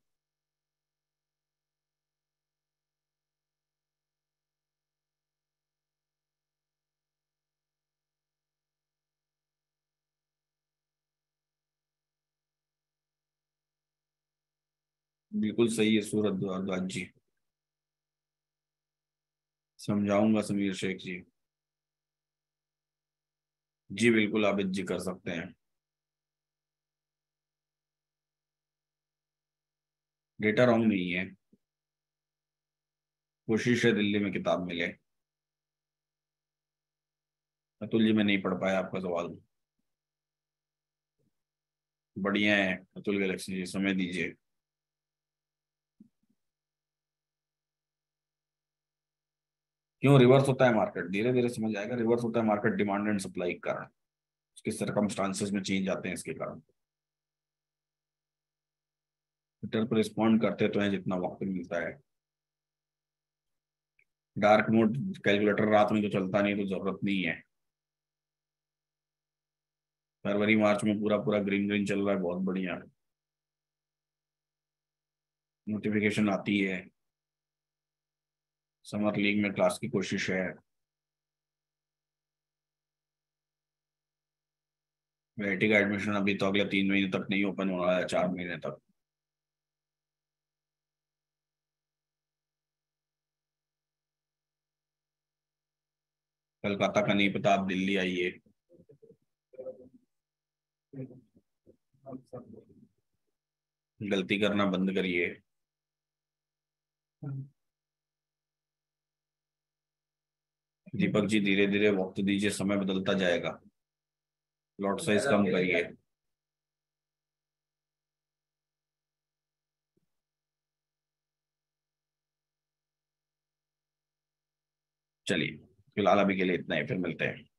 बिल्कुल सही है सूरज भारद्वाज जी। समझाऊंगा समीर शेख जी। जी बिल्कुल, आबिद जी कर सकते हैं। डेटा रॉन्ग नहीं है। कोशिश है दिल्ली में किताब मिले। अतुल जी, मैं नहीं पढ़ पाया आपका सवाल। बढ़िया है अतुल गैलेक्सी जी, समय दीजिए। क्यों रिवर्स होता है मार्केट? धीरे धीरे समझ आएगा। रिवर्स होता है मार्केट डिमांड एंड सप्लाई के कारण। उसके सरकमस्टांसेस में चेंज आते हैं इसके कारण। ट्विटर पर रिस्पॉन्ड करते तो हैं जितना वक्त मिलता है। डार्क मोड कैलकुलेटर रात में तो चलता नहीं, तो जरूरत नहीं है। फरवरी मार्च में पूरा पूरा ग्रीन ग्रीन चल रहा है, बहुत बढ़िया। नोटिफिकेशन आती है। समर लीग में क्लास की कोशिश है। VIT का एडमिशन अभी तो अगले 3 महीने तक नहीं ओपन हो रहा है, 4 महीने तक। कलकत्ता का नहीं पता, आप दिल्ली आइए। गलती करना बंद करिए। दीपक जी, धीरे धीरे वक्त दीजिए, समय बदलता जाएगा। लॉट साइज कम करिए। चलिए, फिलहाल अभी के लिए इतना ही, फिर मिलते हैं।